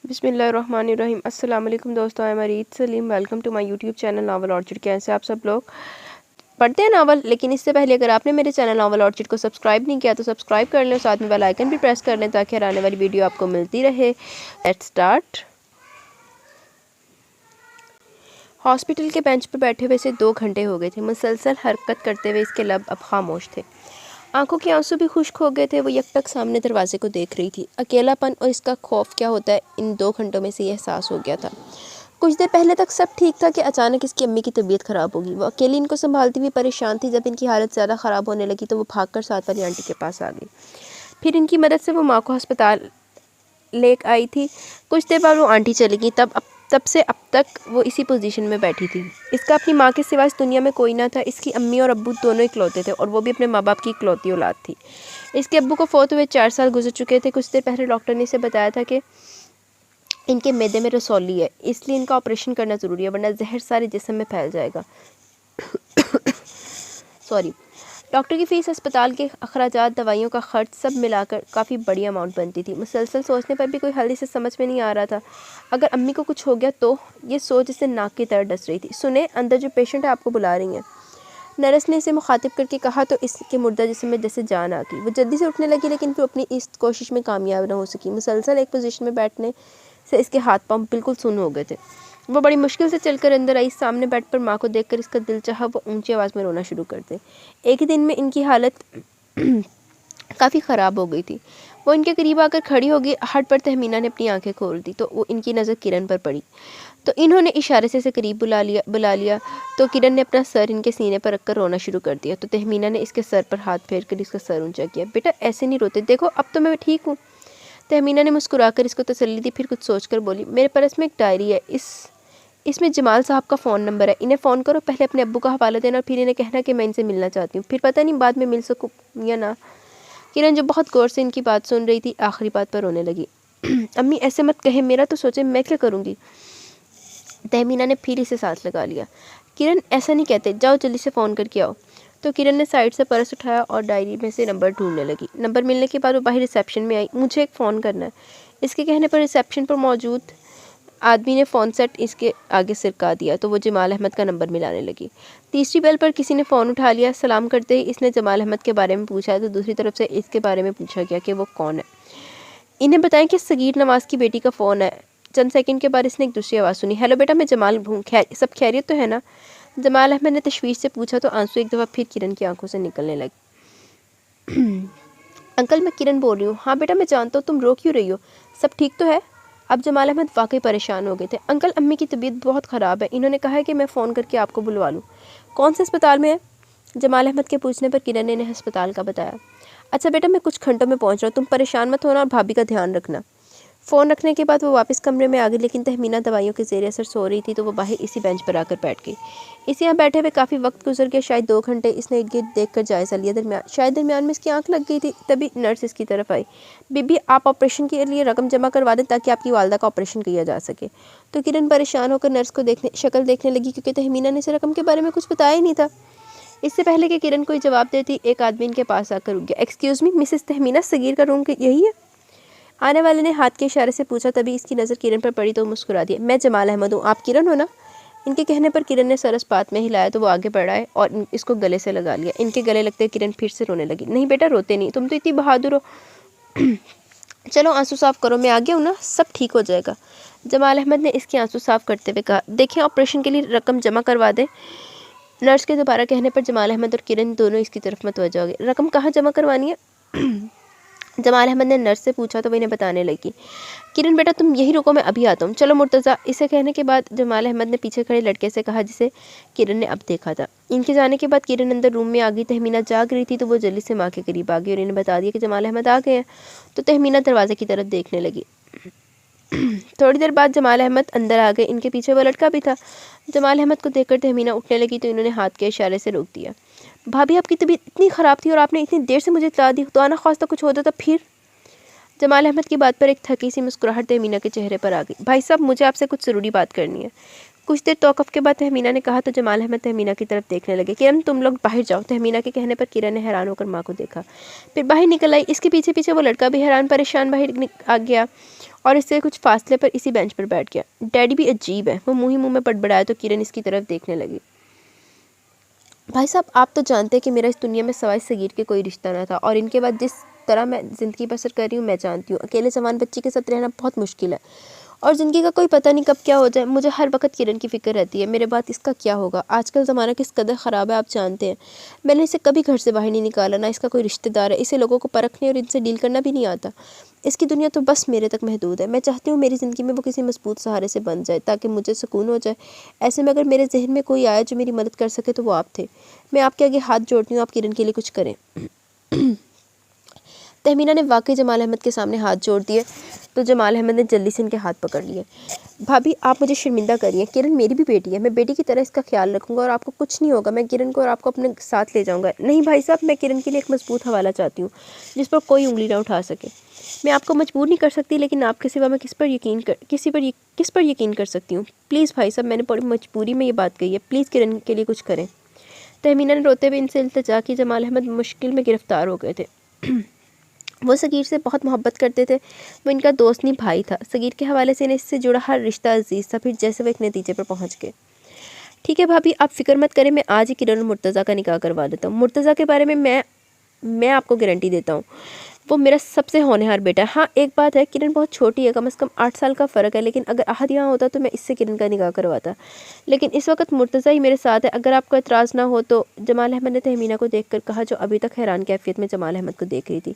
बिस्मिल्लाहिर्रहमानिर्रहीम। अस्सलाम वालेकुम दोस्तों, I am Areed Saleem. Welcome to my YouTube channel Novel Orchid. कैसे आप सब लोग? पढ़ते हैं नावल, लेकिन इससे पहले अगर आपने मेरे चैनल नावल ऑर्चिड को सब्सक्राइब नहीं किया तो सब्सक्राइब कर लें, साथ में बेल आइकन भी प्रेस कर लें ताकि हर आने वाली वीडियो आपको मिलती रहे। Let's start. हॉस्पिटल के बेंच पर बैठे हुए से 2 घंटे हो गए थे। मुसलसल हरकत करते हुए इसके लब अब खामोश थे। आंखों के आंसू भी खुश्क हो गए थे। वो यकटक सामने दरवाजे को देख रही थी। अकेलापन और इसका खौफ क्या होता है, इन 2 घंटों में से ये एहसास हो गया था। कुछ देर पहले तक सब ठीक था कि अचानक इसकी अम्मी की तबीयत ख़राब होगी। वो अकेली इनको संभालती हुई परेशान थी। जब इनकी हालत ज़्यादा ख़राब होने लगी तो वो भागकर साथ वाली आंटी के पास आ गई। फिर इनकी मदद से वो माँ को अस्पताल ले आई थी। कुछ देर बाद वो आंटी चली गई। तब से अब तक वो इसी पोजीशन में बैठी थी। इसका अपनी माँ के सिवा इस दुनिया में कोई ना था। इसकी अम्मी और अब्बू दोनों इकलौते थे और वो भी अपने माँ बाप की इकलौती औलाद थी। इसके अब्बू को फौत हुए 4 साल गुजर चुके थे। कुछ देर पहले डॉक्टर ने इसे बताया था कि इनके मैदे में रसौली है, इसलिए इनका ऑपरेशन करना ज़रूरी है, वरना जहर सारे जिस्म में फैल जाएगा। सॉरी। डॉक्टर की फ़ीस, अस्पताल के अखराजात, दवाइयों का खर्च सब मिलाकर काफ़ी बड़ी अमाउंट बनती थी। मुसलसल सोचने पर भी कोई हल इसे समझ में नहीं आ रहा था। अगर अम्मी को कुछ हो गया तो, ये सोच इसे नाक की तरह डस रही थी। सुने, अंदर जो पेशेंट है आपको बुला रही हैं। नर्स ने इसे मुखातिब करके कहा तो इसके मुर्दा जिस्म में जैसे जान आ गई। वो जल्दी से उठने लगी, लेकिन फिर अपनी इस कोशिश में कामयाब न हो सकी। मुसलसल एक पोजीशन में बैठने से इसके हाथ पांव बिल्कुल सुन्न हो गए थे। वो बड़ी मुश्किल से चलकर अंदर आई। सामने बेड पर माँ को देखकर इसका दिल चाहा वो ऊंची आवाज़ में रोना शुरू कर दे। एक ही दिन में इनकी हालत काफ़ी ख़राब हो गई थी। वो इनके करीब आकर खड़ी हो गई। हट पर तहमीना ने अपनी आंखें खोल दी तो वो इनकी नज़र किरण पर पड़ी। तो इन्होंने इशारे से इसे करीब बुला लिया तो किरण ने अपना सर इनके सीने पर रखकर रोना शुरू कर दिया। तो तहमीना ने इसके सर पर हाथ फेर कर इसका सर ऊंचा किया। बेटा ऐसे नहीं रोते, देखो अब तो मैं ठीक हूँ। तहमीना ने मुस्कुराकर इसको तसल्ली दी, फिर कुछ सोचकर बोली, मेरे पास में एक डायरी है, इसमें जमाल साहब का फ़ोन नंबर है। इन्हें फ़ोन करो, पहले अपने अब्बू का हवाला देना और फिर इन्हें कहना कि मैं इनसे मिलना चाहती हूँ। फिर पता नहीं बाद में मिल सकूँ या ना। किरण जो बहुत गौर से इनकी बात सुन रही थी, आखिरी बात पर रोने लगी। अम्मी ऐसे मत कहे, मेरा तो सोचे, मैं क्या करूँगी। तहमीना ने फिर इसे साथ लगा लिया। किरण ऐसा नहीं कहते, जाओ जल्दी से फ़ोन करके आओ। तो किरण ने साइड से पर्स उठाया और डायरी में से नंबर ढूंढने लगी। नंबर मिलने के बाद वो बाहर रिसेप्शन में आई। मुझे एक फ़ोन करना है। इसके कहने पर रिसेप्शन पर मौजूद आदमी ने फ़ोन सेट इसके आगे सिरका दिया तो वो जमाल अहमद का नंबर मिलाने लगी। तीसरी बेल पर किसी ने फ़ोन उठा लिया। सलाम करते ही इसने जमाल अहमद के बारे में पूछा तो दूसरी तरफ से इसके बारे में पूछा गया कि वो कौन है। इन्हें बताएं कि सगीर नवाज़ की बेटी का फ़ोन है। चंद सेकंड के बाद इसने एक दूसरी आवाज़ सुनी, हेलो बेटा, मैं जमाल हूँ, सब खैरियत तो है ना। जमाल अहमद ने तशवीश से पूछा तो आंसू एक दफ़ा फिर किरण की आंखों से निकलने लगे। अंकल, मैं किरण बोल रही हूँ। हाँ बेटा मैं जानता हूँ, तुम रो क्यों रही हो, सब ठीक तो है। अब जमाल अहमद वाकई परेशान हो गए थे। अंकल, अम्मी की तबीयत बहुत ख़राब है, इन्होंने कहा है कि मैं फ़ोन करके आपको बुलवा लूँ। कौन से अस्पताल में है? जमाल अहमद के पूछने पर किरण ने इन्हें अस्पताल का बताया। अच्छा बेटा, मैं कुछ घंटों में पहुँच रहा हूँ, तुम परेशान मत होना और भाभी का ध्यान रखना। फ़ोन रखने के बाद वो वापस कमरे में आ गई, लेकिन तहमीना दवाइयों के ज़ेर असर सो रही थी तो वो बाहर इसी बेंच पर आकर बैठ गई। इसे यहाँ बैठे हुए काफ़ी वक्त गुजर गया, शायद 2 घंटे। इसने इर्द गिर्द देख कर जायज़ा लिया। शायद दरमियान में इसकी आंख लग गई थी। तभी नर्स इसकी तरफ आई। बीबी, आप ऑपरेशन के लिए रकम जमा करवा दें ताकि आपकी वालदा का ऑपरेशन किया जा सके। तो किरण परेशान होकर नर्स को शक्ल देखने लगी, क्योंकि तहमीना ने इसे रकम के बारे में कुछ बताया ही नहीं था। इससे पहले कि किरण कोई जवाब देती, एक आदमी इनके पास आकर रुक गया। Excuse me Mrs Tahmina, Sagir का रूम यही है? आने वाले ने हाथ के इशारे से पूछा। तभी इसकी नज़र किरण पर पड़ी तो मुस्कुरा दिया। मैं जमाल अहमद हूँ, आप किरण हो ना? इनके कहने पर किरण ने सर बात में हिलाया तो वो आगे बढ़ाए और इसको गले से लगा लिया। इनके गले लगते किरण फिर से रोने लगी। नहीं बेटा, रोते नहीं, तुम तो इतनी बहादुर हो। चलो आंसू साफ़ करो, मैं आ गया हूँ ना, सब ठीक हो जाएगा। जमाल अहमद ने इसके आंसू साफ़ करते हुए कहा। देखें, ऑपरेशन के लिए रकम जमा करवा दें। नर्स के दोबारा कहने पर जमाल अहमद और किरण दोनों इसकी तरफ मतवज्जो हो गए। रकम कहाँ जमा करवानी है? जमाल अहमद ने नर्स से पूछा तो वो इन्हें बताने लगी। किरण बेटा, तुम यही रुको, मैं अभी आता हूँ। चलो मुर्तज़ा। इसे कहने के बाद जमाल अहमद ने पीछे खड़े लड़के से कहा जिसे किरण ने अब देखा था। इनके जाने के बाद किरण अंदर रूम में आ गई। तहमीना जाग रही थी तो वो जल्दी से माँ के करीब आ गई और इन्हें बता दिया कि जमाल अहमद आ गए हैं। तो तहमीना दरवाजे की तरफ देखने लगी। थोड़ी देर बाद जमाल अहमद अंदर आ गए। इनके पीछे वो लड़का भी था। जमाल अहमद को देखकर तहमीना उठने लगी तो इन्होंने हाथ के इशारे से रोक दिया। भाभी, आपकी तबीयत इतनी ख़राब थी और आपने इतनी देर से मुझे इत्तला दी, तो आना ख्वास्ता कुछ होता तो फिर। जमाल अहमद की बात पर एक थकी सी मुस्कुराहट तहमीना के चेहरे पर आ गई। भाई साहब, मुझे आपसे कुछ ज़रूरी बात करनी है। कुछ देर तौक़ुफ़ के बाद तहमीना ने कहा तो जमाल अहमद तहमीना की तरफ देखने लगे। किरण तुम लोग बाहर जाओ। तहमीना के कहने पर किरण ने हैरान होकर माँ को देखा, फिर बाहर निकल आई। इसके पीछे पीछे वो लड़का भी हैरान परेशान बाहर आ गया और इससे कुछ फासले पर इसी बेंच पर बैठ गया। डैडी भी अजीब है, वो मुँह ही मुँह में बड़बड़ाया तो किरण इसकी तरफ देखने लगी। भाई साहब आप तो जानते हैं कि मेरा इस दुनिया में सवाए सगीर के कोई रिश्ता ना था, और इनके बाद जिस तरह मैं ज़िंदगी बसर कर रही हूँ मैं जानती हूँ अकेले जवान बच्ची के साथ रहना बहुत मुश्किल है, और ज़िंदगी का कोई पता नहीं कब क्या हो जाए। मुझे हर वक्त किरण की फ़िक्र रहती है, मेरे बाद इसका क्या होगा। आजकल ज़माना किस कदर ख़राब है आप जानते हैं। मैंने इसे कभी घर से बाहर नहीं निकाला, ना इसका कोई रिश्तेदार है, इसे लोगों को परखने और इनसे डील करना भी नहीं आता। इसकी दुनिया तो बस मेरे तक महदूद है। मैं चाहती हूँ मेरी ज़िंदगी में वो किसी मजबूत सहारे से बन जाए ताकि मुझे सुकून हो जाए। ऐसे में अगर मेरे जहन में कोई आया जो मेरी मदद कर सके तो वो आप थे। मैं आपके आगे हाथ जोड़ती हूँ, आप किरण के लिए कुछ करें। तहमीना ने वाकई जमाल अहमद के सामने हाथ जोड़ दिए तो जमाल अहमद ने जल्दी से इनके हाथ पकड़ लिए। भाभी आप मुझे शर्मिंदा करिए, किरण मेरी भी बेटी है, मैं बेटी की तरह इसका ख्याल रखूंगा और आपको कुछ नहीं होगा। मैं किरण को और आपको अपने साथ ले जाऊंगा। नहीं भाई साहब, मैं किरण के लिए एक मजबूत हवाला चाहती हूँ जिस पर कोई उंगली ना उठा सके। मैं आपको मजबूर नहीं कर सकती, लेकिन आपके सिवा मैं किस पर यकीन कर सकती हूँ। प्लीज़ भाई साहब, मैंने बड़ी मजबूरी में ये बात कही है, प्लीज़ किरण के लिए कुछ करें। तहमीना ने रोते हुए इनसे इल्तिजा की। जमाल अहमद मुश्किल में गिरफ्तार हो गए थे। वो सगीर से बहुत मोहब्बत करते थे, वो इनका दोस्त नहीं भाई था। सगीर के हवाले से इन्हें इससे जुड़ा हर रिश्ता अजीज़ था। फिर जैसे वो एक नतीजे पर पहुंच गए। ठीक है भाभी, आप फिक्र मत करें, मैं आज ही किरण और मुर्तज़ा का निकाह करवा देता हूँ। मुर्तज़ा के बारे में मैं आपको गारंटी देता हूँ, वो मेरा सबसे होनहार बेटा है। हाँ एक बात है, किरण बहुत छोटी है, कम से कम 8 साल का फ़र्क है, लेकिन अगर अहद यहाँ होता तो मैं इससे किरण का निकाह करवाता। लेकिन इस वक्त मुर्तज़ा ही मेरे साथ है, अगर आपको एतराज़ ना हो तो। जमाल अहमद ने तहमीना को देखकर कहा, जो अभी तक हैरान कैफियत में जमाल अहमद को देख रही थी।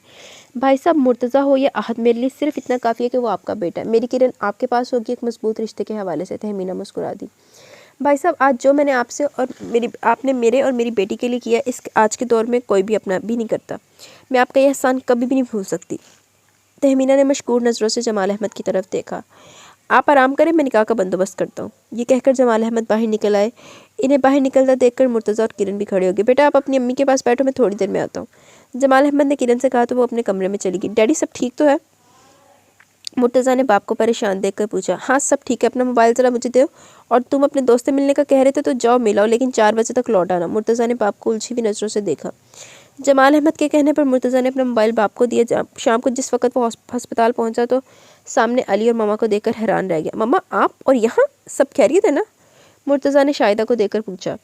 भाई साहब, मुर्तज़ा हो या अहद, मेरे लिए सिर्फ इतना काफ़ी है कि वो आपका बेटा है। मेरी किरण आपके पास होगी एक मजबूत रिश्ते के हवाले से। तहमीना मुस्कुरा दी। भाई साहब, आज जो मैंने आपने मेरे और मेरी बेटी के लिए किया, इस आज के दौर में कोई भी अपना भी नहीं करता। मैं आपका यह एहसान कभी भी नहीं भूल सकती। तहमीना ने मशकूर नज़रों से जमाल अहमद की तरफ देखा। आप आराम करें, मैं निकाह का बंदोबस्त करता हूँ। ये कहकर जमाल अहमद बाहर निकल आए। इन्हें बाहर निकलता देखकर मुर्तज़ा और किरण भी खड़े हो गए। बेटा आप अपनी अम्मी के पास बैठो, मैं थोड़ी देर में आता हूँ। जमाल अहमद ने किरण से कहा तो वो अपने कमरे में चली गई। डैडी सब ठीक तो है? मुर्तज़ा ने बाप को परेशान देखकर पूछा। हाँ सब ठीक है, अपना मोबाइल ज़रा मुझे दो, और तुम अपने दोस्त से मिलने का कह रहे थे तो जाओ मिलाओ, लेकिन 4 बजे तक लौट आना। मुर्तज़ा ने बाप को उलझी हुई नज़रों से देखा। जमाल अहमद के कहने पर मुर्तज़ा ने अपना मोबाइल बाप को दिया। शाम को जिस वक्त वो अस्पताल पहुंचा तो सामने अली और मामा को देखकर हैरान रह गया। मामा आप और यहाँ सब खैरियत है ना? मुर्तज़ा ने शाहिदा को देखकर पूछा।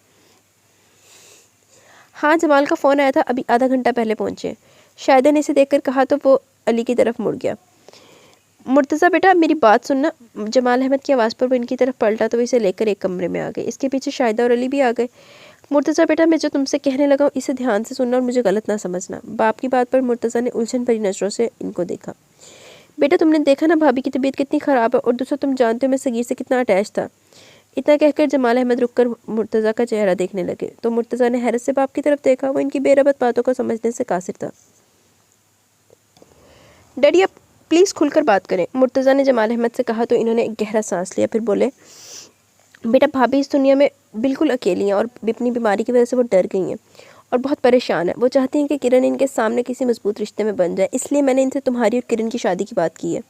हाँ जमाल का फ़ोन आया था, अभी आधा घंटा पहले पहुँचे। शाहिदा ने इसे देखकर कहा तो वो अली की तरफ मुड़ गया। मुर्तज़ा बेटा मेरी बात सुनना। जमाल अहमद की आवाज़ पर वो इनकी तरफ पलटा तो वो इसे लेकर एक कमरे में आ गए। इसके पीछे शाहिदा और अली भी आ गए। मुर्तज़ा बेटा मैं जो तुमसे कहने लगा हूँ इसे ध्यान से सुनना और मुझे गलत ना समझना। बाप की बात पर मुर्तज़ा ने उलझन भरी नज़रों से इनको देखा। बेटा तुमने देखा ना भाभी की तबीयत कितनी ख़राब है, और दूसरा तुम जानते हो मैं सगीर से कितना अटैच था। इतना कहकर जमाल अहमद रुककर मुर्तज़ा का चेहरा देखने लगे तो मुर्तज़ा ने हैरत से बाप की तरफ देखा। वो इनकी बेरबत बातों को समझने से कासिर था। डैडी आप प्लीज़ खुलकर बात करें, मुर्तज़ा ने जमाल अहमद से कहा तो इन्होंने एक गहरा सांस लिया। फिर बोले, बेटा भाभी इस दुनिया में बिल्कुल अकेली हैं और अपनी बीमारी की वजह से वो डर गई हैं और बहुत परेशान है। वो चाहती हैं कि किरण इनके सामने किसी मजबूत रिश्ते में बन जाए, इसलिए मैंने इनसे तुम्हारी और किरण की शादी की बात की है।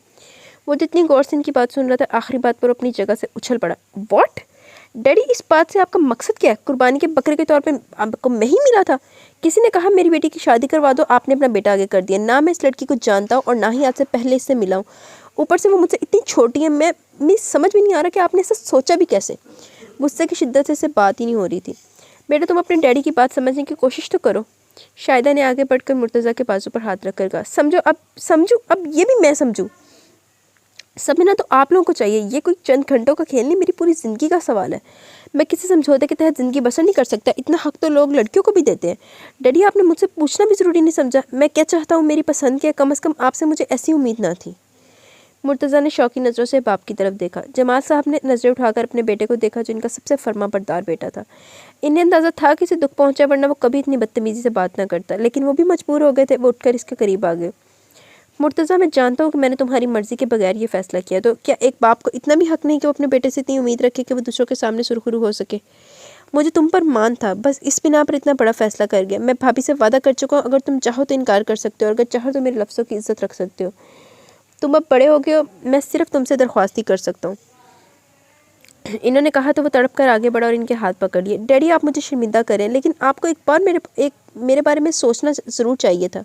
वो जितनी गौर से इनकी बात सुन रहा था, आखिरी बात पर अपनी जगह से उछल पड़ा। व्हाट डैडी, इस बात से आपका मकसद क्या है? कुर्बानी के बकरे के तौर पे आपको मैं ही मिला था? किसी ने कहा मेरी बेटी की शादी करवा दो, आपने अपना बेटा आगे कर दिया। ना मैं इस लड़की को जानता हूँ और ना ही आज से पहले इससे मिला हूँ। ऊपर से वो मुझसे इतनी छोटी है, मैं समझ में नहीं आ रहा कि आपने ऐसा सोचा भी कैसे। गुस्से की शिद्दत से बात ही नहीं हो रही थी। बेटा तुम अपने डैडी की बात समझने की कोशिश तो करो। शाहिदा ने आगे बढ़कर मुर्तज़ा के बाजू पर हाथ रखकर कहा, समझो अब ये भी मैं समझूँ? समझना तो आप लोगों को चाहिए, ये कोई चंद घंटों का खेल नहीं, मेरी पूरी ज़िंदगी का सवाल है। मैं किसी समझौते के तहत ज़िंदगी बसर नहीं कर सकता। इतना हक तो लोग लड़कियों को भी देते हैं। डैडी आपने मुझसे पूछना भी ज़रूरी नहीं समझा मैं क्या चाहता हूँ, मेरी पसंद क्या? कम से कम आपसे मुझे ऐसी उम्मीद ना थी। मुर्तज़ा ने शौकी नज़रों से बाप की तरफ देखा। जमाल साहब ने नज़रें उठाकर अपने बेटे को देखा जो इनका सबसे फर्माबरदार बेटा था। इन्हें अंदाज़ा था कि इसे दुख पहुँचा, वरना वो कभी इतनी बदतमीज़ी से बात ना करता, लेकिन वो भी मजबूर हो गए थे। वो उठकर इसके करीब आ गए। मुर्तज़ा मैं जानता हूँ कि मैंने तुम्हारी मर्ज़ी के बगैर ये फ़ैसला किया, तो क्या एक बाप को इतना भी हक़ नहीं कि वो अपने बेटे से इतनी उम्मीद रखे कि वो दूसरों के सामने सुरखरू हो सके? मुझे तुम पर मान था, बस इस बिना पर इतना बड़ा फ़ैसला कर गया। मैं भाभी से वादा कर चुका हूँ, अगर तुम चाहो तो इनकार कर सकते हो, और अगर चाहो तो मेरे लफ्ज़ों की इज़्ज़त रख सकते हो। तुम अब बड़े हो गए हो, मैं सिर्फ तुमसे दरख्वास्त ही कर सकता हूँ। इन्होंने कहा तो वो तड़प कर आगे बढ़ा और इनके हाथ पकड़ लिए। डैडी आप मुझे शर्मिंदा करें, लेकिन आपको एक बार मेरे बारे में सोचना ज़रूर चाहिए था।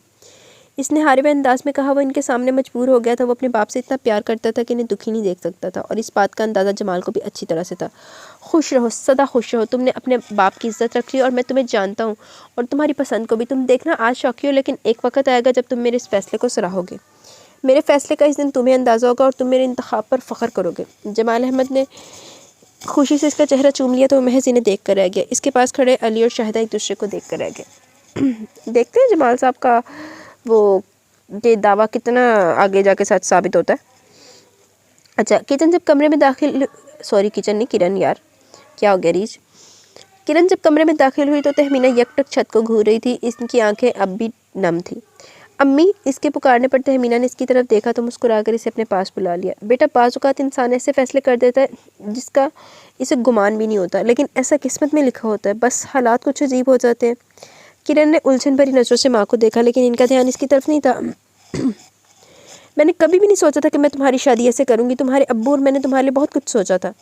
इसने हारे हुए अंदाज में कहा। वो इनके सामने मजबूर हो गया था। वो अपने बाप से इतना प्यार करता था कि इन्हें दुखी नहीं देख सकता था, और इस बात का अंदाज़ा जमाल को भी अच्छी तरह से था। खुश रहो, सदा खुश रहो। तुमने अपने बाप की इज्जत रखी और मैं तुम्हें जानता हूँ, और तुम्हारी पसंद को भी। तुम देखना आज शौकी हो, लेकिन एक वक्त आएगा जब तुम मेरे इस फैसले को सराहोगे। मेरे फैसले का इस दिन तुम्हें अंदाज़ा होगा और तुम मेरे इंतखाब पर फ़ख्र करोगे। जमाल अहमद ने खुशी से इसका चेहरा चूम लिया तो वो महज इन्हें देख कर रह गया। इसके पास खड़े अली और शाहिदा एक दूसरे को देख कर रह गए। देखते हैं जमाल साहब का वो ये दावा कितना आगे जाके सच साबित होता है। अच्छा, किरण जब कमरे में दाखिल किरण नहीं, किरण यार, क्या हो गया रीच। किरण जब कमरे में दाखिल हुई तो तहमीना यकटक छत को घूर रही थी। इसकी आंखें अब भी नम थी। अम्मी, इसके पुकारने पर तहमीना ने इसकी तरफ देखा तो मुस्कुराकर इसे अपने पास बुला लिया। बेटा, बाज़-औक़ात इंसान ऐसे फैसले कर देता है जिसका इसे गुमान भी नहीं होता, लेकिन ऐसा किस्मत में लिखा होता है। बस हालात कुछ अजीब हो जाते हैं। किरण ने उलझन भरी नज़रों से माँ को देखा, लेकिन इनका ध्यान इसकी तरफ नहीं था। मैंने कभी भी नहीं सोचा था कि मैं तुम्हारी शादी ऐसे करूँगी। तुम्हारे अब्बू और मैंने तुम्हारे लिए बहुत कुछ सोचा था,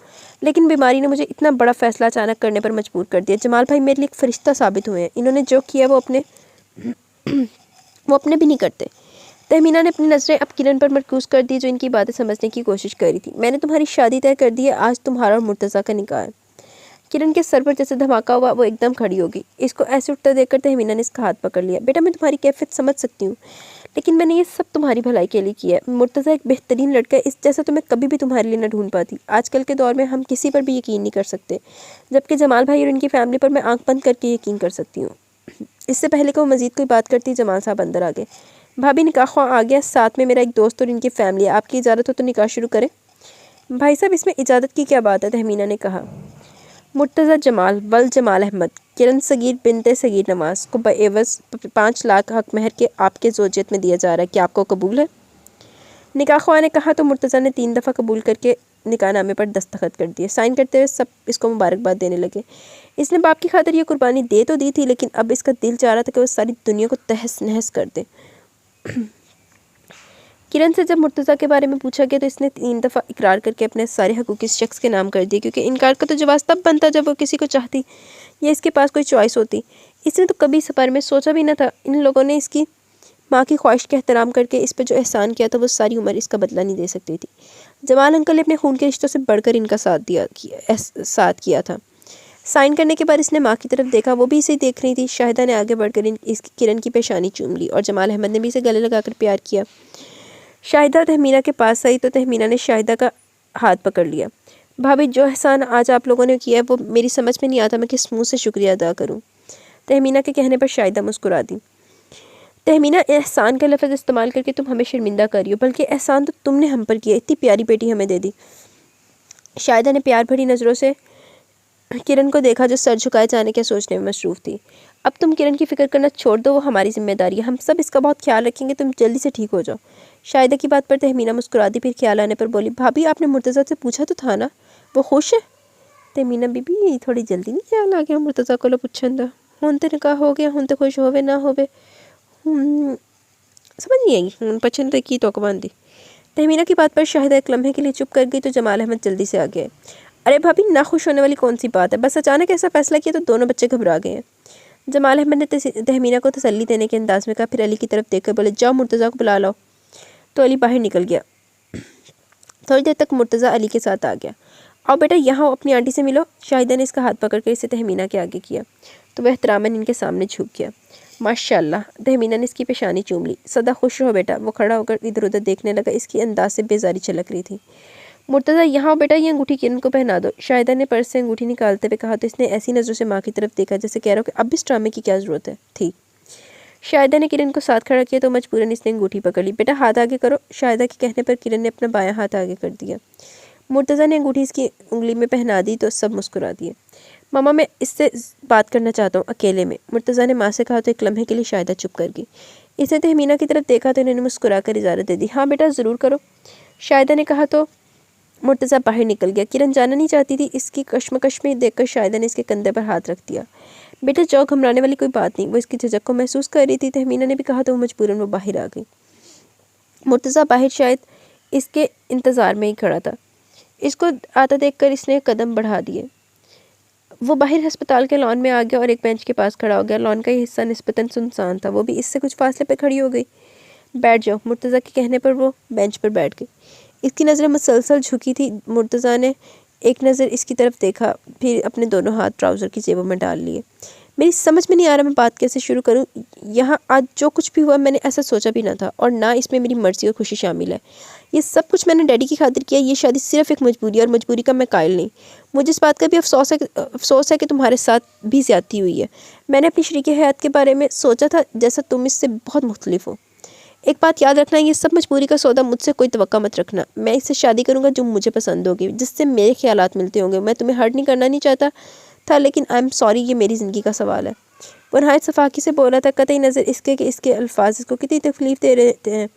लेकिन बीमारी ने मुझे इतना बड़ा फ़ैसला अचानक करने पर मजबूर कर दिया। जमाल भाई मेरे लिए एक फ़रिश्ता साबित हुए हैं। इन्होंने जो किया वो अपने भी नहीं करते। तहमीना ने अपनी नज़रें अब किरण पर मरकूज़ कर दी, जो इनकी बातें समझने की कोशिश कर रही थी। मैंने तुम्हारी शादी तय कर दी है। आज तुम्हारा और मुर्तज़ा का निकाह है। किरण के सर पर जैसे धमाका हुआ, वो एकदम खड़ी होगी। इसको ऐसे उठता देखकर तहमीना ने इसका हाथ पकड़ लिया। बेटा, मैं तुम्हारी कैफियत समझ सकती हूँ, लेकिन मैंने ये सब तुम्हारी भलाई के लिए किया है। मुर्तज़ा एक बेहतरीन लड़का है, इस जैसा तो मैं कभी भी तुम्हारे लिए न ढूंढ पाती। आजकल के दौर में हम किसी पर भी यकीन नहीं कर सकते, जबकि जमाल भाई और इनकी फैमिली पर मैं आंख बंद करके यकीन कर सकती हूँ। इससे पहले कि वो मज़ीद कोई बात करती, जमाल साहब अंदर आ गए। भाभी, निकाह ख्वाह आ गया, साथ में मेरा एक दोस्त और इनकी फैमिली है। आपकी इजाज़त हो तो निकाह शुरू करें। भाई साहब, इसमें इजाज़त की क्या बात है, तहमीना ने कहा। मुर्तज़ा जमाल वल जमाल अहमद किरण सगीर बिनते सगीर नवाज़ को बएवज़ 5 लाख हक महर के आपके ज़ौजियत में दिया जा रहा है। क्या आपको कबूल है? निकाह ख्वाह ने कहा तो मुर्तज़ा ने 3 दफ़ा कबूल करके निकाहनामे पर दस्तखत कर दिए। साइन करते हुए सब इसको मुबारकबाद देने लगे। इसने बाप की खातिर ये कुर्बानी दे तो दी थी, लेकिन अब इसका दिल चाह रहा था कि वो सारी दुनिया को तहस नहस कर दे। किरण से जब मुर्तज़ा के बारे में पूछा गया तो इसने 3 दफ़ा इकरार करके अपने सारे हकूक़ इस शख्स के नाम कर दिए, क्योंकि इनकार का तो जवाब तब बनता जब वो किसी को चाहती या इसके पास कोई चॉइस होती। इसने तो कभी इस बारे में सोचा भी न था। इन लोगों ने इसकी माँ की ख्वाहिश का एहतराम करके इस पर जो एहसान किया था, वो सारी उम्र इसका बदला नहीं दे सकती थी। जमाल अंकल ने अपने खून के रिश्तों से बढ़कर इनका साथ किया था। साइन करने के बाद इसने माँ की तरफ देखा, वो भी इसे देख रही थी। शाहिदा ने आगे बढ़कर इसकी किरण की पेशानी चूम ली और जमाल अहमद ने भी इसे गले लगाकर प्यार किया। शाहिदा तहमीना के पास आई तो तहमीना ने शाहिदा का हाथ पकड़ लिया। भाभी, जो एहसान आज आप लोगों ने किया है वो मेरी समझ में नहीं आता मैं किस मुँह से शुक्रिया अदा करूँ। तहमीना के कहने पर शाहिदा मुस्कुरा दी। तहमीना, एहसान का लफ्ज़ इस्तेमाल करके तुम हमें शर्मिंदा कर रही हो, बल्कि एहसान तो तुमने हम पर किया। इतनी प्यारी बेटी हमें दे दी। शाहिदा ने प्यार भरी नज़रों से किरण को देखा, जो सर झुकाए जाने के सोचने में मसरूफ़ थी। अब तुम किरण की फ़िक्र करना छोड़ दो, वो हमारी ज़िम्मेदारी है। हम सब इसका बहुत ख्याल रखेंगे। तुम जल्दी से ठीक हो जाओ। शाहिदा की बात पर तहमीना मुस्कुरा दी, फिर ख्याल आने पर बोली, भाभी आपने मुर्तज़ा से पूछा तो था ना, वो खुश है? तहमीना बीबी, थोड़ी जल्दी नहीं ख्याल आ गया मुर्तज़ा को पूछन दा। हुण ते निकाह हो गया, हुण ते खुश होवे ना होवे, समझ नहीं आई। हुण पछन ते की तोक बांधी। तहमीना की बात पर शाहिदा एक लम्हे के लिए चुप कर गई तो जमाल अहमद जल्दी से आ गए। अरे भाभी, ना खुश होने वाली कौन सी बात है, बस अचानक ऐसा फैसला किया तो दोनों बच्चे घबरा गए हैं। जमाल अहमद ने तहमीना को तसल्ली देने के अंदाज में कहा, फिर अली की तरफ देखकर बोले, जाओ मुर्तज़ा को बुला लाओ। तो अली बाहर निकल गया। थोड़ी देर तक मुर्तज़ा अली के साथ आ गया। आओ बेटा, यहाँ अपनी आंटी से मिलो। शाहिदा ने इसका हाथ पकड़कर इसे तहमीना के आगे किया तो वह एहतरामन इनके सामने झुक गया। माशाल्लाह, तहमीना ने इसकी पेशानी चूम ली। सदा खुश रहो बेटा। वो खड़ा होकर इधर उधर देखने लगा। इसकी अंदाज से बेजारी छलक रही थी। मुर्तज़ा, यहाँ बेटा, ये अंगूठी किरण को पहना दो। शाहिदा ने पर्स से अंगूठी निकालते हुए कहा तो इसने ऐसी नज़रों से माँ की तरफ देखा जैसे कह रहा हो कि अब इस ड्रामे की क्या ज़रूरत है थी। शाहिदा ने किरण को साथ खड़ा किया तो मजबूरन इसने अंगूठी पकड़ ली। बेटा, हाथ आगे करो। शाहिदा के कहने पर किरण ने अपना बायां हाथ आगे कर दिया। मुर्तज़ा ने अंगूठी इसकी उंगली में पहना दी तो सब मुस्कुरा दिए। मामा, मैं इससे बात करना चाहता हूँ, अकेले में। मुर्तज़ा ने माँ से कहा तो एक लम्हे के लिए शाहिदा चुप कर गई। इसने तहमीना की तरफ देखा तो इन्होंने मुस्कुरा कर इजाज़त दे दी। हाँ बेटा, ज़रूर करो। शाहिदा ने कहा तो मुर्तज़ा बाहर निकल गया। किरण जाना नहीं चाहती थी। इसकी कश्मकश में देखकर शाहिदा ने इसके कंधे पर हाथ रख दिया। बेटा जाओ, घबराने वाली कोई बात नहीं। वो इसकी झिझक को महसूस कर रही थी। तहमीना ने भी कहा तो वो मजबूरन वो बाहर आ गई। मुर्तज़ा बाहर शायद इसके इंतज़ार में ही खड़ा था। इसको आता देखकर इसने कदम बढ़ा दिए। वो बाहर अस्पताल के लॉन में आ गया और एक बेंच के पास खड़ा हो गया। लॉन का ये हिस्सा निस्बतन सुनसान था, वो भी इससे कुछ फासले पर खड़ी हो गई। बैठ जाओ, मुर्तज़ा के कहने पर वो बेंच पर बैठ गई। इसकी नज़रें मुसलसल झुकी थी। मुर्तज़ा ने एक नज़र इसकी तरफ देखा, फिर अपने दोनों हाथ ट्राउज़र की जेबों में डाल लिए। मेरी समझ में नहीं आ रहा मैं बात कैसे शुरू करूं। यहाँ आज जो कुछ भी हुआ मैंने ऐसा सोचा भी ना था, और ना इसमें मेरी मर्ज़ी और खुशी शामिल है। ये सब कुछ मैंने डैडी की खातिर किया। ये शादी सिर्फ एक मजबूरी, और मजबूरी का मैं कायल नहीं। मुझे इस बात का भी अफसोस है कि तुम्हारे साथ भी ज़्यादती हुई है। मैंने अपनी शरीक हयात के बारे में सोचा था जैसा तुम इससे बहुत मुख्तलिफ हो। एक बात याद रखना, ये सब मजबूरी का सौदा मुझसे कोई तवक्का मत रखना। मैं इससे शादी करूँगा जो मुझे पसंद होगी, जिससे मेरे ख्यालात मिलते होंगे। मैं तुम्हें हर्ट नहीं करना नहीं चाहता था, लेकिन आई एम सॉरी, ये मेरी ज़िंदगी का सवाल है। वो नहायत सफाकी से बोला था, कतई नज़र इसके कि इसके अल्फाज इसको कितनी तकलीफ़ दे रहे हैं।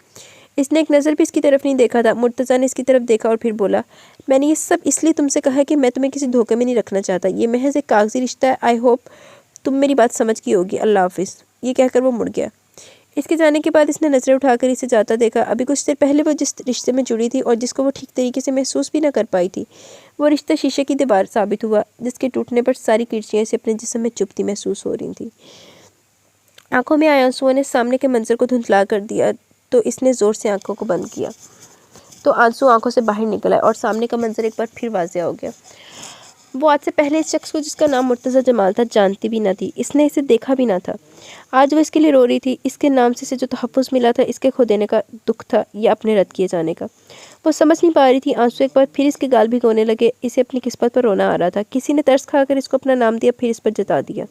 इसने एक नज़र भी इसकी तरफ नहीं देखा था। मुर्तज़ा ने इसकी तरफ देखा और फिर बोला, मैंने ये सब इसलिए तुमसे कहा है कि मैं तुम्हें किसी धोखे में नहीं रखना चाहता। ये महज एक कागज़ी रिश्ता है। आई होप तुम मेरी बात समझ गई होगी। अल्लाह हाफिज़। ये कहकर वो मुड़ गया। इसके जाने के बाद इसने नज़रें उठाकर इसे जाता देखा। अभी कुछ देर पहले वो जिस रिश्ते में जुड़ी थी और जिसको वो ठीक तरीके से महसूस भी ना कर पाई थी, वो रिश्ता शीशे की दीवार साबित हुआ, जिसके टूटने पर सारी किरचियाँ इसे अपने जिस्म में चुभती महसूस हो रही थी। आंखों में आए आंसुओं ने सामने के मंजर को धुंधला कर दिया, तो इसने ज़ोर से आंखों को बंद किया तो आंसू आंखों से बाहर निकल आए और सामने का मंजर एक बार फिर वाज़ेह हो गया। वो आज से पहले इस शख्स को, जिसका नाम मुर्तज़ा जमाल था, जानती भी ना थी। इसने इसे देखा भी ना था। आज वो इसके लिए रो रही थी। इसके नाम से इसे जो तहफ़्फ़ुज़ मिला था, इसके खो देने का दुख था या अपने रद्द किए जाने का, वो समझ नहीं पा रही थी। आंसू एक बार फिर इसके गाल भिगोने लगे। इसे अपनी किस्मत पर रोना आ रहा था। किसी ने तरस खाकर इसको अपना नाम दिया, फिर इस पर जता दिया।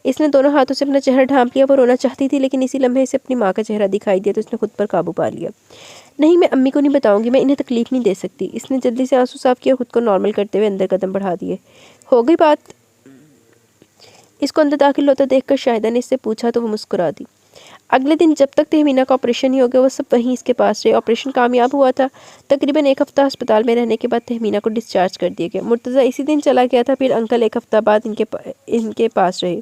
इसने दोनों हाथों से अपना चेहरा ढांप लिया। वो रोना चाहती थी, लेकिन इसी लम्हे इसे अपनी माँ का चेहरा दिखाई दिया तो इसने खुद पर काबू पा लिया। नहीं, मैं अम्मी को नहीं बताऊंगी, मैं इन्हें तकलीफ़ नहीं दे सकती। इसने जल्दी से आंसू साफ किया, खुद को नॉर्मल करते हुए अंदर कदम बढ़ा दिए। हो गई बात? इसको अंदर दाखिल होता देखकर शाहिदा ने इससे पूछा तो वो मुस्कुरा दी। अगले दिन जब तक तहमीना का ऑपरेशन नहीं हो गया, वो सब वहीं इसके पास रहे। ऑपरेशन कामयाब हुआ था। तकरीबन एक हफ़्ता अस्पताल में रहने के बाद तहमीना को डिस्चार्ज कर दिया गया। मुर्तज़ा इसी दिन चला गया था। फिर अंकल एक हफ़्ता बाद इनके पास रहे।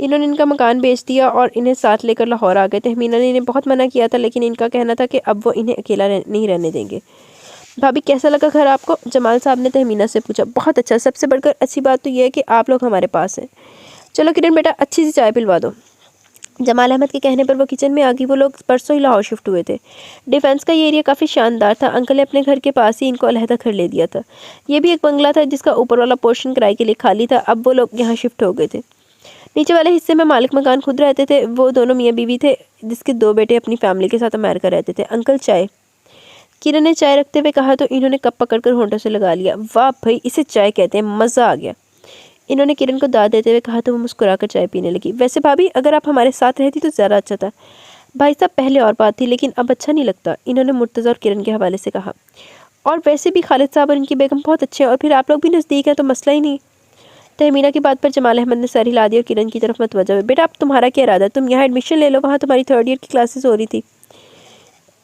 इन्होंने इनका मकान बेच दिया और इन्हें साथ लेकर लाहौर आ गए। तहमीना ने इन्हें बहुत मना किया था, लेकिन इनका कहना था कि अब वो इन्हें अकेला नहीं रहने देंगे। भाभी, कैसा लगा घर आपको? जमाल साहब ने तहमीना से पूछा। बहुत अच्छा। सबसे बढ़कर अच्छी बात तो यह है कि आप लोग हमारे पास हैं। चलो किरण बेटा, अच्छी सी चाय पिलवा दो। जमाल अहमद के कहने पर वो किचन में आ गई। वो लोग परसों ही लाहौर शिफ्ट हुए थे। डिफेंस का ये एरिया काफ़ी शानदार था। अंकल ने अपने घर के पास ही इनको अलहदा घर ले दिया था। ये भी एक बंगला था जिसका ऊपर वाला पोर्शन किराए के लिए खाली था। अब वो लोग यहाँ शिफ्ट हो गए थे। नीचे वाले हिस्से में मालिक मकान खुद रहते थे। वो दोनों मियाँ बीवी थे, जिसके 2 बेटे अपनी फैमिली के साथ अमेरिका रहते थे। अंकल चाय। किरण ने चाय रखते हुए कहा तो इन्होंने कप पकड़कर होंठों से लगा लिया। वाह भाई, इसे चाय कहते हैं, मज़ा आ गया। इन्होंने किरण को दाद देते हुए कहा तो वो मुस्कुराकर चाय पीने लगी। वैसे भाभी, अगर आप हमारे साथ रहती तो ज़्यादा अच्छा था। भाई साहब, पहले और बात थी, लेकिन अब अच्छा नहीं लगता, इन्होंने मुर्तज़ा और किरण के हवाले से कहा। और वैसे भी खालिद साहब और इनकी बेगम बहुत अच्छे हैं, और फिर आप लोग भी नज़दीक हैं तो मसला ही नहीं। तहमीना की बात पर जमाल अहमद ने सर हिला दिया और किरण की तरफ मतवज्जा हुए। बेटा, अब तुम्हारा क्या इरादा है? तुम यहाँ एडमिशन ले लो, वहाँ तुम्हारी 3rd ईयर की क्लासेस हो रही थी।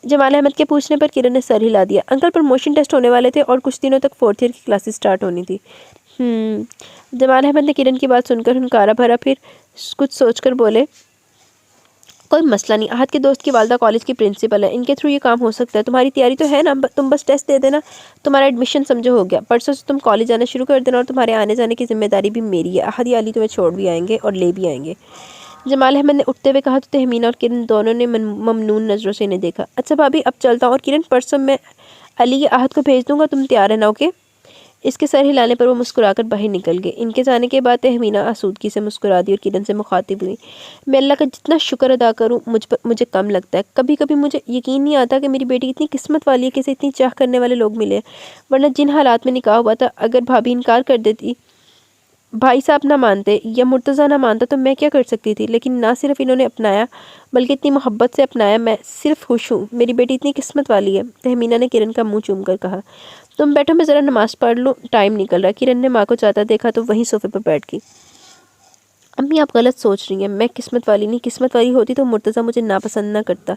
जमाल अहमद के पूछने पर किरण ने सर हिला दिया। अंकल, प्रमोशन टेस्ट होने वाले थे और कुछ दिनों तक 4th ईयर की क्लासेस स्टार्ट होनी थी। जमाल अहमद ने किरण की बात सुनकर हुनकारा भरा, फिर कुछ सोचकर बोले, कोई मसला नहीं, आहत के दोस्त की वालदा कॉलेज की प्रिंसिपल है, इनके थ्रू ये काम हो सकता है। तुम्हारी तैयारी तो है ना? तुम बस टेस्ट दे देना, तुम्हारा एडमिशन समझो हो गया। परसों से तुम कॉलेज आना शुरू कर देना और तुम्हारे आने जाने की जिम्मेदारी भी मेरी है। आहद या अली तुम्हें छोड़ भी आएंगे और ले भी आएंगे। जमाल अहमद ने उठते हुए कहा तो तहमीना और किरण दोनों ने ममनून नज़रों से इन्हें देखा। अच्छा भाभी, अब चलता हूँ, और किरण परसों मैं अली या आहद को भेज दूँगा, तुम तैयार रहना, ओके? इसके सर हिलाने पर वो मुस्कुराकर बाहर निकल गए। इनके जाने के बाद तहमीना आसूदगी से मुस्कुरा दी और किरण से मुखातिब हुई। मैं अल्लाह का जितना शुक्र अदा करूं मुझे कम लगता है। कभी कभी मुझे यकीन नहीं आता कि मेरी बेटी इतनी किस्मत वाली है कि इसे इतनी चाह करने वाले लोग मिले। वरना जिन हालात में निकाह हुआ था, अगर भाभी इनकार कर देती, भाई साहब ना मानते या मुर्तज़ा ना मानता, तो मैं क्या कर सकती थी। लेकिन ना सिर्फ इन्होंने अपनाया, बल्कि इतनी मोहब्बत से अपनाया। मैं सिर्फ खुश हूँ, मेरी बेटी इतनी किस्मत वाली है। तहमीना ने किरण का मुंह चूमकर कहा। तुम बैठो, मैं ज़रा नमाज़ पढ़ लूँ, टाइम निकल रहा है। किरण ने माँ को चाहता देखा तो वहीं सोफे पर बैठ गई। अम्मी, आप गलत सोच रही हैं, मैं किस्मत वाली नहीं। किस्मत वाली होती तो मुर्तज़ा मुझे नापसंद ना करता।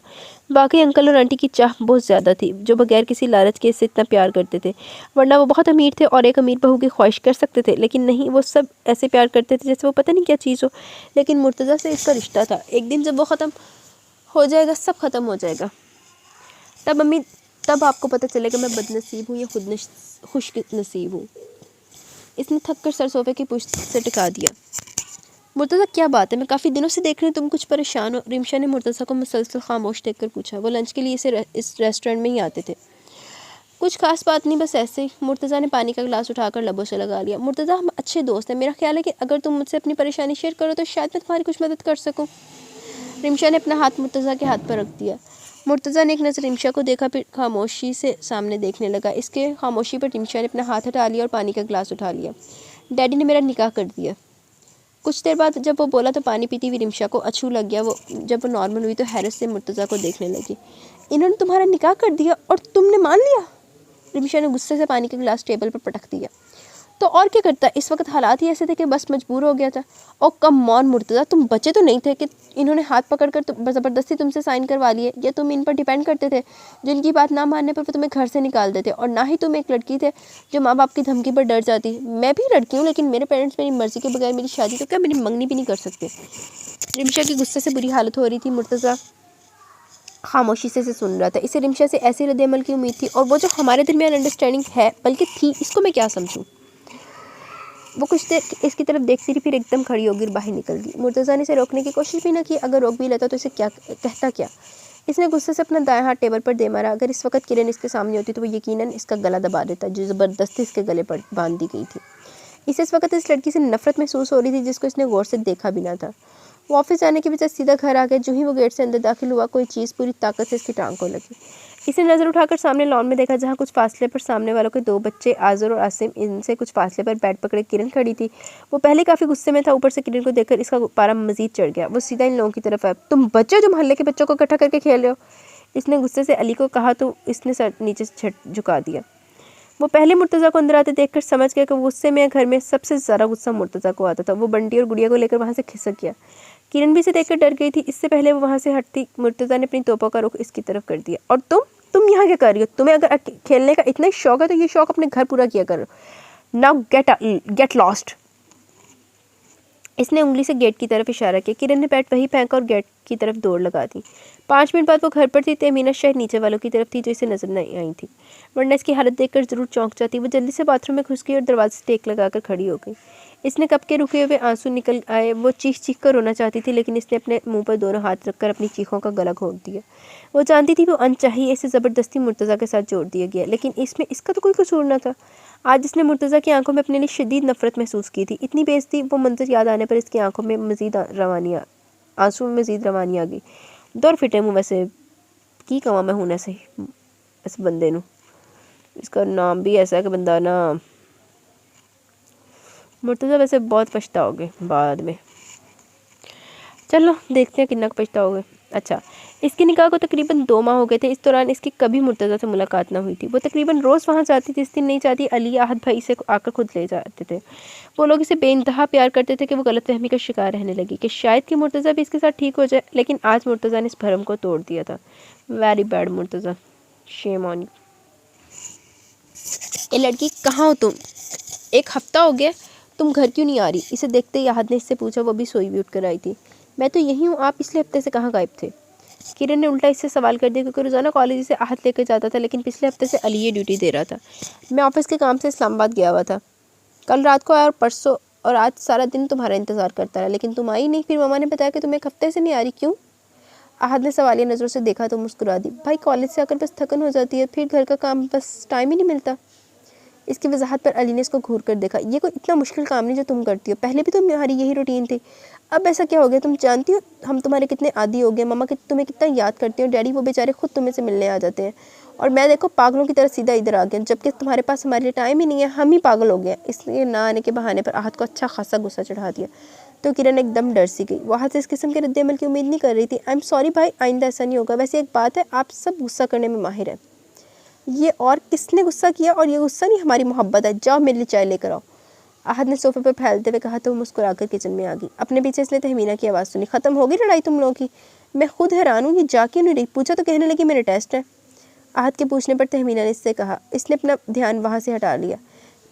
वाकई अंकल और आंटी की चाह बहुत ज़्यादा थी, जो बगैर किसी लालच के इससे इतना प्यार करते थे। वरना वो बहुत अमीर थे और एक अमीर बहू की ख्वाहिश कर सकते थे, लेकिन नहीं, वो सब ऐसे प्यार करते थे जैसे वो पता नहीं क्या चीज़ हो। लेकिन मुर्तज़ा से इसका रिश्ता था। एक दिन जब वो ख़त्म हो जाएगा, सब ख़त्म हो जाएगा। तब अम्मी तब आपको पता चलेगा मैं बदनसीब हूँ या खुश नसीब हूँ। इसने थक कर सर सोफे की पुश्त से टिका दिया। मुर्तज़ा क्या बात है, मैं काफ़ी दिनों से देख रही हूँ तुम कुछ परेशान हो। रिमशा ने मुर्तज़ा को मुसलसल खामोश देखकर पूछा। वो लंच के लिए इस रेस्टोरेंट में ही आते थे। कुछ खास बात नहीं, बस ऐसे ही। मुर्तज़ा ने पानी का गिलास उठाकर लबों से लगा लिया। मुर्तज़ा, हम अच्छे दोस्त हैं, मेरा ख्याल है कि अगर तुम मुझसे अपनी परेशानी शेयर करो तो शायद मैं तुम्हारी कुछ मदद कर सकूँ। रिमशा ने अपना हाथ मुर्तज़ा के हाथ पर रख दिया। मुर्तज़ा ने एक नज़र रिमशा को देखा, फिर खामोशी से सामने देखने लगा। इसके खामोशी पर रिमशा ने अपना हाथ हटा लिया और पानी का गिलास उठा लिया। डैडी ने मेरा निकाह कर दिया। कुछ देर बाद जब वो बोला तो पानी पीती हुई रिमशा को अछू लग गया। जब वो नॉर्मल हुई तो हैरत से मुर्तज़ा को देखने लगी। इन्होंने तुम्हारा निकाह कर दिया और तुमने मान लिया? रिमशा ने गुस्से से पानी का गिलास टेबल पर पटक दिया। तो और क्या करता, इस वक्त हालात ही ऐसे थे कि बस मजबूर हो गया था। और कम ऑन मुर्तज़ा, तुम बचे तो नहीं थे कि इन्होंने हाथ पकड़कर ज़बरदस्ती तुमसे साइन करवा लिए, या तुम इन पर डिपेंड करते थे जिनकी बात ना मानने पर वो तुम्हें घर से निकाल देते। और ना ही तुम एक लड़की थे जो माँ बाप की धमकी पर डर जाती। मैं भी लड़की हूँ, लेकिन मेरे पेरेंट्स मेरी मर्ज़ी के बगैर मेरी शादी तो क्या मेरी मंगनी भी नहीं कर सकते। रिमशा की गुस्से से बुरी हालत हो रही थी। मुर्तज़ा खामोशी से सुन रहा था। इसे रिमशा से ऐसे रद्द-ए-अमल की उम्मीद थी, और वो जो हमारे दरमियान अंडरस्टैंडिंग है, बल्कि थी, इसको मैं क्या समझूं। वो कुछ देर इसकी तरफ देखती रही, फिर एकदम खड़ी होगी और बाहर निकल गई। मुर्तज़ा ने इसे रोकने की कोशिश भी न की। अगर रोक भी लेता तो इसे क्या कहता क्या। इसने गुस्से से अपना दायां हाथ टेबल पर दे मारा। अगर इस वक्त किरण इसके सामने होती तो वो यकीनन इसका गला दबा देता, जो ज़बरदस्ती इसके गले पर बांध दी गई थी। इसे इस वक्त इस लड़की से नफरत महसूस हो रही थी, जिसको इसने गौर से देखा भी ना था। वो ऑफिस जाने के बजाय सीधा घर आ गया। जो ही वो गेट से अंदर दाखिल हुआ, कोई चीज़ पूरी ताकत से इसकी टांग को लगी। इसने नज़र उठाकर सामने लॉन में देखा, जहाँ कुछ फासले पर सामने वालों के दो बच्चे आज़र और आसिम, इनसे कुछ फासले पर बैट पकड़े किरण खड़ी थी। वो पहले काफ़ी गुस्से में था, ऊपर से किरण को देखकर इसका पारा मजीद चढ़ गया। वो सीधा इन लोगों की तरफ आया। तुम बच्चे जो मोहल्ले के बच्चों को इकट्ठा करके खेल रहे हो, इसने गुस्से से अली को कहा तो इसने सर नीचे झुका दिया। वो पहले मुर्तज़ा को अंदर आते देखकर समझ गया कि गुस्से में घर में सबसे ज़्यादा गुस्सा मुर्तज़ा को आता था। वो बंटी और गुड़िया को लेकर वहाँ से खिसक गया। किरण भी इसे देखकर डर गई थी। इससे पहले वो वहाँ से हटती, मुर्तज़ा ने अपनी तोपों का रुख इसकी तरफ कर दिया। और तुम यहाँ क्या कर रही हो? तुम्हें अगर खेलने का इतना शौक है तो ये शौक अपने घर पूरा किया करो। Now get lost. इसने उंगली से गेट की तरफ इशारा किया। किरण ने बैट वहीं फेंका और गेट की तरफ दौड़ लगा दी। 5 मिनट बाद वो घर पर थी। तहमीना शायद नीचे वालों की तरफ थी, जो इसे नजर नहीं आई थी, वरना इसकी हालत देखकर जरूर चौंक जाती। वो जल्दी से बाथरूम में घुस गई और दरवाजे से टेक लगाकर खड़ी हो गई। इसने कब के रुके हुए आंसू निकल आए। वो चीख कर रोना चाहती थी, लेकिन इसने अपने मुंह पर दोनों हाथ रखकर अपनी चीखों का गला घोंट दिया। वो जानती थी वो अनचाही इसे ज़बरदस्ती मुर्तज़ा के साथ जोड़ दिया गया, लेकिन इसमें इसका तो कोई कसूर न था। आज इसने मुर्तज़ा की आंखों में अपने लिए शदीद नफरत महसूस की थी। इतनी बेइज्जती, वो मंजर याद आने पर इसकी आंखों में आंसू में मज़ीद रवानी आ गई। दौर फिटे मुँह वैसे की कमा मैं हूँ ऐसे इस बंदे नू। इसका नाम भी ऐसा है कि बंदा ना, मुर्तज़ा वैसे बहुत पछताओगे बाद में। चलो देखते हैं कितना पछताओगे। अच्छा, इसके निकाह को तकरीबन 2 माह हो गए थे। इस दौरान इसकी कभी मुर्तज़ा से मुलाकात ना हुई थी। वो तकरीबन रोज़ वहाँ जाती थी। इस दिन नहीं चाहती, अली आहद भाई से आकर खुद ले जाते थे। वो लोग इसे बेइंतहा प्यार करते थे कि वो गलतफहमी का शिकार रहने लगी कि शायद कि मुर्तज़ा भी इसके साथ ठीक हो जाए। लेकिन आज मुर्तज़ा ने इस भरम को तोड़ दिया था। Very bad Murtaza, shame on you. ये लड़की कहाँ हो तुम? 1 हफ्ता हो गया, तुम घर क्यों नहीं आ रही? इसे देखते ही आहद ने इससे पूछा। वो भी सोई हुई उठकर आई थी। मैं तो यही हूँ, आप पिछले हफ्ते से कहाँ गायब थे? किरण ने उल्टा इससे सवाल कर दिया, क्योंकि रोज़ाना कॉलेज से आहद लेकर जाता था, लेकिन पिछले हफ्ते से अली ये ड्यूटी दे रहा था। मैं ऑफिस के काम से इस्लामाबाद गया हुआ था। कल रात को आया और परसों और आज सारा दिन तुम्हारा इंतज़ार करता रहा, लेकिन तुम आई नहीं। फिर मामा ने बताया कि तुम 1 हफ्ते से नहीं आ रही, क्यों? आहद ने सवालिया नज़रों से देखा तो मुस्कुरा दी। भाई कॉलेज से आकर बस थकन हो जाती है, फिर घर का काम, बस टाइम ही नहीं मिलता। इसकी वजाहत पर अली ने इसको घूर कर देखा। ये कोई इतना मुश्किल काम नहीं जो तुम करती हो, पहले भी तुम्हारी यही रूटीन थी, अब ऐसा क्या हो गया? तुम जानती हो हम तुम्हारे कितने आदी हो गए, मामा तुम्हें कितना याद करते हो, डैडी वो बेचारे खुद तुम्हें से मिलने आ जाते हैं, और मैं देखो पागलों की तरह सीधा इधर आ गया, जबकि तुम्हारे पास हमारे लिए टाइम ही नहीं है, हम ही पागल हो गए। इसलिए ना आने के बहाने पर आहद को अच्छा खासा गुस्सा चढ़ा दिया। तो किरण एकदम डर सी गई। वहाँ से इस किस्म के रद्द-ए-अमल की उम्मीद नहीं कर रही थी। आई एम सॉरी भाई, आइंदा ऐसा नहीं होगा। वैसे एक बात है, आप सब गुस्सा करने में माहिर हैं। ये और किसने गुस्सा किया? और ये गुस्सा नहीं, हमारी मोहब्बत है। जाओ मेरे लिए चाय लेकर आओ। आहद ने सोफे पर फैलते हुए कहा तो वो मुस्कुराकर किचन में आ गई। अपने पीछे इसने तहमीना की आवाज़ सुनी। ख़त्म हो गई लड़ाई तुम लोगों की? मैं खुद हैरान हूँ, ये जा क्यों नहीं रही? पूछा तो कहने लगी मेरे टेस्ट है। आहद के पूछने पर तहमीना ने इससे कहा। इसने अपना ध्यान वहाँ से हटा लिया।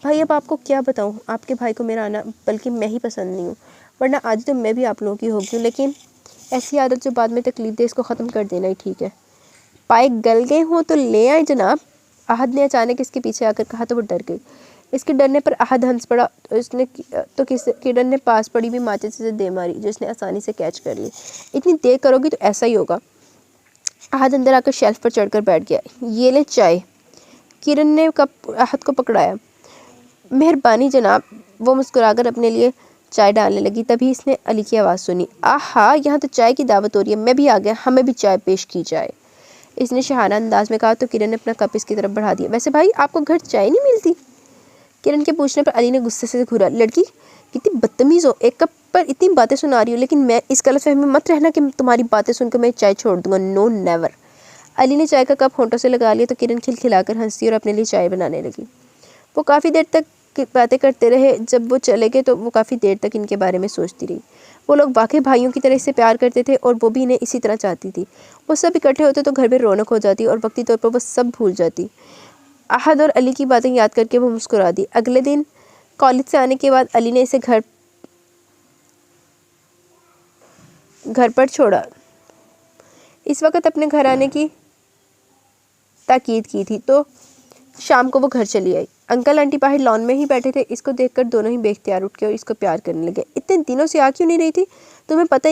भाई अब आपको क्या बताऊँ, आपके भाई को मेरा आना बल्कि मैं ही पसंद नहीं हूँ, वरना आज तो मैं भी आप लोगों की हो गई हूँ, लेकिन ऐसी आदत जो बाद में तकलीफ दे, इसको ख़त्म कर देना ही ठीक है। पाए गल गए हों तो ले आए जनाब। आहद ने अचानक इसके पीछे आकर कहा तो वो डर गई। इसके डरने पर आहद हंस पड़ा तो किरण ने पास पड़ी भी माचिस से दे मारी जो इसने आसानी से कैच कर ली। इतनी देर करोगी तो ऐसा ही होगा। आहद अंदर आकर शेल्फ पर चढ़कर बैठ गया। ये ले चाय। किरण ने कप आहद को पकड़ाया। मेहरबानी जनाब। वो मुस्कुराकर अपने लिए चाय डालने लगी। तभी इसने अली की आवाज़ सुनी। आहा, यहाँ तो चाय की दावत हो रही है। मैं भी आ गया, हमें भी चाय पेश की जाए, इसने शहाना अंदाज में कहा तो किरण ने अपना कप इसकी तरफ बढ़ा दिया। वैसे भाई आपको घर चाय नहीं मिलती? किरण के पूछने पर अली ने गुस्से से घूरा। लड़की कितनी बदतमीज़ हो, एक कप पर इतनी बातें सुना रही हो, लेकिन मैं इस गलतफहमी में मत रहना कि तुम्हारी बातें सुनकर मैं चाय छोड़ दूंगा। No never. अली ने चाय का कप होंठों से लगा लिया तो किरण खिलखिलाकर हंसी और अपने लिए चाय बनाने लगी। वो काफ़ी देर तक बातें करते रहे। जब वो चले गए तो वो काफ़ी देर तक इनके बारे में सोचती रही। वो लोग वाकई भाइयों की तरह इससे प्यार करते थे और वो भी इन्हें इसी तरह चाहती थी। वो सब इकट्ठे होते तो घर में रौनक हो जाती और वक्ती तौर पर वो सब भूल जाती। आहद और अली की बातें याद करके वो मुस्कुरा दी। अगले दिन कॉलेज से आने के बाद अली ने इसे घर पर छोड़ा। इस वक्त अपने घर आने की ताकीद की थी तो शाम को वो घर चली आई। अंकल आंटी बाहर लॉन में ही बैठे थे। इसको देखकर दोनों ही बेख्तियार उठ के और इसको प्यार करने लगे। इतने दिनों से आ क्यों नहीं रही थी? तुम्हें पता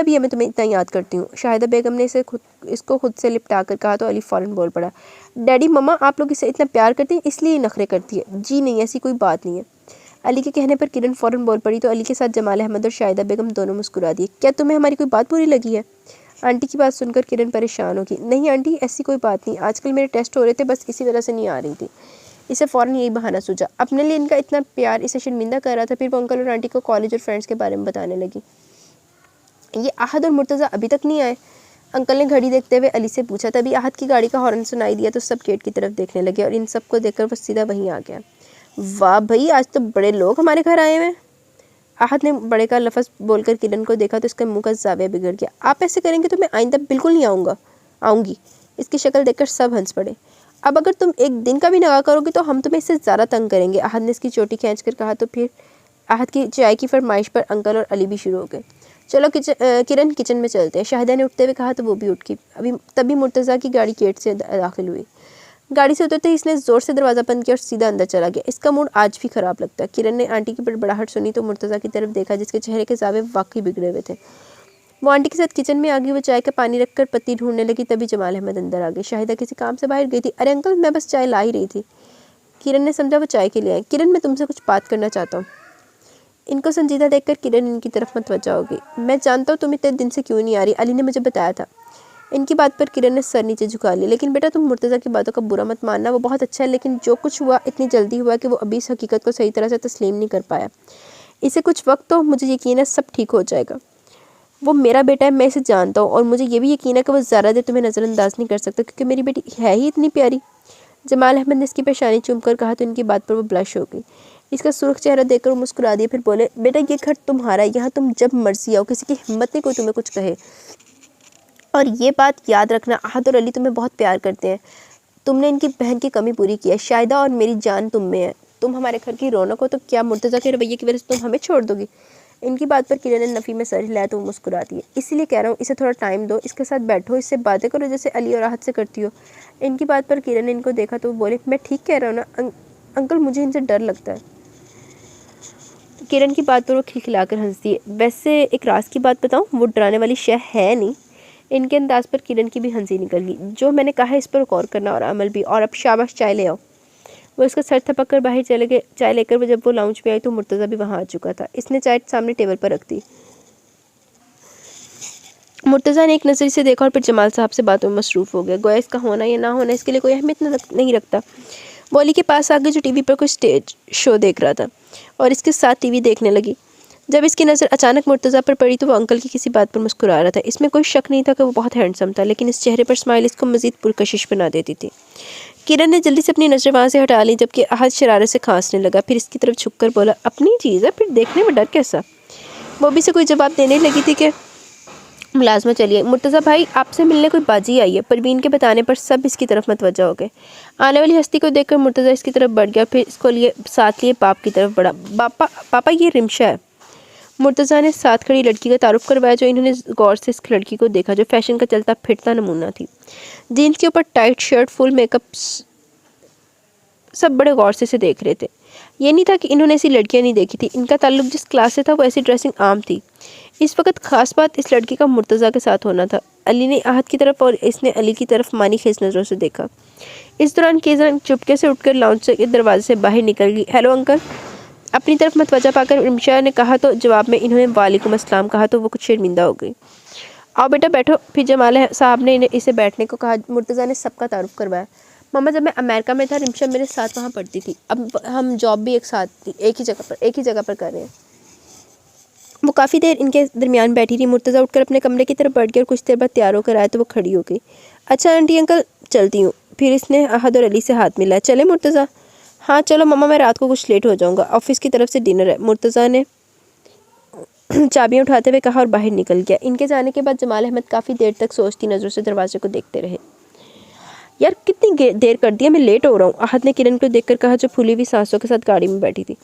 भी है मैं तुम्हें इतना याद करती हूँ। शाहिदा बेगम ने इसको खुद से लिपटा कर कहा तो अली फ़ौरन बोल पड़ा। डैडी मम्मा आप लोग इसे इतना प्यार करते हैं इसलिए ये नखरे करती है। जी नहीं, ऐसी कोई बात नहीं है। अली के कहने पर किरण फ़ौरन बोल पड़ी तो अली के साथ जमाल अहमद और शाहिदा बेगम दोनों मुस्कुरा दिए। क्या तुम्हें हमारी कोई बात बुरी लगी है? आंटी की बात सुनकर किरण परेशान होगी। नहीं आंटी, ऐसी कोई बात नहीं। आजकल मेरे टेस्ट हो रहे थे, बस इसी वजह से नहीं आ रही थी। इसे फ़ौरन यही बहाना सूझा। अपने लिए इनका इतना प्यार इसे शर्मिंदा कर रहा था। फिर वो अंकल और आंटी को कॉलेज और फ्रेंड्स के बारे में बताने लगी। ये आहद और मुर्तज़ा अभी तक नहीं आए? अंकल ने घड़ी देखते हुए अली से पूछा। तभी आहद की गाड़ी का हॉर्न सुनाई दिया तो सब गेट की तरफ देखने लगे और इन सबको देखकर वो सीधा वहीं आ गया। वाह भाई, आज तो बड़े लोग हमारे घर आए हुए। आहद ने बड़े का लफ्ज़ बोलकर किरण को देखा तो इसका मुंह का जाविया बिगड़ गया। आप ऐसे करेंगे तो मैं आइंदा बिल्कुल नहीं आऊँगी। इसकी शक्ल देखकर सब हंस पड़े। अब अगर तुम एक दिन का भी नगा करोगे तो हम तुम्हें इससे ज़्यादा तंग करेंगे, आहद ने इसकी चोटी खींच कर कहा तो फिर आहद की चाय की फरमाइश पर अंकल और अली भी शुरू हो गए। चलो किरण किचन में चलते हैं, शाहिदा ने उठते हुए कहा तो वो भी उठ गई। तभी मुर्तज़ा की गाड़ी गेट से दाखिल हुई। गाड़ी से उतरते ही इसने ज़ोर से दरवाज़ा बंद किया और सीधा अंदर चला गया। इसका मूड आज भी ख़राब लगता है। किरण ने आंटी की बड़बड़ाहट सुनी तो मुर्तज़ा की तरफ देखा जिसके चेहरे के जावे वाकई बिगड़े हुए थे। वो आंटी के साथ किचन में आ गई। वो चाय का पानी रखकर पत्ती ढूंढने लगी। तभी जमाल अहमद अंदर आ गए। शाहिदा किसी काम से बाहर गई थी। अरे अंकल, मैं बस चाय ला ही रही थी। किरण ने समझा वो चाय के लिए आए। किरण, मैं तुमसे कुछ बात करना चाहता हूँ। इनको संजीदा देखकर किरण इनकी तरफ मतवज्जा हो गई। मैं जानता हूँ तुम इतने दिन से क्यों नहीं आ रही, अली ने मुझे बताया था। इनकी बात पर किरण ने सर नीचे झुका लिया। लेकिन बेटा, तुम मुर्तज़ा की बातों का बुरा मत मानना, वो बहुत अच्छा है, लेकिन जो कुछ हुआ इतनी जल्दी हुआ कि वो अभी इस हकीकत को सही तरह से तस्लीम नहीं कर पाया। इसे कुछ वक्त तो मुझे यकीन है सब ठीक हो जाएगा। वो मेरा बेटा है, मैं इसे जानता हूँ और मुझे ये भी यकीन है कि वो ज़्यादा देर तुम्हें नज़रअंदाज नहीं कर सकता क्योंकि मेरी बेटी है ही इतनी प्यारी। जमाल अहमद ने इसकी पेशानी चूम कर कहा तो इनकी बात पर वो ब्लश हो गई। इसका सुर्ख चेहरा देखकर वो मुस्कुरा दिया। फिर बोले, बेटा ये घर तुम्हारा है, यहाँ तुम जब मर्जी आओ, किसी की हिम्मत नहीं कोई तुम्हें कुछ कहे। और ये बात याद रखना, आहद और अली तुम्हें बहुत प्यार करते हैं। तुमने इनकी बहन की कमी पूरी की है। शाहिदा और मेरी जान तुम में है। तुम हमारे घर की रौनक हो तो क्या मुर्तज़ा के रवैये की वजह से तुम हमें छोड़ दोगी? इनकी बात पर किरण ने नफ़ी में सर हिलाया तो वो मुस्कुराती है। इसीलिए कह रहा हूँ, इसे थोड़ा टाइम दो, इसके साथ बैठो, इससे बातें करो जैसे अली और आहद से करती हो। इनकी बात पर किरण ने इनको देखा तो वो बोले, मैं ठीक कह रहा हूँ ना अंकल, मुझे इनसे डर लगता है। किरण की बात पर वो खिलखिलाकर हंसती है। वैसे एक राज की बात बताऊँ, वो डराने वाली शय है नहीं। इनके अंदाज पर किरण की भी हंसी निकल गई। जो मैंने कहा है इस पर गौर करना और अमल भी। और अब शाबाश, चाय ले आओ। वो इसका सर थपक कर बाहर चले गए। चाय लेकर वो जब वो लाउंज में आई तो मुर्तज़ा भी वहाँ आ चुका था। इसने चाय सामने टेबल पर रख दी। मुर्तज़ा ने एक नज़र से देखा और फिर जमाल साहब से बातों में मसरूफ़ हो गया। गोया इसका होना या ना होना इसके लिए कोई अहमियत नहीं रखता। वो अली के पास आगे जो टीवी पर कोई स्टेज शो देख रहा था और इसके साथ टीवी देखने लगी। जब इसकी नज़र अचानक मुर्तज़ा पर पड़ी तो वो अंकल की किसी बात पर मुस्कुरा रहा था। इसमें कोई शक नहीं था कि वो बहुत हैंडसम था, लेकिन इस चेहरे पर स्माइल इसको मज़ीद पुरकशिश बना देती थी। किरण ने जल्दी से अपनी नज़र वहाँ से हटा ली जबकि आहद शरारत से खांसने लगा। फिर इसकी तरफ झुककर बोला, अपनी चीज़ है, फिर देखने में डर कैसा? वो भी से कोई जवाब देने लगी थी कि मुलाजमा चलिए। मुर्तज़ा भाई, आपसे मिलने कोई बाजी आई है। परवीन के बताने पर सब इसकी तरफ मतवज्जा हो गए। आने वाली हस्ती को देखकर मुर्तज़ा इसकी तरफ बढ़ गया। फिर इसको साथ लिए बाप की तरफ बढ़ा। पापा ये रिमशा है। मुर्तज़ा ने साथ खड़ी लड़की का तारुफ करवाया जो इन्होंने गौर से इस लड़की को देखा, जो फैशन का चलता फिरता नमूना थी। जीन्स के ऊपर टाइट शर्ट, फुल मेकअप, सब बड़े गौर से इसे देख रहे थे। ये नहीं था कि इन्होंने ऐसी लड़कियां नहीं देखी थी, इनका ताल्लुक जिस क्लास से था वो ऐसी ड्रेसिंग आम थी। इस वक्त खास बात इस लड़की का मुर्तज़ा के साथ होना था। अली ने आहत की तरफ और इसने अली की तरफ मानी खेज नज़रों से देखा। इस दौरान केज़न चुपके से उठकर लाउंज के दरवाजे से बाहर निकल गई। हेलो अंकल, अपनी तरफ मतवजा पाकर रिमशा ने कहा तो जवाब में इन्होंने वालेकुम अस्सलाम कहा तो वो कुछ शर्मिंदा हो गई। आओ बेटा बैठो। फिर जमाल साहब ने इसे बैठने को कहा। मुर्तज़ा ने सबका तारुफ करवाया। मम्मा, जब मैं अमेरिका में था रिमशा मेरे साथ वहाँ पढ़ती थी। अब हम जॉब भी एक ही जगह पर कर रहे हैं। वो काफ़ी देर इनके दरमियान बैठी रही। मुर्तज़ा उठकर अपने कमरे की तरफ बढ़ गया और कुछ देर बाद तैयार होकर आया तो वो खड़ी हो गई। अच्छा आंटी अंकल, चलती हूँ। फिर इसने अहद और अली से हाथ मिलाया। चले मुर्तज़ा? हाँ चलो मम्मा, मैं रात को कुछ लेट हो जाऊँगा, ऑफिस की तरफ से डिनर है। मुर्तज़ा ने चाबियाँ उठाते हुए कहा और बाहर निकल गया। इनके जाने के बाद जमाल अहमद काफ़ी देर तक सोचती नज़रों से दरवाजे को देखते रहे। यार कितनी देर कर दी है, मैं लेट हो रहा हूँ, अहद ने किरण को देखकर कहा जो फूली हुई सांसों के साथ गाड़ी में बैठी थी।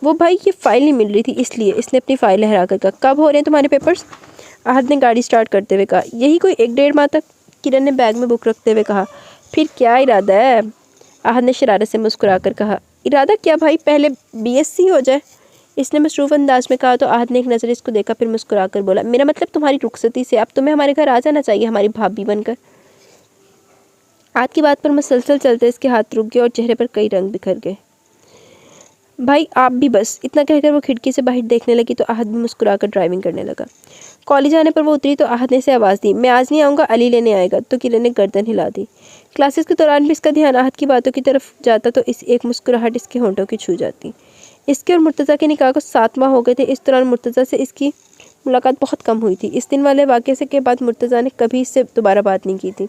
वो भाई ये फ़ाइल नहीं मिल रही थी इसलिए। इसने अपनी फ़ाइल लहरा कर कहा। कब हो रहे हैं तुम्हारे पेपर्स? अहद ने गाड़ी स्टार्ट करते हुए कहा। यही कोई 1-1.5 माह तक, किरण ने बैग में बुक रखते हुए कहा। फिर क्या इरादा है? अहद ने शरारत से मुस्कुरा कर कहा। इरादा क्या भाई, पहले BSc हो जाए, इसने मसरूफ़ अंदाज में कहा तो अहद ने एक नज़र इसको देखा फिर मुस्कुरा कर बोला। मेरा मतलब तुम्हारी रुखसती से अब तुम्हें हमारे घर आ जाना चाहिए, हमारी भाभी बनकर। आज की बात पर मुसलसल चलते इसके हाथ रुक गए और चेहरे पर कई रंग बिखर गए। भाई आप भी बस, इतना कहकर वो खिड़की से बाहर देखने लगी तो अहद भी मुस्कुराकर ड्राइविंग करने लगा। कॉलेज आने पर वो उतरी तो अहद ने से आवाज़ दी। मैं आज नहीं आऊँगा, अली लेने आएगा। तो किरण ने गर्दन हिला दी। क्लासेस के दौरान भी इसका ध्यान अहद की बातों की तरफ जाता तो इस एक मुस्कुराहट इसके होंठों की छू जाती। इसके और मुर्तज़ा के निकाह को 7 माह हो गए थे। इस दौरान मुर्तज़ा से इसकी मुलाकात बहुत कम हुई थी। इस दिन वाले वाक़े से के बाद मुर्तज़ा ने कभी इससे दोबारा बात नहीं की थी।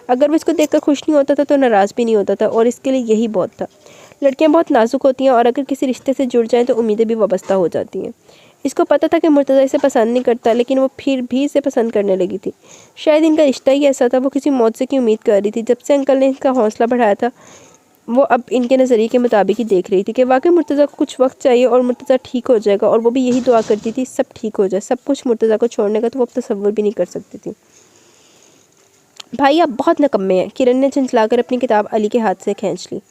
अगर वो इसको देखकर खुश नहीं होता था तो नाराज़ भी नहीं होता था और इसके लिए यही बहुत था। लड़कियां बहुत नाजुक होती हैं और अगर किसी रिश्ते से जुड़ जाएं तो उम्मीदें भी वाबस्ता हो जाती हैं। इसको पता था कि मुर्तज़ा इसे पसंद नहीं करता, लेकिन वो फिर भी इसे पसंद करने लगी थी। शायद इनका रिश्ता ही ऐसा था। वो किसी मौत से की उम्मीद कर रही थी। जब से अंकल ने इसका हौसला बढ़ाया था वो अब इनके नज़रिए के मुताबिक ही देख रही थी कि वाकई मुर्तज़ा को कुछ वक्त चाहिए और मुर्तज़ा ठीक हो जाएगा। और वो भी यही दुआ करती थी सब ठीक हो जाए। सब कुछ मुर्तज़ा को छोड़ने का तो वो अब तसव्वुर भी नहीं कर सकती थी। भाई आप बहुत नकम्मे हैं, किरण ने झंझलाकर अपनी किताब अली के हाथ से खींच ली।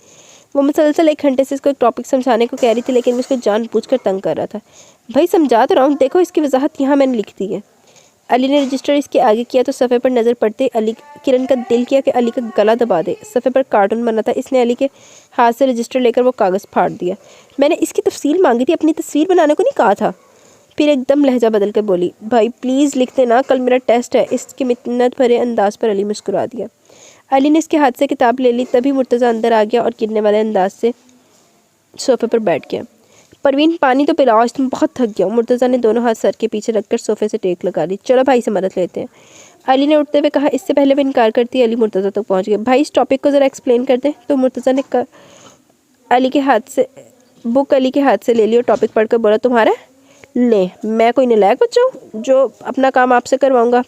वो मुसलसल 1 घंटे से इसको एक टॉपिक समझाने को कह रही थी लेकिन वो इसको जानबूझकर तंग कर रहा था। भाई समझा तो रहा हूँ, देखो इसकी वजाहत यहाँ मैंने लिख दी है। अली ने रजिस्टर इसके आगे किया तो सफ़े पर नज़र पड़ते किरण का दिल किया कि अली का गला दबा दे। सफ़े पर कार्टून बना था। इसने अली के हाथ से रजिस्टर लेकर वो कागज़ फाड़ दिया। मैंने इसकी तफसील मांगी थी, अपनी तस्वीर बनाने को नहीं कहा था। फिर एकदम लहजा बदल कर बोली। भाई प्लीज़ लिख देना, कल मेरा टेस्ट है। इसके मिन्नत भरे अंदाज पर अली मुस्कुरा दिया। अली ने इसके हाथ से किताब ले ली। तभी मुर्तज़ा अंदर आ गया और गिरने वाले अंदाज से सोफ़े पर बैठ गया। परवीन पानी तो पिलाओ, आज तुम बहुत थक गया। मुर्तज़ा ने दोनों हाथ सर के पीछे रखकर सोफ़े से टेक लगा ली। चलो भाई से मदद लेते हैं, अली ने उठते हुए कहा। इससे पहले भी इनकार करती अली मुर्तज़ा तक पहुँच गए। भाई इस टॉपिक को ज़रा एक्सप्लेन कर दें। तो मुर्तज़ा ने अली के हाथ से ले ली और टॉपिक पढ़कर बोला। तुम्हारा ले, मैं कोई नालायक बच्चा हूँ जो अपना काम आपसे करवाऊँगा?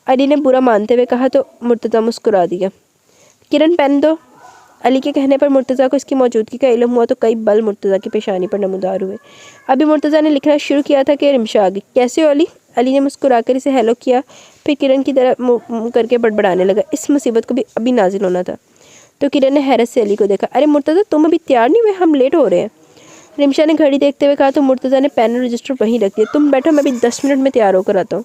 अली ने बुरा मानते हुए कहा तो मुर्तज़ा मुस्कुरा दिया। किरण पेन दो। अली के कहने पर मुर्तज़ा को इसकी मौजूदगी का इल्म हुआ तो कई बल मुर्तज़ा की पेशानी पर नमूदार हुए। अभी मुर्तज़ा ने लिखना शुरू किया था कि रिमशा आ गई। कैसे हो अली? अली ने मुस्कुराकर इसे हेलो किया फिर किरण की तरफ मुँह करके बड़बड़ाने लगा। इस मुसीबत को भी अभी नाजिल होना था। तो किरण ने हैरत से अली को देखा। अरे मुर्तज़ा तुम अभी तैयार नहीं हुए, हम लेट हो रहे हैं। रिमशा ने घड़ी देखते हुए कहा तो मुर्तज़ा ने पेन और रजिस्टर वहीं रख दिया। तुम बैठो, मैं भी 10 मिनट में तैयार होकर आता हूँ।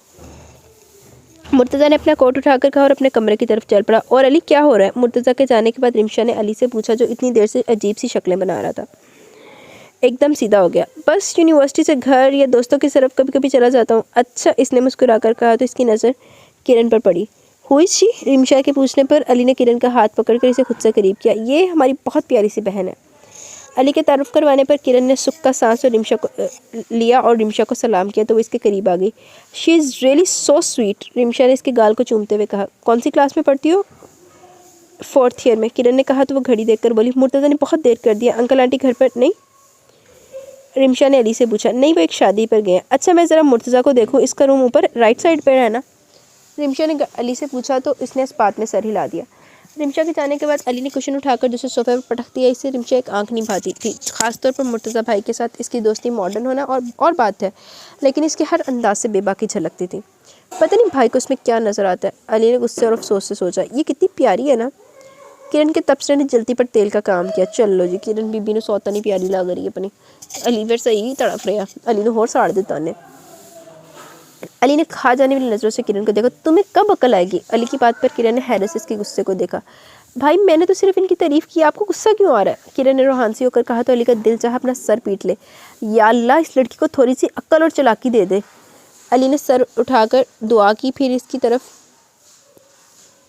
मुर्तज़ा ने अपना कोट उठाकर कहा और अपने कमरे की तरफ चल पड़ा। और अली क्या हो रहा है? मुर्तज़ा के जाने के बाद रिमशा ने अली से पूछा जो इतनी देर से अजीब सी शक्लें बना रहा था। एकदम सीधा हो गया। बस यूनिवर्सिटी से घर या दोस्तों की तरफ कभी कभी चला जाता हूँ। अच्छा, इसने मुस्कुराकर कहा तो इसकी नज़र किरण पर पड़ी। हुई शी? रिमशा के पूछने पर अली ने किरण का हाथ पकड़कर इसे खुद से करीब किया। ये हमारी बहुत प्यारी सी बहन है। अली के तारुफ करवाने पर किरण ने सुख का सांस और रिमशा को लिया और रिमशा को सलाम किया तो वो इसके करीब आ गई। She is really so sweet, Rimsha ने इसके गाल को चूमते हुए कहा। कौन सी क्लास में पढ़ती हो? 4th ईयर में, किरण ने कहा तो वो घड़ी देखकर बोली। मुर्तज़ा ने बहुत देर कर दिया, अंकल आंटी घर पर नहीं? रिमशा ने अली से पूछा। नहीं, वो एक शादी पर गए हैं। अच्छा, मैं ज़रा मुर्तज़ा को देखूँ, इसका रूम ऊपर राइट साइड पर है ना? रिमशा ने अली से पूछा तो इसने इस बात में सर हिला दिया। रिमशा के जाने के बाद अली ने कुशन उठाकर दूसरे सोफे पर पटक दिया। इससे रिमशा एक आंख नहीं भाती थी। खासतौर पर मुर्तज़ा भाई के साथ इसकी दोस्ती मॉडर्न होना और बात है, लेकिन इसके हर अंदाज से बेबाकी झलकती थी। पता नहीं भाई को उसमें क्या नज़र आता है। अली ने गुस्से और अफसोस से सोचा, ये कितनी प्यारी है ना। किरण के तबसरे ने जल्दी पर तेल का काम किया। चल लो जी, किरण बीबी ने सौता नहीं प्यारी लग रही है अपनी। अली फिर सही तड़प रहा। अली ने होर साड़ दिता ने। अली ने खा जाने वाली नज़रों से किरण को देखा। तुम्हें कब अकल आएगी? अली की बात पर किरण ने हैरत से इसके गुस्से को देखा। भाई मैंने तो सिर्फ इनकी तारीफ़ की, आपको गुस्सा क्यों आ रहा है? किरण ने रूहानसी होकर कहा तो अली का दिल चाहा अपना सर पीट ले। या अल्लाह, इस लड़की को थोड़ी सी अक्ल और चालाकी दे दे। अली ने सर उठाकर दुआ की, फिर इसकी तरफ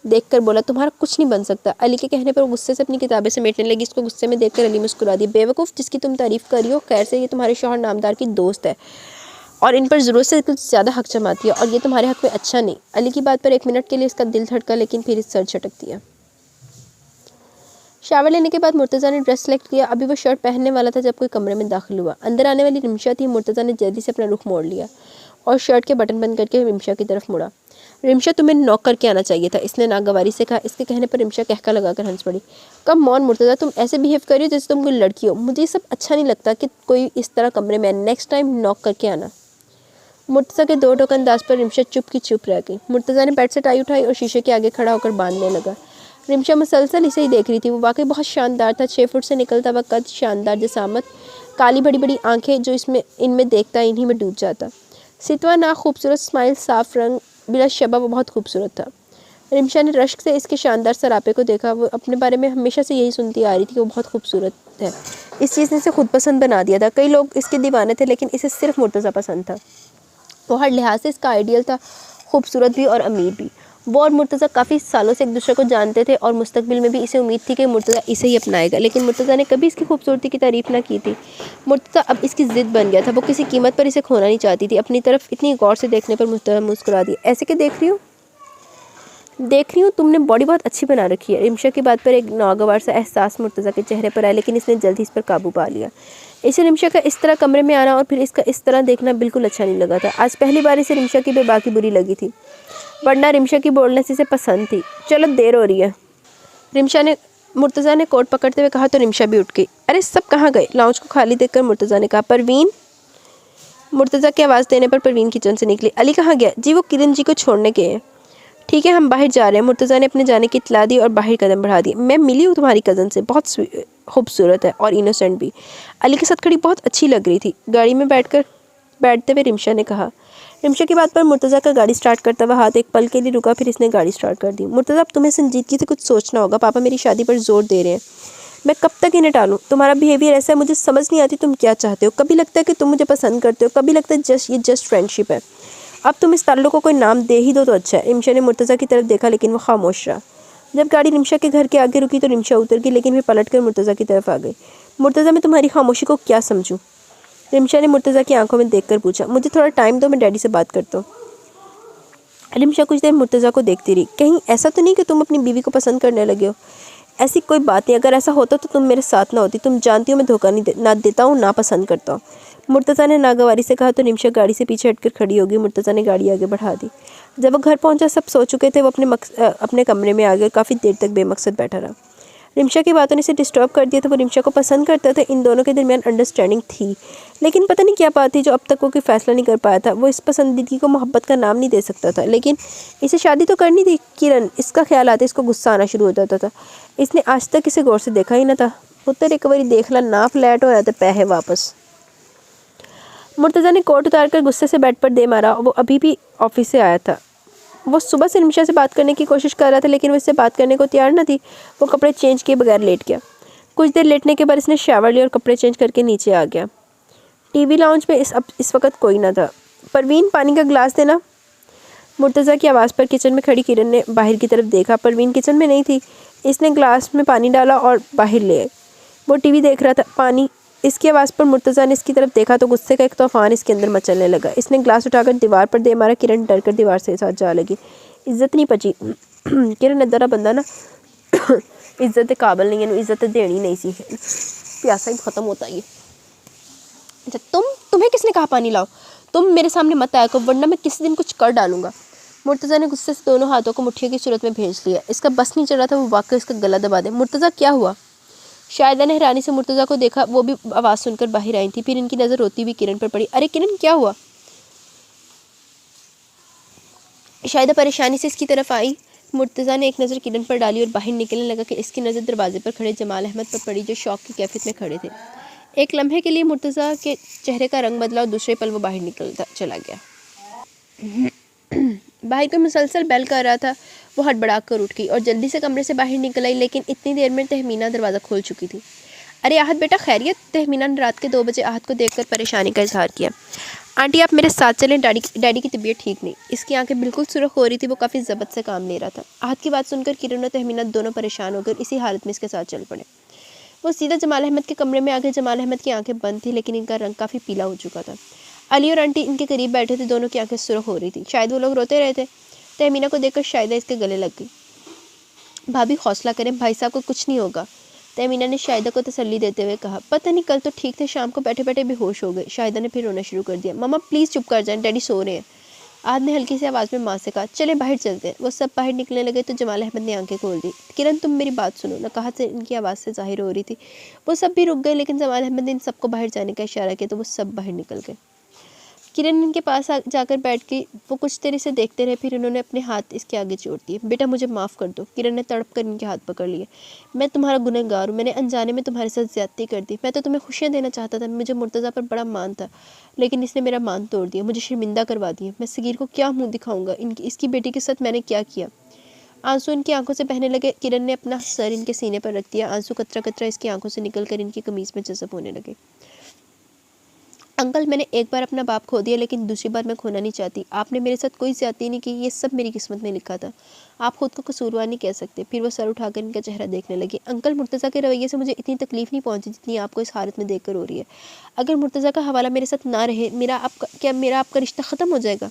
देखकर बोला, तुम्हारा कुछ नहीं बन सकता। अली के कहने पर वो गुस्से से अपनी किताबें समेटने लगी। इसको गुस्से में देखकर अली मुस्कुरा दी। बेवकूफ़, जिसकी तुम तारीफ़ कर रही हो, खैर से ये तुम्हारे शौहर नामदार की दोस्त है और इन पर ज़रूरत से कुछ ज़्यादा हक जमाती है, और ये तुम्हारे हक में अच्छा नहीं। अली की बात पर एक मिनट के लिए इसका दिल धड़का, लेकिन फिर इस सर झटक दिया। शावर लेने के बाद मुर्तज़ा ने ड्रेस सेलेक्ट किया। अभी वो शर्ट पहनने वाला था जब कोई कमरे में दाखिल हुआ। अंदर आने वाली रिमशा थी। मुर्तज़ा ने जल्दी से अपना रुख मोड़ लिया और शर्ट के बटन बंद करके रिमशा की तरफ मुड़ा। रिमशा, तुम्हें नॉक करके आना चाहिए था, इसने नागवारी से कहा। इसके कहने पर रिमशा कहका लगाकर हंस पड़ी। कम ऑन मुर्तज़ा, तुम ऐसे बिहेव कर रही हो जैसे तुम कोई लड़की हो। मुझे ये सब अच्छा नहीं लगता कि कोई इस तरह कमरे में। नेक्स्ट टाइम नॉक करके आना। मुर्तज़ा के दो टोक अंदाज पर रिमशा चुप की चुप रह गई। मुर्तज़ा ने बेड से टाई उठाई और शीशे के आगे खड़ा होकर बांधने लगा। रिमशा मुसलसल इसे ही देख रही थी। वो वाकई बहुत शानदार था। 6 फुट से निकलता हुआ कद, शानदार जसामत, काली बड़ी बड़ी आंखें, जो इनमें देखता इन्हीं में डूब जाता। सितवा ना खूबसूरत स्माइल, साफ रंग, बिला शबा, वो बहुत खूबसूरत था। रिमशा ने रश्क से इसके शानदार सरापे को देखा। वो अपने बारे में हमेशा से यही सुनती आ रही थी कि वो बहुत खूबसूरत है। इस चीज़ ने इसे खुद पसंद बना दिया था। कई लोग इसके दीवाने थे, लेकिन इसे सिर्फ मुर्तज़ा पसंद था। वो हर लिहाज से इसका आइडियल था, खूबसूरत भी और अमीर भी। वो और मुर्तज़ा काफ़ी सालों से एक दूसरे को जानते थे और मुस्तकबिल में भी इसे उम्मीद थी कि मुर्तज़ा इसे ही अपनाएगा, लेकिन मुर्तज़ा ने कभी इसकी खूबसूरती की तारीफ़ ना की थी। मुर्तज़ा अब इसकी ज़िद बन गया था। वो किसी कीमत पर इसे खोना नहीं चाहती थी। अपनी तरफ इतनी गौर से देखने पर मुर्तज़ा मुस्कुरा दी। ऐसे क्या देख रही हूँ, तुमने बॉडी बहुत अच्छी बना रखी है। रिमशा की बात पर एक नागवार सा एहसास मुर्तज़ा के चेहरे पर आया, लेकिन इसने जल्दी इस पर काबू पा लिया। इसे रिमशा का इस तरह कमरे में आना और फिर इसका इस तरह देखना बिल्कुल अच्छा नहीं लगा था। आज पहली बार इसे रिमशा की बेबाकी बुरी लगी थी, वरना रिमशा की बोल्डनेस इसे पसंद थी। चलो, देर हो रही है, मुर्तज़ा ने कोट पकड़ते हुए कहा तो रिमशा भी उठ गई। अरे सब कहाँ गए? लाउंज को खाली देखकर मुर्तज़ा ने कहा। परवीन। मुर्तज़ा की आवाज़ देने पर परवीन किचन से निकली। अली कहाँ गया? जी वो किरण जी को छोड़ने गए हैं। ठीक है, हम बाहर जा रहे हैं। मुर्तज़ा ने अपने जाने की इत्तला दी और बाहर कदम बढ़ा दी। मैं मिली हूँ तुम्हारी कज़न से, बहुत खूबसूरत है और इनोसेंट भी। अली के साथ खड़ी बहुत अच्छी लग रही थी। गाड़ी में बैठते हुए रिमशा ने कहा। रिमशा की बात पर मुर्तज़ा का गाड़ी स्टार्ट करता हुआ हाथ एक पल के लिए रुका, फिर इसने गाड़ी स्टार्ट कर दी। मुर्तज़ा, अब तुम्हें संजीदगी से कुछ सोचना होगा। पापा मेरी शादी पर जोर दे रहे हैं। मैं कब तक इन्हें टालूं? तुम्हारा बिहेवियर ऐसा है, मुझे समझ नहीं आती तुम क्या चाहते हो। कभी लगता है कि तुम मुझे पसंद करते हो, कभी लगता है ये जस्ट फ्रेंडशिप है। अब तुम इस ताल्लुक को कोई नाम दे ही दो तो अच्छा है। रिमशा ने मुर्तज़ा की तरफ देखा, लेकिन वो खामोश रहा। जब गाड़ी रिमशा के घर के आगे रुकी तो रिमशा उतर गई, लेकिन फिर पलट कर मुर्तज़ा की तरफ आ गई। मुर्तज़ा, मैं तुम्हारी खामोशी को क्या समझूं? रिमशा ने मुर्तज़ा की आंखों में देखकर पूछा। मुझे थोड़ा टाइम दो, मैं डैडी से बात करता हूँ। रिमशा कुछ देर मुर्तज़ा को देखती रही। कहीं ऐसा तो नहीं कि तुम अपनी बीवी को पसंद करने लगे हो? ऐसी कोई बात नहीं। अगर ऐसा होता तो तुम मेरे साथ ना होती। तुम जानती हो मैं धोखा ना देता हूँ, ना पसंद करता हूँ। मुर्तज़ा ने नागवारी से कहा तो रिमशा गाड़ी से पीछे हटकर खड़ी होगी। मुर्तज़ा ने गाड़ी आगे बढ़ा दी। जब वो घर पहुंचा सब सो चुके थे। वो अपने कमरे में आ गए और काफ़ी देर तक बेमकसद बैठा रहा। रिमशा की बातों ने इसे डिस्टर्ब कर दिया था। वो रिमशा को पसंद करता था। इन दोनों के दरमियान अंडरस्टैंडिंग थी, लेकिन पता नहीं क्या बात थी जो अब तक वो कोई फैसला नहीं कर पाया था। वो इस पसंदीदगी को मोहब्बत का नाम नहीं दे सकता था, लेकिन इसे शादी तो करनी थी। किरण, इसका ख्याल आते इसको गुस्सा आना शुरू हो जाता था। इसने आज तक इसे गौर से देखा ही ना था। पुत्र एक बारी देख ला, ना फ्लैट हो जाते पैसे वापस। मुर्तज़ा ने कोट उतार कर गुस्से से बेड पर दे मारा। वो अभी भी ऑफिस से आया था। वो सुबह से रिमशा से बात करने की कोशिश कर रहा था, लेकिन वो इससे बात करने को तैयार न थी। वो कपड़े चेंज किए बगैर लेट गया। कुछ देर लेटने के बाद इसने शावर लिया और कपड़े चेंज करके नीचे आ गया। टीवी लाउंज में इस वक्त कोई ना था। परवीन, पानी का गिलास देना। मुर्तज़ा की आवाज़ पर किचन में खड़ी किरण ने बाहर की तरफ देखा। परवीन किचन में नहीं थी। इसने गिलास में पानी डाला और बाहर ले आए। वो टीवी देख रहा था। पानी। इसकी आवाज़ पर मुर्तज़ा ने इसकी तरफ देखा तो गुस्से का एक तूफान इसके अंदर मचलने लगा। इसने ग्लास उठाकर दीवार पर दे मारा। किरण डर कर दीवार से साथ जा लगी। इज्जत नहीं पची। किरण अदरा बंदा ना इज्जत के काबिल नहीं है, इज्जत देनी नहीं सी। प्यासा ही ख़त्म होता है। अच्छा, तुम्हें किसने कहा पानी लाओ? तुम मेरे सामने मत आया करो, वरना मैं किसी दिन कुछ कर डालूंगा। मुर्तज़ा ने गुस्से से दोनों हाथों को मुट्ठियों की सूरत में भेज लिया। इसका बस नहीं चल रहा था वो वाकई इसका गला दबा दे। मुर्तज़ा क्या हुआ? शाहिदा ने हैरानी से मुर्तज़ा को देखा, वो भी आवाज़ सुनकर बाहर आई थी। फिर इनकी नज़र रोती हुई किरण पर पड़ी। अरे किरण क्या हुआ? शाहिदा परेशानी से इसकी तरफ आई। मुर्तज़ा ने एक नज़र किरण पर डाली और बाहर निकलने लगा कि इसकी नज़र दरवाजे पर खड़े जमाल अहमद पर पड़ी, जो शौक की कैफियत में खड़े थे। एक लम्हे के लिए मुर्तज़ा के चेहरे का रंग बदला और दूसरे पल वो बाहर निकलता चला गया। बाहर कोई मुसलसल बेल कर रहा था। वो हड़बड़ा कर उठ गई और जल्दी से कमरे से बाहर निकल आई, लेकिन इतनी देर में तहमीना दरवाज़ा खोल चुकी थी। अरे आहत बेटा खैरियत? तहमीना ने रात के 2 बजे आहत को देखकर परेशानी का इजहार किया। आंटी आप मेरे साथ चलें, डैडी की तबीयत ठीक नहीं। इसकी आंखें बिल्कुल सुर्ख हो रही थी, वो काफ़ी ज़बत से काम ले रहा था। आहत की बात सुनकर किरण और तहमीना दोनों परेशान होकर इसी हालत में इसके साथ चल पड़े। वो सीधा जमाल अहमद के कमरे में आ गए। जमाल अहमद की आंखें बंद थी, लेकिन इनका रंग काफ़ी पीला हो चुका था। अली और आंटी इनके करीब बैठे थे, दोनों की आंखें सुर्ख हो रही थी। शायद वो लोग रोते रहे थे। तहमीना को देखकर शायदा इसके गले लग गई। भाभी हौसला करें, भाई साहब को कुछ नहीं होगा, तहमीना ने शाहिदा को तसल्ली देते हुए कहा। पता नहीं कल तो ठीक थे, शाम को बैठे बैठे बेहोश हो गए। शाहिदा ने फिर रोना शुरू कर दिया। मम्मा प्लीज़ चुप कर जाएं, डैडी सो रहे हैं। आज ने हल्की सी आवाज़ में माँ से कहा, चले बाहर चलते हैं। वो सब बाहर निकलने लगे तो जमाल अहमद ने आंखें खोल दी। किरण तुम मेरी बात सुनो, नकाहत से इनकी आवाज़ से जाहिर हो रही थी। वो सब भी रुक गए, लेकिन जमाल अहमद ने इन सबको बाहर जाने का इशारा किया तो वो सब बाहर निकल गए। किरण इनके पास जाकर बैठ गई। वो कुछ देर से देखते रहे, फिर उन्होंने अपने हाथ इसके आगे जोड़ दिए। बेटा मुझे माफ़ कर दो। किरण ने तड़प कर इनके हाथ पकड़ लिए। मैं तुम्हारा गुनहगार हूँ, मैंने अनजाने में तुम्हारे साथ ज़्यादती कर दी। मैं तो तुम्हें खुशियाँ देना चाहता था, मुझे मुर्तज़ा पर बड़ा मान था, लेकिन इसने मेरा मान तोड़ दिया, मुझे शर्मिंदा करवा दिया। मैं सगीर को क्या मुँह दिखाऊँगा, इसकी बेटी के साथ मैंने क्या किया। आंसू इनकी आंखों से बहने लगे। किरण ने अपना सर इनके सीने पर रख दिया। आंसू कतरा कतरा इसकी आंखों से निकल कर इनकी कमीज़ में जज़ब होने लगे। अंकल मैंने एक बार अपना बाप खो दिया, लेकिन दूसरी बार मैं खोना नहीं चाहती। आपने मेरे साथ कोई ज्यादती नहीं की, ये सब मेरी किस्मत में लिखा था। आप खुद को कसूरवार नहीं कह सकते। फिर वो सर उठाकर इनका चेहरा देखने लगी। अंकल मुर्तज़ा के रवैये से मुझे इतनी तकलीफ नहीं पहुंची जितनी आपको इस हालत में देखकर हो रही है। अगर मुर्तज़ा का हवाला मेरे साथ ना रहे, मेरा आपका रिश्ता ख़त्म हो जाएगा?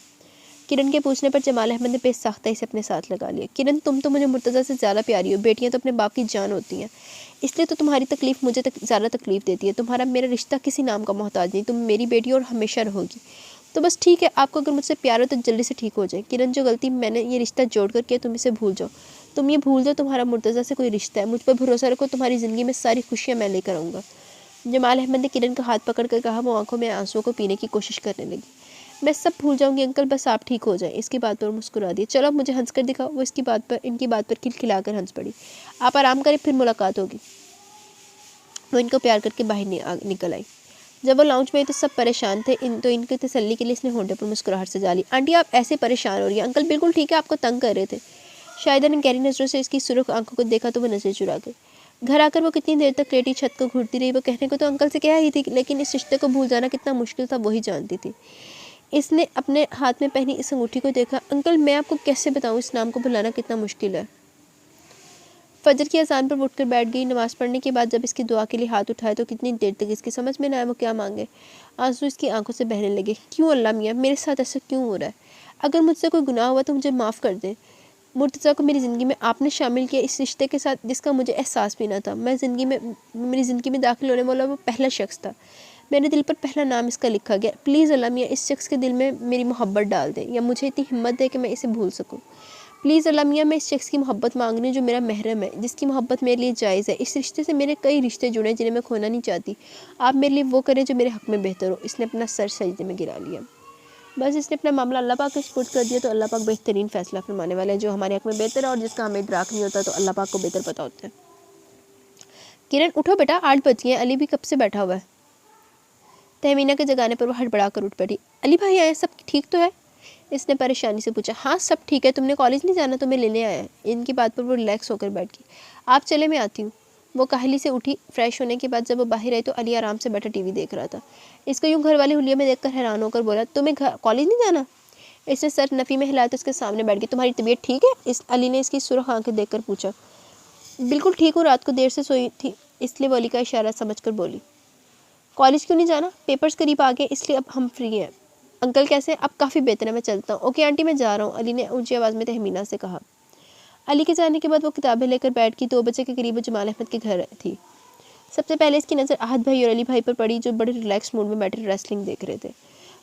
किरण के पूछने पर जमाल अहमद ने बेसाख्ता से अपने साथ लगा लिया। किरण तुम तो मुझे मुर्तज़ा से ज़्यादा प्यारी हो, बेटियां तो अपने बाप की जान होती हैं, इसलिए तो तुम्हारी तकलीफ़ मुझे ज़्यादा तकलीफ़ देती है। तुम्हारा मेरा रिश्ता किसी नाम का मोहताज नहीं, तुम मेरी बेटी और हमेशा रहोगी। तो बस ठीक है, आपको अगर मुझसे प्यार हो तो जल्दी से ठीक हो जाए। किरण जो गलती मैंने ये रिश्ता जोड़ कर किया, तुम इसे भूल जाओ। तुम ये भूल जाओ तुम्हारा मुर्तज़ा से कोई रिश्ता है। मुझ पर भरोसा रखो, तुम्हारी ज़िंदगी में सारी खुशियाँ मैं लेकर आऊँगा। जमाल अहमद ने किरण का हाथ पकड़ कर कहा। वो आंखों में आंसुओं को पीने की कोशिश करने लगी। मैं सब भूल जाऊंगी अंकल, बस आप ठीक हो जाएं। इसकी बात पर मुस्कुरा दिया। चलो अब मुझे हंस कर दिखाओ। वो इनकी बात पर खिलखिलाकर हंस पड़ी। आप आराम करें, फिर मुलाकात होगी। वो इनको प्यार करके बाहर निकल आई। जब वो लाउंज में आई तो सब परेशान थे। इनकी तसल्ली के लिए इसने होंठे पर मुस्कुराहट से डाली। आंटी आप ऐसे परेशान हो रही हैं, अंकल बिल्कुल ठीक है, आपको तंग कर रहे थे। शाहिदा ने गहरी नज़रों से इसकी सुर्ख आंखों को देखा तो वो नजर चुरा गई। घर आकर वो कितनी देर तक लेटी छत को घूरती रही। वो कहने को तो अंकल से कह ही थी, लेकिन इस रिश्ते को भूल जाना कितना मुश्किल था वही जानती थी। इसने अपने हाथ में पहनी इस अंगूठी को देखा। अंकल मैं आपको कैसे बताऊं, इस नाम को भुलाना कितना मुश्किल है। फजर की अजान पर उठकर बैठ गई। नमाज़ पढ़ने के बाद जब इसकी दुआ के लिए हाथ उठाए तो कितनी देर तक इसकी समझ में ना आया वो क्या मांगे। आंसू इसकी आंखों से बहने लगे। क्यों अल्लाह मियाँ, मेरे साथ ऐसा क्यों हो रहा है? अगर मुझसे कोई गुनाह हुआ तो मुझे माफ़ कर दें। मुर्तज़ा को मेरी ज़िंदगी में आपने शामिल किया, इस रिश्ते के साथ जिसका मुझे एहसास भी ना था। मेरी ज़िंदगी में दाखिल होने वाला वो पहला शख्स था। मेरे दिल पर पहला नाम इसका लिखा गया। प्लीज़ अल्लाह मियाँ इस शख्स के दिल में मेरी मोहब्बत डाल दें, या मुझे इतनी हिम्मत दे कि मैं इसे भूल सकूं। प्लीज़ अल्लाह मियाँ मैं इस शख्स की मोहब्बत मांग रही हूँ जो मेरा महरम है, जिसकी मोहब्बत मेरे लिए जायज़ है। इस रिश्ते से मेरे कई रिश्ते जुड़े हैं जिन्हें मैं खोना नहीं चाहती। आप मेरे लिए वो करें जो मेरे हक़ में बेहतर हो। इसने अपना सर सजदे में गिरा लिया। बस इसने अपना मामला अल्लाह पाक के सपुर्द कर दिया। तो अल्लाह पाक बेहतरीन फ़ैसला फरमाने वाले हैं, जो हमारे हक़ में बेहतर है और जिसका हमें इदराक नहीं होता तो अल्लाह पाक को बेहतर पता होता है। किरण उठो बेटा, 8 बज गए हैं, अली भी कब से बैठा हुआ है। तहमीना के जगाने पर वो हड़बड़ा कर उठ पड़ी। अली भाई आए, सब ठीक तो है? इसने परेशानी से पूछा। हाँ सब ठीक है, तुमने कॉलेज नहीं जाना, तुम्हें लेने आया है। इनकी बात पर वो रिलैक्स होकर बैठ गई। आप चले, मैं आती हूँ। वो काहली से उठी। फ्रेश होने के बाद जब वो बाहर आई तो अली आराम से बैठा टीवी देख रहा था। इसको यूँ घर वाली हुलिया में देखकर हैरान होकर बोला, तुम्हें कॉलेज नहीं जाना? इसने सर नफ़ी में हिलाया तो उसके सामने बैठ गई। तुम्हारी तबीयत ठीक है? इस अली ने इसकी सुर्ख आंखें देखकर पूछा। बिल्कुल ठीक हूँ, रात को देर से सोई थी, इसलिए वो अली का इशारा समझकर बोली। कॉलेज क्यों नहीं जाना? पेपर्स करीब आ गए, इसलिए अब हम फ्री हैं। अंकल कैसे? अब काफ़ी बेहतर है, मैं चलता हूँ। ओके आंटी मैं जा रहा हूँ, अली ने ऊंची आवाज़ में तहमीना से कहा। अली के जाने के बाद वो किताबें लेकर बैठ गई। 2 बजे के करीब वो जमाल अहमद के घर थी। सबसे पहले इसकी नज़र आहत भाई और अली भाई पर पड़ी, जो बड़े रिलैक्स मूड में बैठे रेसलिंग देख रहे थे।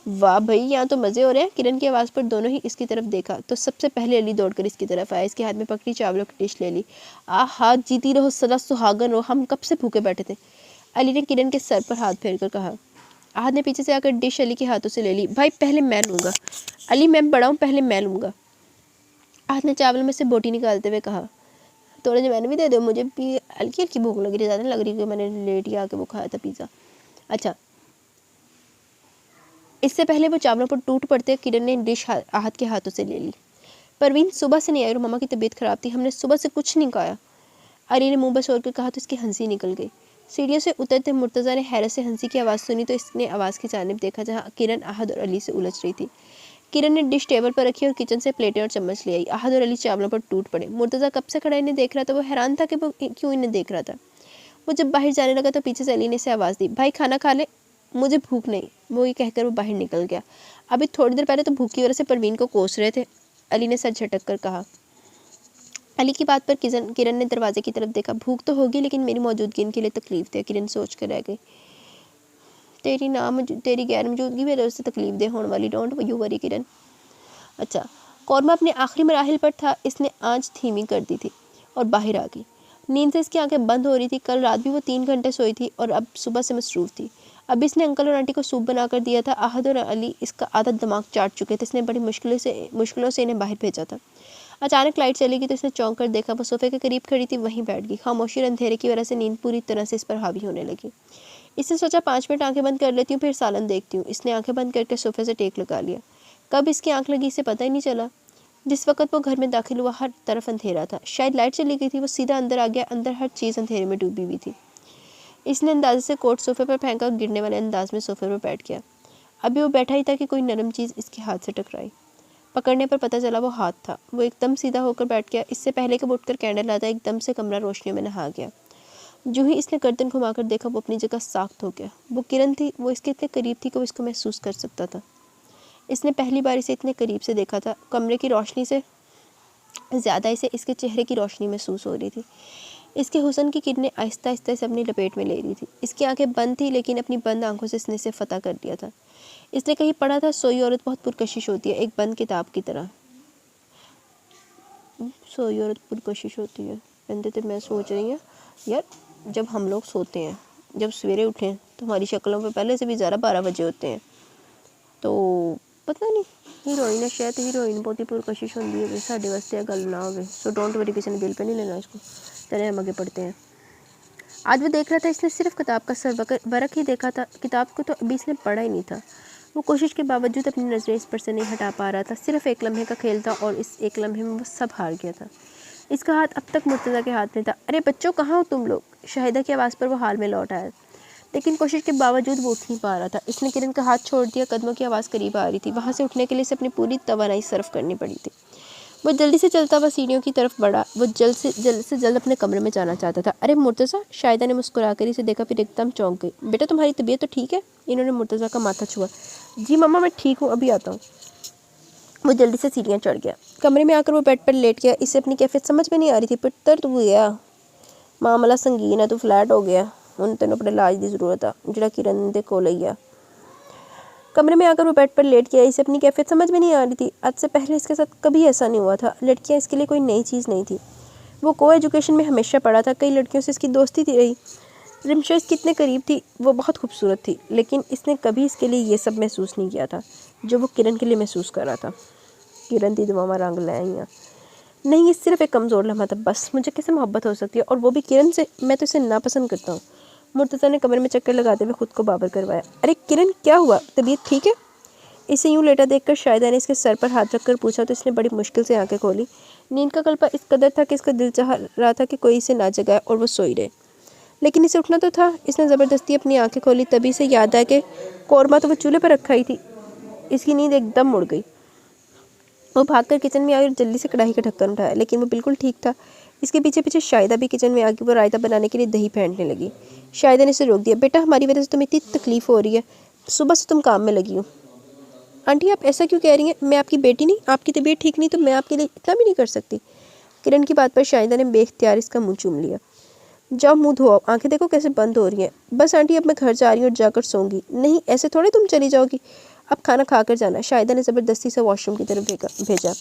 वाह भाई, यहाँ तो मज़े हो रहे हैं। किरण की आवाज़ पर दोनों ही इसकी तरफ देखा तो सबसे पहले अली दौड़कर इसकी तरफ आया, इसके हाथ में पकड़ी चावलों की डिश ले ली। हाथ जीती रहो, सदा सुहागन रहो, हम कब से भूखे बैठे थे। अली ने किरण के सर पर हाथ फेर कर कहा। आहद ने पीछे से आकर डिश अली के हाथों से ले ली। भाई पहले मैं लूँगा। अली मैं बड़ा हूँ, पहले मैं लूँगा। आहद ने चावल में से बोटी निकालते हुए कहा। थोड़े जो मैंने भी दे दो, मुझे भी हल्की हल्की भूख लग रही है, ज़्यादा लग रही है, मैंने लेट ही आके वो खाया था पिज़्ज़ा। अच्छा, इससे पहले वो चावलों पर टूट पड़ते किरण ने डिश आहद के हाथों से ले ली। परवीन सुबह से नहीं आई और मम्मा की तबीयत खराब थी, हमने सुबह से कुछ नहीं खाया। अली ने मुंह बसोर कर कहा तो इसकी हंसी निकल गई। सीढ़ियों से उतरते मुर्तज़ा ने हैरत से हंसी की आवाज़ सुनी तो इसने आवाज़ की जानिब देखा जहाँ किरण आहद और अली से उलझ रही थी। किरण ने डिश टेबल पर रखी और किचन से प्लेटें और चम्मच ले आई। आहद और अली चावलों पर टूट पड़े। मुर्तज़ा कब से खड़ा इन्हें देख रहा था, वो हैरान था कि वो क्यों इन्हें देख रहा था। वो जब बाहर जाने लगा तो पीछे से अली ने इसे आवाज़ दी, भाई खाना खा ले, मुझे भूख नहीं। वो ये कहकर वो बाहर निकल गया। अभी थोड़ी देर पहले तो भूख की वजह से परवीन को कोस रहे थे, अली ने सर झटक कर कहा। अली की बात पर किरण ने दरवाजे की तरफ देखा। भूख तो होगी लेकिन मेरी मौजूदगी इनके लिए तकलीफ दे, किरण सोच कर रह गई। तेरी गैर मौजूदगी में वजह से तकलीफ दे होने वाली, डोंट यू वरी किरण। अच्छा, कौरमा अपने आखिरी मराहिल पर था, इसने आँच धीमी कर दी थी और बाहर आ गई। नींद से इसकी आंखें बंद हो रही थी। कल रात भी वो 3 घंटे सोई थी और अब सुबह से मसरूफ़ थी। अब इसने अंकल और आंटी को सूप बना कर दिया था। आहद और अली इसका आधा दिमाग चाट चुके थे, इसने बड़ी मुश्किलों से इन्हें बाहर भेजा था। अचानक लाइट चली गई तो इसने चौंक कर देखा, वो सोफे के करीब खड़ी थी, वहीं बैठ गई। खामोशी और अंधेरे की वजह से नींद पूरी तरह से इस पर हावी होने लगी। इसने सोचा 5 मिनट आंखें बंद कर लेती हूँ, फिर सालन देखती हूँ। इसने आंखें बंद करके सोफे से टेक लगा लिया। कब इसकी आंख लगी इसे पता ही नहीं चला। जिस वक्त वो घर में दाखिल हुआ हर तरफ अंधेरा था, शायद लाइट चली गई थी। वो सीधा अंदर आ गया। अंदर हर चीज़ अंधेरे में डूबी हुई थी। इसने अंदाजे से कोट सोफे पर फेंका और गिरने वाले अंदाज में सोफे पर बैठ गया। अभी वो बैठा ही था कि कोई नरम चीज़ इसके हाथ से टकराई। पकड़ने पर पता चला वो हाथ था। वो एकदम सीधा होकर बैठ गया। इससे पहले कि वो उठकर कैंडल लाता, एकदम से कमरा रोशनियों में नहा गया। जो ही इसने गर्दन घुमाकर देखा, वो अपनी जगह साख्त हो गया। वो किरण थी। वो इसके इतने करीब थी कि वो इसको महसूस कर सकता था। इसने पहली बार इसे इतने करीब से देखा था। कमरे की रोशनी से ज़्यादा इसे इसके चेहरे की रोशनी महसूस हो रही थी। इसके हुस्न की किरणें आहिस्ता आहिस्ता से अपनी लपेट में ले रही थी। इसकी आंखें बंद थी लेकिन अपनी बंद आंखों से इसने इसे फतह कर दिया था। इसने कहीं पढ़ा था, सोई औरत बहुत पुरकशिश होती है, एक बंद किताब की तरह। सोई औरत पुरकशिश होती है, बंदे तो मैं सोच रही हूँ यार, जब हम लोग सोते हैं, जब सवेरे उठें तो हमारी शक्लों पे पहले से भी ज़्यादा 12 बजे होते हैं। तो पता नहीं, हीरोइन है शायद, हीरोइन बहुत ही पुरकशिश होती है। साढ़े वास्ते गल ना हो, सो डोंट वरी, किसी ने दिल पे नहीं लेना इसको। चले हम आगे पढ़ते हैं। आज वो देख रहा था, इसने सिर्फ किताब का वरक ही देखा था, किताब को तो अभी इसने पढ़ा ही नहीं था। वो कोशिश के बावजूद अपनी नज़रें इस पर से नहीं हटा पा रहा था। सिर्फ एक लम्हे का खेल था और इस एक लम्हे में वो सब हार गया था। इसका हाथ अब तक मुर्तज़ा के हाथ में था। अरे बच्चों, कहाँ हो तुम लोग? शाहिदा की आवाज़ पर वो हाल में लौट आया, लेकिन कोशिश के बावजूद वो उठ नहीं पा रहा था। इसने किरण का हाथ छोड़ दिया। कदमों की आवाज़ करीब आ रही थी। वहाँ से उठने के लिए इसे अपनी पूरी तवानाई सर्फ करनी पड़ी थी। वो जल्दी से चलता हुआ सीढ़ियों की तरफ बढ़ा। वो जल्द से जल्द अपने कमरे में जाना चाहता था। अरे मुर्तज़ा, शाहिदा ने मुस्कुराकर इसे देखा, फिर एकदम चौंक गई। बेटा, तुम्हारी तबीयत तो ठीक है? इन्होंने मुर्तज़ा का माथा छुआ। जी मम्मा, मैं ठीक हूँ, अभी आता हूँ। वो जल्दी से सीढ़ियाँ चढ़ गया। कमरे में आकर वो बेड पर लेट गया। इसे अपनी कैफियत समझ में नहीं आ रही थी। पुत्र तू गया, मामला संगीन है, तू फ्लैट हो गया, हुण तैनूं अपने इलाज की ज़रूरत है, जिहड़ा किरण दे कोल ही आ। कमरे में आकर वो बेड पर लेट गया। इसे अपनी कैफियत समझ में नहीं आ रही थी। आज से पहले इसके साथ कभी ऐसा नहीं हुआ था। लड़कियां इसके लिए कोई नई चीज़ नहीं थी। वो को एजुकेशन में हमेशा पढ़ा था। कई लड़कियों से इसकी दोस्ती थी रही। रिमशा इसकी इतने करीब थी। वो बहुत खूबसूरत थी, लेकिन इसने कभी इसके लिए ये सब महसूस नहीं किया था जो वो किरण के लिए महसूस कर रहा था। किरण दी दुआवां रंग ले आईयां। नहीं, ये सिर्फ एक कमज़ोर लम्हा था बस। मुझे कैसे मोहब्बत हो सकती है, और वो भी किरण से? मैं तो इसे नापसंद करता हूँ। मुर्तज़ा ने कमरे में चक्कर लगाते हुए खुद को बाबर करवाया। अरे किरण, क्या हुआ? तबीयत ठीक है? इसे यूँ लेटा देखकर शाहिदा ने इसके सर पर हाथ रखकर पूछा तो इसने बड़ी मुश्किल से आंखें खोली। नींद का कल्पा इस कदर था कि इसका दिल चाह रहा था कि कोई इसे ना जगाए और वो सोई रहे, लेकिन इसे उठना तो था। इसने ज़बरदस्ती अपनी आंखें खोली। तभी से याद आया कि कौरमा तो वो चूल्हे पर रखा ही थी। इसकी नींद एकदम मुड़ गई। वो भागकर किचन में आई और जल्दी से कढ़ाई का ढक्कन उठाया, लेकिन वो बिल्कुल ठीक था। इसके पीछे पीछे शाहिदा भी किचन में आ गई। वो रायता बनाने के लिए दही फेंटने लगी। शाहिदा ने इसे रोक दिया। बेटा, हमारी वजह से तुम्हें इतनी तकलीफ़ हो रही है, सुबह से तुम काम में लगी हो। आंटी, आप ऐसा क्यों कह रही हैं? मैं आपकी बेटी नहीं? आपकी तबीयत ठीक नहीं तो मैं आपके लिए इतना भी नहीं कर सकती? किरण की बात पर शाहिदा ने बेख्तियार इसका मुंह चूम लिया। जाओ मुंह धोओ, आंखें देखो कैसे बंद हो रही हैं। बस आंटी, अब मैं घर जा रही हूँ और जाकर सोऊंगी। नहीं, ऐसे थोड़े तुम चली जाओगी। अब खाना खा कर जाना। शाहिदा ने ज़बरदस्ती से वॉशरूम की तरफ भेजा।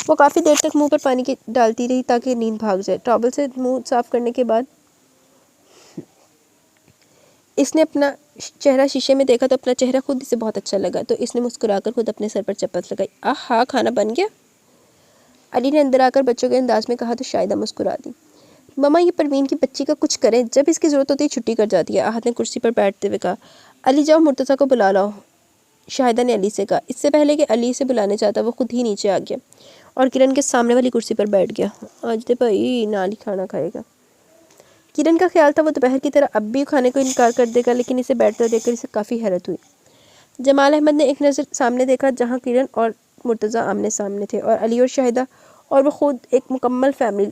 वो काफ़ी देर तक मुंह पर पानी की डालती रही ताकि नींद भाग जाए। टॉवल से मुंह साफ करने के बाद इसने अपना चेहरा शीशे में देखा तो अपना चेहरा खुद इसे बहुत अच्छा लगा, तो इसने मुस्कुराकर खुद अपने सर पर चपत लगाई। आहा, खाना बन गया। अली ने अंदर आकर बच्चों के अंदाज में कहा तो शाहिदा मुस्कुरा दी। ममा, ये परवीन की बच्ची का कुछ करें, जब इसकी ज़रूरत होती है छुट्टी कर जाती है। आहत ने कुर्सी पर बैठते हुए कहा। अली जाओ मुर्तज़ा को बुला लाओ, शाहिदा ने अली से कहा। इससे पहले कि अली से बुलाने चाहता वो खुद ही नीचे आ गया और किरण के सामने वाली कुर्सी पर बैठ गया। आज दे भाई नाल ही खाना खाएगा। किरण का ख्याल था वो दोपहर की तरह अब भी खाने को इनकार कर देगा, लेकिन इसे बैठता देखकर इसे काफ़ी हैरत हुई। जमाल अहमद ने एक नज़र सामने देखा जहाँ किरण और मुर्तज़ा आमने सामने थे और अली और शाहिदा और वो खुद एक मुकम्मल फैमिली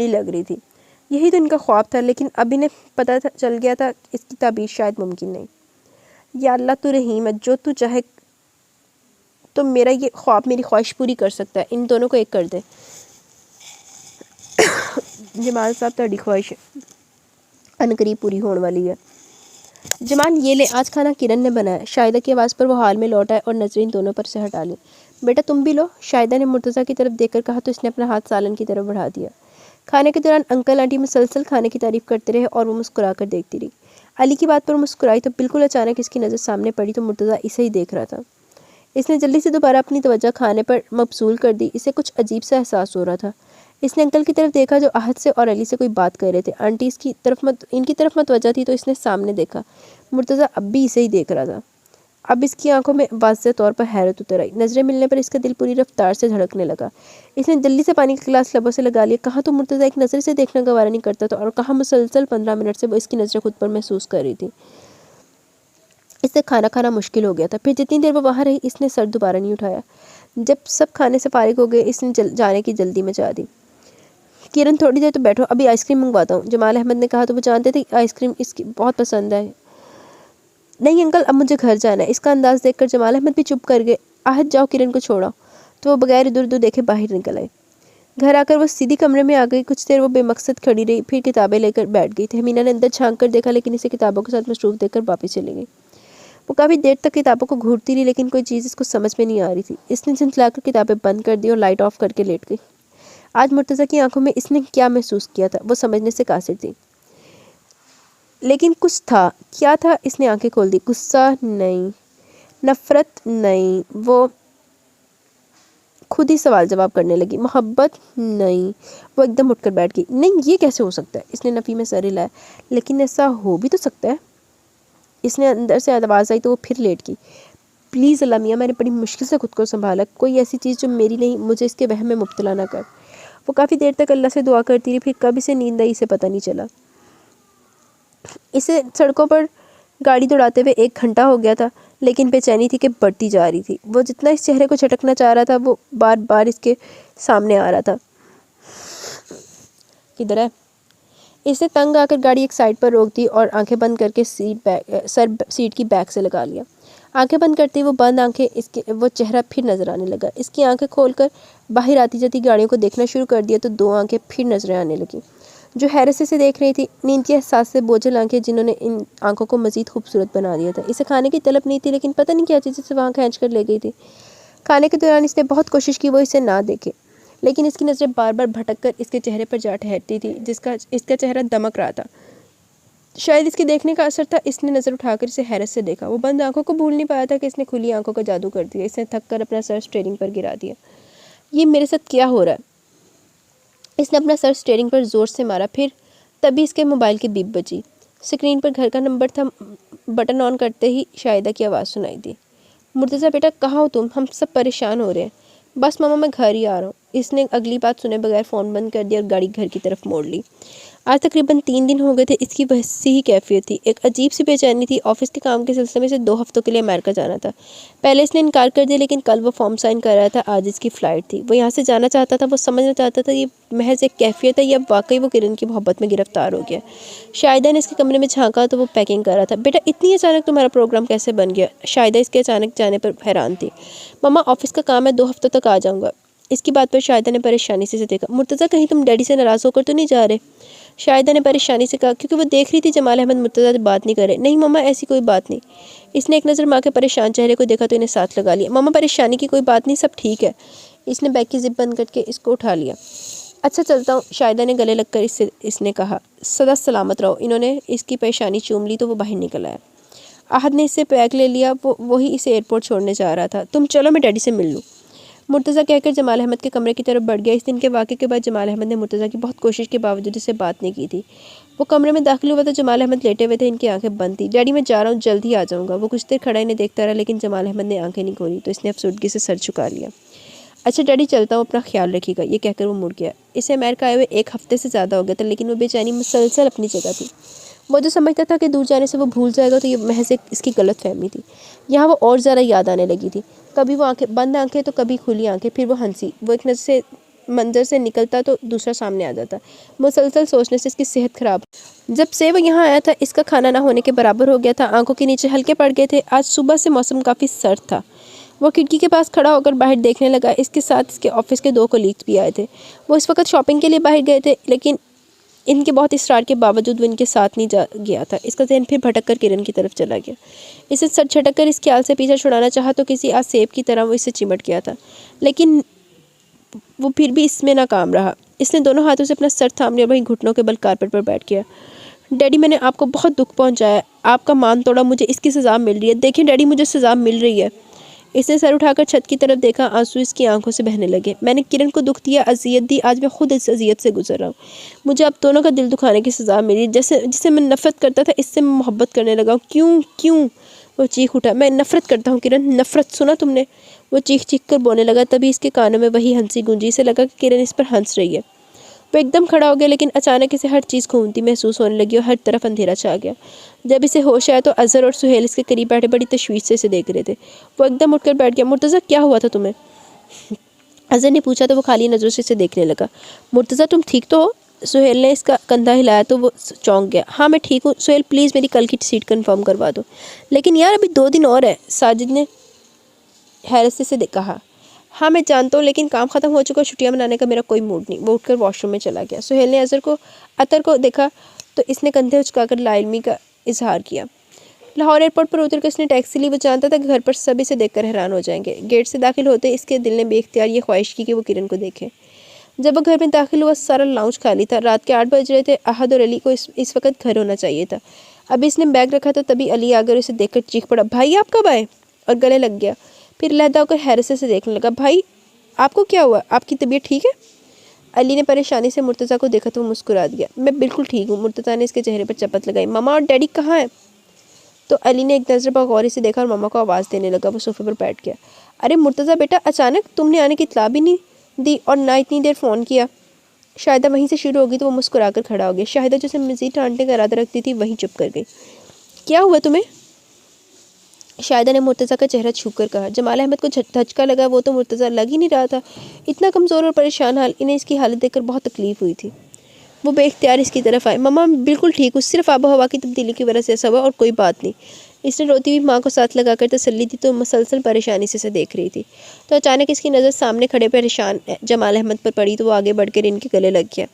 लग रही थी। यही तो इनका ख्वाब था, लेकिन अब इन्हें पता चल गया था इसकी ताबीर शायद मुमकिन नहीं। या अल्लाह तू रहीम है, जो तू चाहे तो मेरा ये ख्वाब, मेरी ख्वाहिश पूरी कर सकता है। इन दोनों को एक कर दे। जमाल साहब ਤੁਹਾਡੀ ख्वाहिश अनकरीब पूरी होने वाली है। जमाल ये ले, आज खाना किरण ने बनाया। शाहिदा की आवाज़ पर वो हाल में लौट आए और नजरें इन दोनों पर से हटा ली। बेटा तुम भी लो, शाहिदा ने मुर्तज़ा की तरफ देखकर कहा तो इसने अपना हाथ सालन की तरफ बढ़ा दिया। खाने के दौरान अंकल आंटी मुसलसल खाने की तारीफ करते रहे और वो मुस्कुरा कर देखती रही। अली की बात पर मुस्कुराई तो बिल्कुल अचानक इसकी नज़र सामने पड़ी तो मुर्तज़ा इसे ही देख रहा था। इसने जल्दी से दोबारा अपनी तवज्जो खाने पर मबसूल कर दी। इसे कुछ अजीब सा एहसास हो रहा था। इसने अंकल की तरफ देखा जो आहत से और अली से कोई बात कर रहे थे। आंटी इनकी तरफ मतवज्जा थी तो इसने सामने देखा। मुर्तज़ा अब भी इसे ही देख रहा था। अब इसकी आंखों में वाज़ेह तौर पर हैरत उतर आई। नज़रें मिलने पर इसका दिल पूरी रफ्तार से धड़कने लगा। इसने जल्दी से पानी का गिलास लबों से लगा लिया। कहाँ तो मुर्तज़ा एक नज़र से देखना गवारा नहीं करता था और कहाँ मुसलसल 15 मिनट से वो इसकी नज़रें खुद पर महसूस कर रही थी। इससे खाना खाना मुश्किल हो गया था। फिर जितनी देर वो वहाँ रही इसने सर दोबारा नहीं उठाया। जब सब खाने से फारिग हो गए इसने जाने की जल्दी मचा दी। किरण थोड़ी देर तो बैठो, अभी आइसक्रीम मंगवाता हूँ, जमाल अहमद ने कहा तो वो जानते थे आइसक्रीम इसकी बहुत पसंद है। नहीं अंकल, अब मुझे घर जाना है। इसका अंदाज देखकर जमाल अहमद भी चुप कर गए। आहत जाओ किरण को छोड़ो, तो वो बगैर इधर उधर देखे बाहर निकल आए। घर आकर वो सीधी कमरे में आ गई। कुछ देर वो बेमकसद खड़ी रही, फिर किताबें लेकर बैठ गई। तहमीना ने अंदर झांक कर देखा लेकिन इसे किताबों के साथ मसरूफ़ देखकर वापस चली गई। वो काफ़ी देर तक किताबों को घूरती रही लेकिन कोई चीज़ इसको समझ में नहीं आ रही थी। इसने झंझलाकर किताबें बंद कर दी और लाइट ऑफ करके लेट गई। आज मुर्तज़ा की आंखों में इसने क्या महसूस किया था वो समझने से कासिर थी, लेकिन कुछ था। क्या था? इसने आंखें खोल दी। गुस्सा नहीं, नफ़रत नहीं, वो खुद ही सवाल जवाब करने लगी। मोहब्बत नहीं। वो एकदम उठकर बैठ गई। नहीं, ये कैसे हो सकता है? इसने नफ़ी में सर हिलाया। लेकिन ऐसा हो भी तो सकता है। इसने अंदर से आवाज़ आई तो वो फिर लेट गई। प्लीज़ अल्लाह मियाँ, मैंने बड़ी मुश्किल से खुद को संभाला। कोई ऐसी चीज़ जो मेरी नहीं, मुझे इसके वहम में मुब्तला ना कर। वो काफ़ी देर तक अल्लाह से दुआ करती रही। फिर कब इसे नींद आई इसे पता नहीं चला। इसे सड़कों पर गाड़ी दौड़ाते हुए 1 घंटा हो गया था, लेकिन बेचैनी थी कि बढ़ती जा रही थी। वो जितना इस चेहरे को झटकना चाह रहा था वो बार बार इसके सामने आ रहा था। किधर है? इसने तंग आकर गाड़ी एक साइड पर रोक दी और आंखें बंद करके सीट की बैक से लगा लिया। आंखें बंद करते ही वो बंद आंखें वो चेहरा फिर नज़र आने लगा। इसकी आंखें खोलकर बाहर आती जाती गाड़ियों को देखना शुरू कर दिया तो 2 आंखें फिर नजरें आने लगी जो हैरत से देख रही थी। नींद के एहसास से बोझल आंखें जिन्होंने इन आंखों को मज़ीद खूबसूरत बना दिया था। इसे खाने की तलब नहीं थी लेकिन पता नहीं क्या चीज़ इसे वहाँ खींच कर ले गई थी। खाने के दौरान इसने बहुत कोशिश की वो इसे ना देखे, लेकिन इसकी नज़रें बार बार भटक कर इसके चेहरे पर जा ठहरती थी जिसका इसका चेहरा दमक रहा था। शायद इसके देखने का असर था। इसने नज़र उठाकर इसे हैरत से देखा। वो बंद आंखों को भूल नहीं पाया था कि इसने खुली आंखों का जादू कर दिया। इसने थक कर अपना सर स्टीयरिंग पर गिरा दिया। ये मेरे साथ क्या हो रहा है? इसने अपना सर स्टीयरिंग पर ज़ोर से मारा। फिर तभी इसके मोबाइल की बीप बजी। स्क्रीन पर घर का नंबर था। बटन ऑन करते ही शाहिदा की आवाज़ सुनाई दी। मुर्तज़ा बेटा, कहाँ हो तुम? हम सब परेशान हो रहे हैं। बस मामा, मैं घर ही आ रहा हूँ। इसने अगली बात सुने बगैर फ़ोन बंद कर दिया और गाड़ी घर की तरफ मोड़ ली। आज तकरीबन 3 दिन हो गए थे। इसकी वैसी ही कैफियत थी। एक अजीब सी बेचैनी थी। ऑफिस के काम के सिलसिले में से 2 हफ्तों के लिए अमेरिका जाना था। पहले इसने इनकार कर दिया लेकिन कल वो फॉर्म साइन कर रहा था। आज इसकी फ़्लाइट थी। वो यहाँ से जाना चाहता था। वो समझना चाहता था ये महज एक कैफियत है या वाकई वो किरण की मोहब्बत में गिरफ्तार हो गया। शाहिदा ने इसके कमरे में झांका तो वो पैकिंग कर रहा था। बेटा, इतनी अचानक तुम्हारा प्रोग्राम कैसे बन गया? शाहिदा इसके अचानक जाने पर हैरान थी। मम्मा, ऑफिस का काम है, 2 हफ्तों तक आ जाऊँगा। इसकी बात पर शाहिदा ने परेशानी से देखा। मुर्तज़ा, कहीं तुम डैडी से नाराज़ होकर तो नहीं जा रहे? शाहिदा ने परेशानी से कहा, क्योंकि वो देख रही थी जमाल अहमद मुर्तज़ा से बात नहीं कर रहे। नहीं मम्मा, ऐसी कोई बात नहीं। इसने एक नज़र माँ के परेशान चेहरे को देखा तो इन्हें साथ लगा लिया। मम्मा परेशानी की कोई बात नहीं, सब ठीक है। इसने बैग की जिप बंद करके इसको उठा लिया। अच्छा चलता हूँ, शाहिदा ने गले लगकर इसने कहा। सदा सलामत रहो। इन्होंने इसकी परेशानी चूम ली तो वो बाहर निकल आया। आहद ने इससे बैग ले लिया, वही इसे एयरपोर्ट छोड़ने जा रहा था। तुम चलो, मैं डैडी से मिल लूँ, मुर्तज़ा कहकर जमाल अहमद के कमरे की तरफ बढ़ गया। इस दिन के वाक़े के बाद जमाल अहमद ने मुर्तज़ा की बहुत कोशिश के बावजूद इससे बात नहीं की थी। वो कमरे में दाखिल हुआ तो जमाल अहमद लेटे हुए थे, इनकी आंखें बंद थी। डैडी मैं जा रहा हूँ, जल्द ही आ जाऊँगा। वो कुछ देर खड़ा इन्हें देखता रहा, लेकिन जमाल अहमद ने आंखें नहीं खोली तो इसने अफसुर्दगी से सर झुका लिया। अच्छा डैडी चलता हूँ, अपना ख्याल रखिएगा, ये कहकर वो मुड़ गया। इसे अमेरिका आए हुए 1 हफ्ते से ज़्यादा हो गया था, लेकिन वो बेचैनी मुसलसल अपनी जगह थी। वो जो समझता था कि दूर जाने से वो भूल जाएगा, तो ये महज इसकी गलत फहमी थी। यहाँ वो और ज़्यादा याद आने लगी थी। कभी वो बंद आंखें तो कभी खुली आंखें, फिर वो हंसी। वो एक नज़र से मंजर से निकलता तो दूसरा सामने आ जाता। मुसलसल सोचने से इसकी सेहत खराब। जब से वो यहाँ आया था, इसका खाना ना होने के बराबर हो गया था। आंखों के नीचे हल्के पड़ गए थे। आज सुबह से मौसम काफ़ी सर्द था। वो खिड़की के पास खड़ा होकर बाहर देखने लगा। इसके साथ इसके ऑफिस के 2 कोलीग्स भी आए थे। वो इस वक्त शॉपिंग के लिए बाहर गए थे, लेकिन इनके बहुत इसरार के बावजूद वो इनके साथ नहीं जा गया था। इसका ज़हन फिर भटक कर किरण की तरफ चला गया। इसे सर झटक कर इस ख्याल से पीछा छुड़ाना चाहा तो किसी आसेब की तरह वो इससे चिमट गया था, लेकिन वो फिर भी इसमें नाकाम रहा। इसने दोनों हाथों से अपना सर थामने और वहीं घुटनों के बल कारपेट पर बैठ गया। डैडी मैंने आपको बहुत दुख पहुंचाया, आपका मान तोड़ा, मुझे इसकी सज़ा मिल रही है। देखिए डैडी, मुझे सज़ा मिल रही है। इसने सर उठाकर छत की तरफ देखा। आंसू इसकी आंखों से बहने लगे। मैंने किरण को दुख दिया, अजियत दी, आज मैं खुद इस अजियत से गुजर रहा हूँ। मुझे आप दोनों का दिल दुखाने की सज़ा मिली। जैसे जिससे मैं नफ़रत करता था, इससे मैं मोहब्बत करने लगा हूँ। क्यों क्यों? वो चीख उठा। मैं नफ़रत करता हूँ किरण, नफ़रत, सुना तुमने? वो चीख चीख कर बोलने लगा। तभी इसके कानों में वही हंसी गूंजी। इसे लगा कि किरण इस पर हंस रही है। वो एकदम खड़ा हो गया, लेकिन अचानक इसे हर चीज़ घूमती महसूस होने लगी और हर तरफ अंधेरा छा गया। जब इसे होश आया तो अज़हर और सुहेल इसके करीब बैठे बड़ी तशवीश से इसे देख रहे थे। वो एकदम उठकर बैठ गया। मुर्तज़ा क्या हुआ था तुम्हें? अज़हर ने पूछा तो वो खाली नज़रों से इसे देखने लगा। मुर्तज़ा तुम ठीक तो हो? सुहेल ने इसका कंधा हिलाया तो वो चौंक गया। हाँ मैं ठीक हूँ सुहेल, प्लीज़ मेरी कल की सीट कन्फर्म करवा दो। लेकिन यार अभी 2 दिन और है, साजिद ने हैरत से कहा। हाँ मैं जानता हूँ, लेकिन काम ख़त्म हो चुका, छुट्टियाँ मनाने का मेरा कोई मूड नहीं। वो उठकर वॉशरूम में चला गया। सुहेल ने अतर को देखा तो इसने कंधे उचकाकर लाइलमी का इजहार किया। लाहौर एयरपोर्ट पर उतरकर इसने टैक्सी ली। वो जानता था कि घर पर सभी इसे देखकर हैरान हो जाएंगे। गेट से दाखिल होते इसके दिल ने बेख्तियार ये ख्वाहिश की कि वो किरण को देखे। जब वो घर में दाखिल हुआ, सारा लाउंज खाली था। रात के 8 बज रहे थे। अहद और अली को इस वक्त घर होना चाहिए था। अभी इसने बैग रखा था, तभी अली आकर इसे देखकर चीख पड़ा, भाई आप कब आए? और गले लग गया। फिर लहदा होकर हैरत से देखने लगा। भाई आपको क्या हुआ? आपकी तबीयत ठीक है? अली ने परेशानी से मुर्तज़ा को देखा तो वो मुस्कुरा दिया। मैं बिल्कुल ठीक हूँ। मुर्तज़ा ने इसके चेहरे पर चपत लगाई। मामा और डैडी कहाँ हैं? तो अली ने एक नज़र बगौर से देखा और मामा को आवाज़ देने लगा। वो सोफे पर बैठ गया। अरे मुर्तज़ा बेटा, अचानक तुमने आने की इत्तला भी नहीं दी और ना इतनी देर फ़ोन किया। शाहिदा वहीं से शुरू होगी तो वो मुस्कुरा कर खड़ा हो गया। शाहिदा जैसे मज़ीद डांटने का इरादा रखती थी, वहीं चुप कर गई। क्या हुआ तुम्हें? शाहिदा ने मुर्तज़ा का चेहरा छू कर कहा। जमाल अहमद को धचका लगा। वो तो मुर्तज़ा लग ही नहीं रहा था, इतना कमज़ोर और परेशान हाल। इन्हें इसकी हालत देखकर बहुत तकलीफ़ हुई थी। वो बेख्तियार इसकी तरफ आए। मम्मा बिल्कुल ठीक हूँ, सिर्फ आबो हवा की तब्दीली की वजह से ऐसा हुआ और कोई बात नहीं। इसने रोती हुई माँ को साथ लगाकर तसल्ली दी तो मुसलसल परेशानी से देख रही थी। तो अचानक इसकी नज़र सामने खड़े परेशान जमाल अहमद पर पड़ी तो वो आगे बढ़कर इनके गले लग गया।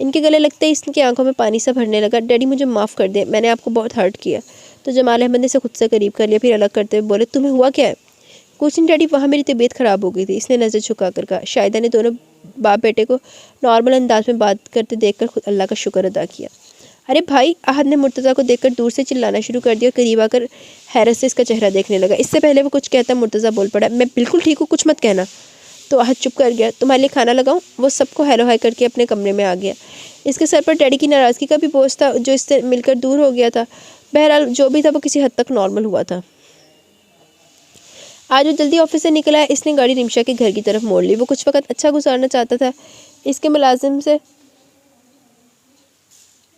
इनके गले लगते ही इसकी आंखों में पानी सा भरने लगा। डैडी मुझे माफ़ कर दे, मैंने आपको बहुत हर्ट किया। तो जमाल अहमद ने इसे खुद से करीब कर लिया, फिर अलग करते हुए बोले, तुम्हें हुआ क्या है? कुछ नहीं डैडी, वहाँ मेरी तबीयत ख़राब हो गई थी। इसने नज़र झुका कर कहा। शाहिदा ने दोनों बाप बेटे को नॉर्मल अंदाज में बात करते देखकर खुद अल्लाह का शुक्र अदा किया। अरे भाई, अहद ने मुर्तज़ा को देखकर दूर से चिल्लाना शुरू कर दिया। करीब आकर हैरत से इसका चेहरा देखने लगा। इससे पहले वो कुछ कहता मुर्तज़ा बोल पड़ा, मैं बिल्कुल ठीक हूँ, कुछ मत कहना। तो अहद चुप कर गया। तुम्हारे लिए खाना लगाऊं? वो सबको हेलो हाय करके अपने कमरे में आ गया। इसके सर पर डैडी की नाराज़गी का भी बोझ था जो इससे मिलकर दूर हो गया था। बहरहाल जो भी था वो किसी हद तक नॉर्मल हुआ था। आज वो जल्दी ऑफिस से निकला है। इसने गाड़ी रिमशा के घर की तरफ मोड़ ली। वो कुछ वक्त अच्छा गुजारना चाहता था। इसके मुलाजिम से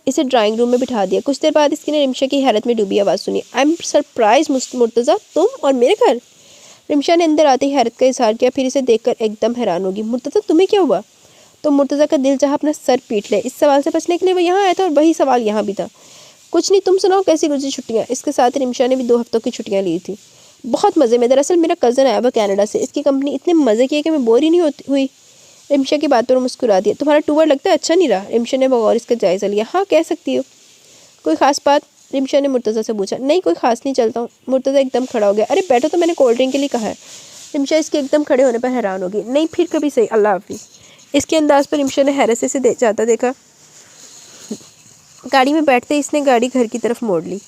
इसे ड्राइंग रूम में बिठा दिया। कुछ देर बाद इसकी ने रिमशा की हैरत में डूबी आवाज़ सुनी। आई एम सरप्राइज मुर्तज़ा, तुम और मेरे घर? रिमशा ने अंदर आते ही हैरत का इजहार किया, फिर इसे देखकर एकदम हैरान होगी। मुर्तज़ा तुम्हें क्या हुआ? तो मुर्तज़ा का दिल चाहा अपना सर पीट ले। इस सवाल से बचने के लिए वो यहाँ आया था और वही सवाल यहाँ भी था। कुछ नहीं, तुम सुनाओ कैसी गुजरी छुट्टियाँ? इसके साथ रिमशा ने भी 2 हफ्तों की छुट्टियाँ ली थी। बहुत मज़े में। दरअसल मेरा कज़न आया हुआ कनाडा से। इसकी कंपनी इतने मज़े किए कि मैं बोर ही नहीं हुई। रिमशा की बात पर मुस्कुरा दिया। तुम्हारा टूर लगता है अच्छा नहीं रहा। रिमशा ने बगौर इसका जायज़ा लिया। हाँ, कह सकती हो। कोई ख़ास बात? रिमशा ने मुर्तज़ा से पूछा। नहीं, कोई ख़ास नहीं, चलता हूँ। मुर्तज़ा एकदम खड़ा हो गया। अरे बैठो, तो मैंने कोल्ड ड्रिंक के लिए कहा है। रिमशा इसके एकदम खड़े होने पर हैरान होगी। नहीं, फिर कभी सही, अल्लाह हाफिज़। इसके अंदाज़ पर रिमशा ने हैरत से जाता देखा। गाड़ी में बैठते इसने गाड़ी घर की तरफ मोड़ ली।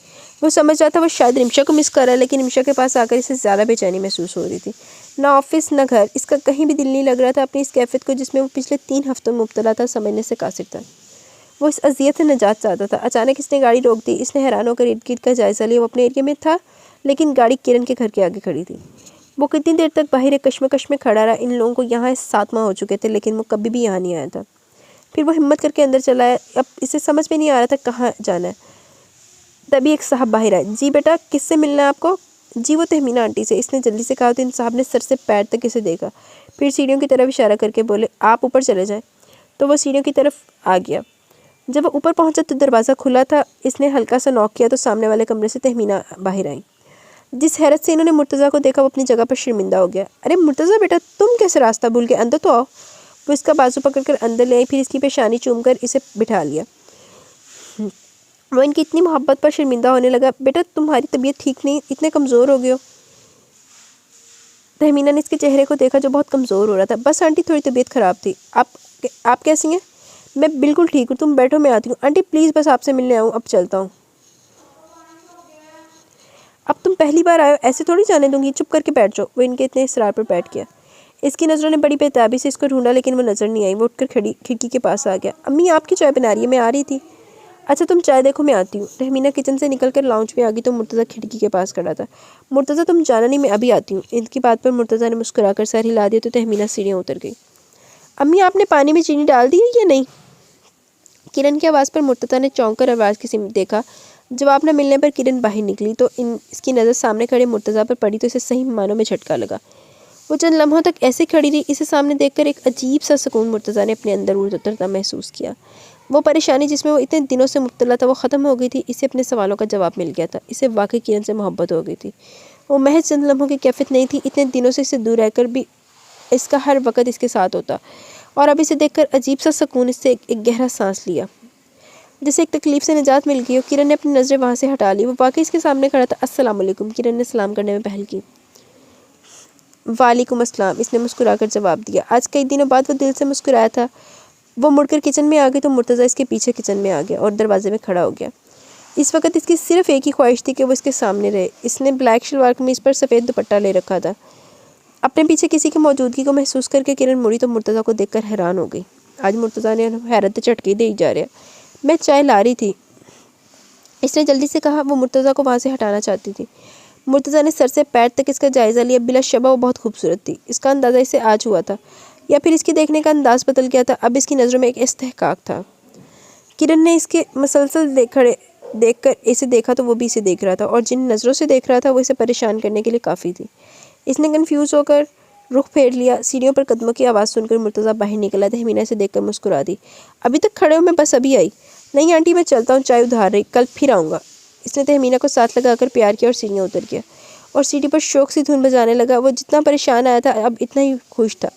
वो समझ रहा था वो शायद रिमशा को मिस कर रहा है, लेकिन रिमशा के पास आकर इसे ज़्यादा बेचैनी महसूस हो रही थी। ना ऑफिस ना घर, इसका कहीं भी दिल नहीं लग रहा था अपनी इस कैफियत को जिसमें वो पिछले 3 हफ्तों में मुब्तला था समझने से कासिर था। वो इस अजियत से निजात चाहता था। अचानक इसने गाड़ी रोक दी। इसने हैरान होकर इर्द गिर्द का जायज़ा लिया। वो अपने एरिया में था, लेकिन गाड़ी किरण के घर के आगे खड़ी थी। वो कितनी देर तक बाहर कश्मकश में खड़ा रहा। इन लोगों को यहाँ 7 माह हो चुके थे, लेकिन वो कभी भी यहाँ नहीं आया था। फिर वो हिम्मत करके अंदर चला है। अब इसे समझ में नहीं आ रहा था कहाँ जाना है। तभी एक साहब बाहर आए। जी बेटा, किससे मिलना है आपको? जी, वो तहमीना आंटी से। इसने जल्दी से कहा तो इन साहब ने सर से पैर तक इसे देखा, फिर सीढ़ियों की तरफ इशारा करके बोले, आप ऊपर चले जाएं। तो वो सीढ़ियों की तरफ आ गया। जब वो ऊपर पहुंचा तो दरवाज़ा खुला था। इसने हल्का सा नॉक किया तो सामने वाले कमरे से तहमीना बाहर आई। जिस हैरत से इन्होंने मुर्तज़ा को देखा वो अपनी जगह पर शर्मिंदा हो गया। अरे मुर्तज़ा बेटा, तुम कैसे रास्ता भूल गए? अंदर तो आओ। वो इसका बाजू पकड़कर अंदर ले आई, फिर इसकी पेशानी चूमकर इसे बिठा लिया। वो इनकी इतनी मोहब्बत पर शर्मिंदा होने लगा। बेटा, तुम्हारी तबीयत ठीक नहीं, इतने कमज़ोर हो गए हो। तहमीना ने इसके चेहरे को देखा जो बहुत कमज़ोर हो रहा था। बस आंटी, थोड़ी तबीयत ख़राब थी। आप कैसी हैं? मैं बिल्कुल ठीक हूँ, तुम बैठो, मैं आती हूँ। आंटी प्लीज़, बस आपसे मिलने आऊँ, अब चलता हूँ। अब तुम पहली बार आए हो, ऐसे थोड़ी जाने दूंगी, चुप करके बैठ जाओ। वो इनके इतने इसरार पर बैठ गया। इसकी नज़रों ने बड़ी बेताबी से इसको ढूंढा, लेकिन वो नज़र नहीं आई। वो उठकर खिड़की के पास आ गया। अम्मी, आपकी चाय बना रही है, मैं आ रही थी। अच्छा, तुम चाय देखो, मैं आती हूँ। तहमीना किचन से निकलकर लाउंज में आ गई तो मुर्तज़ा खिड़की के पास खड़ा था। मुर्तज़ा, तुम जाना नहीं, मैं अभी आती हूँ। इनकी बात पर मुर्तज़ा ने मुस्कुराकर सर हिला दिया तो तहमीना सीढ़ियाँ उतर गई। अम्मी, आपने पानी में चीनी डाल दी है या नहीं? किरण की आवाज़ पर मुर्तज़ा ने चौंक कर आवाज़ की सिमत देखा। जवाब न मिलने पर किरण बाहर निकली तो इसकी नज़र सामने खड़े मुर्तज़ा पर पड़ी तो इसे सही मानों में झटका लगा। वो चंद लम्हों तक ऐसे खड़ी रही। इसे सामने देखकर एक अजीब सा सुकून मुर्तज़ा ने अपने अंदर उतरता महसूस किया। वो परेशानी जिसमें वो इतने दिनों से मुब्तला था वो ख़त्म हो गई थी। इसे अपने सवालों का जवाब मिल गया था। इसे वाकई किरण से मोहब्बत हो गई थी। वो महज चंद लम्हों की कैफियत नहीं थी। इतने दिनों से इससे दूर रहकर भी इसका हर वक्त इसके साथ होता। और अब इसे देखकर अजीब सा सुकून इससे एक गहरा सांस लिया, जिसे एक तकलीफ से निजात मिल गई। और किरण ने अपनी नज़रें वहाँ से हटा ली। वो वाकई इसके सामने खड़ा था। अस्सलाम वालेकुम। किरण ने सलाम करने में पहल की। वालेकुम अस्सलाम, इसने मुस्कुराकर जवाब दिया। आज कई दिनों बाद वो दिल से मुस्कुराया था। वो मुड़कर किचन में आ गई तो मुर्तज़ा इसके पीछे किचन में आ गया और दरवाजे में खड़ा हो गया। इस वक्त इसकी सिर्फ एक ही ख्वाहिश थी कि वो इसके सामने रहे। इसने ब्लैक शलवार कमीज़ पर सफ़ेद दुपट्टा ले रखा था। अपने पीछे किसी की मौजूदगी को महसूस करके किरण मुड़ी तो मुर्तज़ा को देखकर हैरान हो गई। आज मुर्तज़ा ने हैरत झटके दे ही जा रहा। मैं चाय ला रही थी, इसने जल्दी से कहा। वो मुर्तज़ा को वहाँ से हटाना चाहती थी। मुर्तज़ा ने सर से पैर तक इसका जायज़ा लिया। बिलाशबा वो बहुत खूबसूरत थी। इसका अंदाज़ा इसे आज हुआ था, या फिर इसके देखने का अंदाज़ बदल गया था। अब इसकी नज़रों में एक इस्तेहकाक था। किरण ने इसके मसलसल देखकर इसे देखा तो वो भी इसे देख रहा था, और जिन नज़रों से देख रहा था वो इसे परेशान करने के लिए काफ़ी थी। इसने कन्फ्यूज़ होकर रुख फेर लिया। सीढ़ियों पर कदमों की आवाज़ सुनकर मुर्तज़ा बाहर निकला। तहमीना इसे देखकर मुस्कुरा दी। अभी तक खड़े हो? मैं बस अभी आई। नहीं आंटी, मैं चलता हूँ, चाय उधार रही, कल फिर आऊँगा। इसने तहमीना को साथ लगाकर प्यार किया और सीढ़ियाँ उतर गया और सीढ़ी पर शौक से धुन बजाने लगा। वो जितना परेशान आया था अब इतना ही खुश था।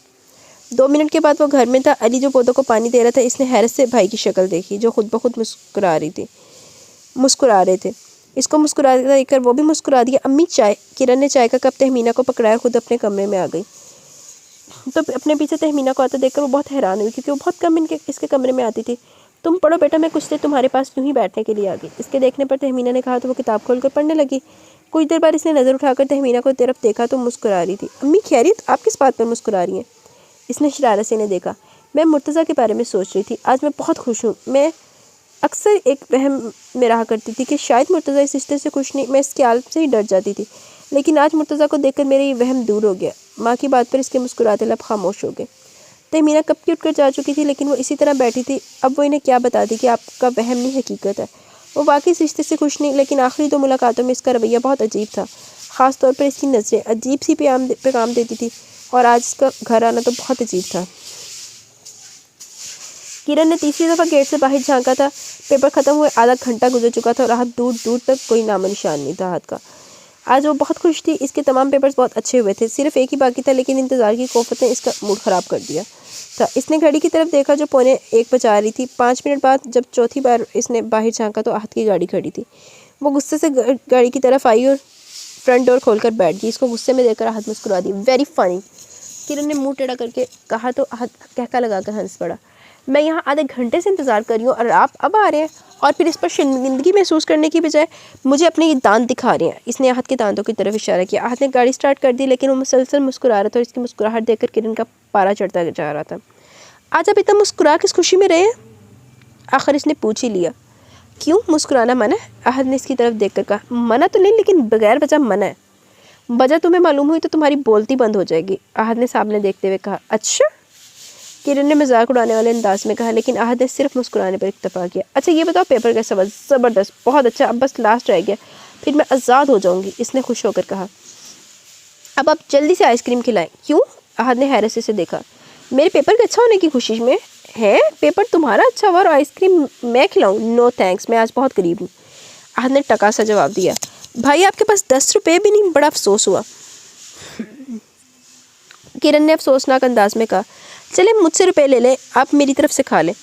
2 मिनट के बाद वो घर में था। अली जो पौधों को पानी दे रहा था, इसने हैरत से भाई की शक्ल देखी जो खुद ब खुद मुस्कुरा रहे थे। इसको मुस्कुरा देखकर वो भी मुस्कुरा दिया। अम्मी चाय। किरण ने चाय का कप तहमीना को पकड़ाया, खुद अपने कमरे में आ गई। तो अपने पीछे तहमीना को आते देखकर वो बहुत हैरान हुई, क्योंकि वो बहुत कम इसके कमरे में आती थी। तुम पढ़ो बेटा, मैं कुछ देर तुम्हारे पास यूँ ही बैठने के लिए आ गई। इसके देखने पर तहमीना ने कहा तो वो किताब खोलकर पढ़ने लगी। कुछ देर बाद इसने नज़र उठाकर तहमीना को तरफ देखा तो मुस्कुरा रही थी। अम्मी खैरियत, आप किस बात पर मुस्कुरा रही हैं? इसने शरारत से इन्हें देखा। मैं मुर्तज़ा के बारे में सोच रही थी। आज मैं बहुत खुश हूँ। मैं अक्सर एक वहम में रहा करती थी कि शायद मुर्तज़ा इस रिश्ते से खुश नहीं। मैं इस ख्याल से ही डर जाती थी, लेकिन आज मुर्तज़ा को देखकर मेरे ये वहम दूर हो गया। माँ की बात पर इसके मुस्कुराते लब खामोश हो गए। तहमीना कब की उठकर जा चुकी थी, लेकिन वो इसी तरह बैठी थी। अब वो इन्हें क्या बताती कि आपका वहम नहीं हकीकत है। वो वाकई इस रिश्ते से खुश नहीं, लेकिन आखिरी 2 मुलाकातों में इसका रवैया बहुत अजीब था। ख़ास तौर पर इसकी नज़रें अजीब सी पैगाम देती थी, और आज इसका घर आना तो बहुत अजीब था। किरण ने तीसरी दफ़ा गेट से बाहर झांका था। पेपर ख़त्म हुए आधा घंटा गुजर चुका था और राह दूर दूर तक कोई नामो निशान नहीं था हाथ का। आज वो बहुत खुश थी। इसके तमाम पेपर्स बहुत अच्छे हुए थे, सिर्फ एक ही बाकी था, लेकिन इंतज़ार की कोफत ने इसका मूड ख़राब कर दिया। था। इसने घड़ी की तरफ देखा जो 1:45 बजा रही थी। 5 मिनट बाद जब चौथी बार इसने बाहर झांका तो आहत की गाड़ी खड़ी थी। वो गुस्से से गाड़ी की तरफ आई और फ्रंट डोर खोलकर बैठ गई। इसको गुस्से में देखकर आहत मुस्कुरा दी। वेरी फनी, किरण ने मुंह टेढ़ा करके कहा तो आहत कहका लगाकर हंस पड़ा। मैं यहाँ आधे घंटे से इंतज़ार कर रही हूँ और आप अब आ रहे हैं, और फिर इस पर शर्मिंदगी महसूस करने की बजाय मुझे अपने ये दांत दिखा रहे हैं। इसने आहत के दांतों की तरफ इशारा किया। आहत ने गाड़ी स्टार्ट कर दी, लेकिन वो मुसलसल मुस्कुरा रहा था और इसकी मुस्कुराहट देखकर किरण का पारा चढ़ता जा रहा था। आज आप इतना मुस्कुरा किस खुशी में रहे हैं? आखिर इसने पूछ ही लिया। क्यों, मुस्कुराना मना है? आहत ने इसकी तरफ देखकर कहा। मना तो नहीं, लेकिन बगैर वजह मना है। वजह तुम्हें मालूम हुई तो तुम्हारी बोलती बंद हो जाएगी, आहत ने सामने देखते हुए कहा। अच्छा, किरण ने मजाक उड़ाने वाले अंदाज में कहा, लेकिन आहत ने सिर्फ मुस्कुराने पर इत्तेफाक किया। अच्छा ये बताओ पेपर कैसा हुआ? ज़बरदस्त, बहुत अच्छा, अब बस लास्ट रह गया, फिर मैं आज़ाद हो जाऊंगी, इसने खुश होकर कहा। अब आप जल्दी से आइसक्रीम खिलाएं। क्यों? आहत ने हैरत से देखा। मेरे पेपर के अच्छा होने की खुशी में है? पेपर तुम्हारा अच्छा हुआ और आइसक्रीम मैं खिलाऊं? नो थैंक्स, मैं आज बहुत करीब हूँ, आहत ने टका सा जवाब दिया। भाई आपके पास 10 रुपये भी नहीं, बड़ा अफसोस हुआ, किरण ने अफसोसनाक अंदाज में कहा। चले मुझसे रुपए ले लें, आप मेरी तरफ से खा लें,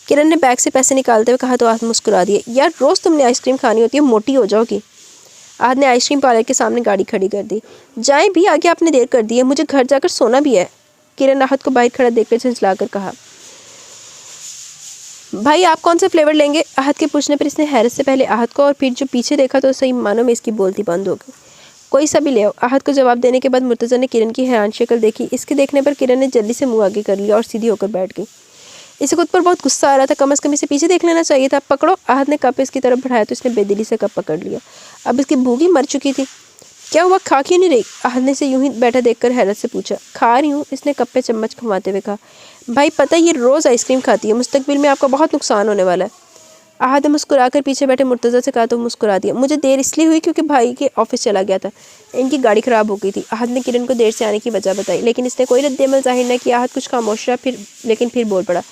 किरण ने बैग से पैसे निकालते हुए कहा तो आहत मुस्कुरा दिए। यार रोज़ तुमने आइसक्रीम खानी होती है, मोटी हो जाओगी। आहत ने आइसक्रीम पार्लर के सामने गाड़ी खड़ी कर दी। जाएं भी, आगे आपने देर कर दी है, मुझे घर जाकर सोना भी है, किरण ने आहत को बाहर खड़ा देखकर झंझलाकर कहा। भाई आप कौन सा फ्लेवर लेंगे? आहत के पूछने पर इसने हैरत से पहले आहत को और फिर जो पीछे देखा तो सही मानों में इसकी बोलती बंद हो गई। कोई सा भी ले आओ, आहत को जवाब देने के बाद मुर्तज़ा ने किरण की हैरान शक्ल देखी। इसके देखने पर किरण ने जल्दी से मुंह आगे कर लिया और सीधी होकर बैठ गई। इसे खुद पर बहुत गुस्सा आ रहा था, कम से कम इसे पीछे देख लेना चाहिए था। पकड़ो, आहत ने कप इसकी तरफ बढ़ाया तो इसने बेदिली से कप पकड़ लिया। अब इसकी भूख ही मर चुकी थी। क्या हुआ, खा क्यों नहीं रही? आहत ने इसे यूं ही बैठा देखकर हैरत से पूछा। खा रही हूँ, इसने कप पे चम्मच घुमाते हुए कहा। भाई पता है ये रोज़ आइसक्रीम खाती है, मुस्तकबिल में आपका बहुत नुकसान होने वाला है। आहत ने मुस्कुराकर पीछे बैठे मुर्तज़ा से कहा तो मुस्कुरा दिया। मुझे देर इसलिए हुई क्योंकि भाई के ऑफिस चला गया था, इनकी गाड़ी ख़राब हो गई थी। आहत ने किरण को देर से आने की वजह बताई, लेकिन इसने कोई रद्द-ए-अमल जाहिर न किया। आहत कुछ खामोश रहा, लेकिन फिर बोल पड़ा।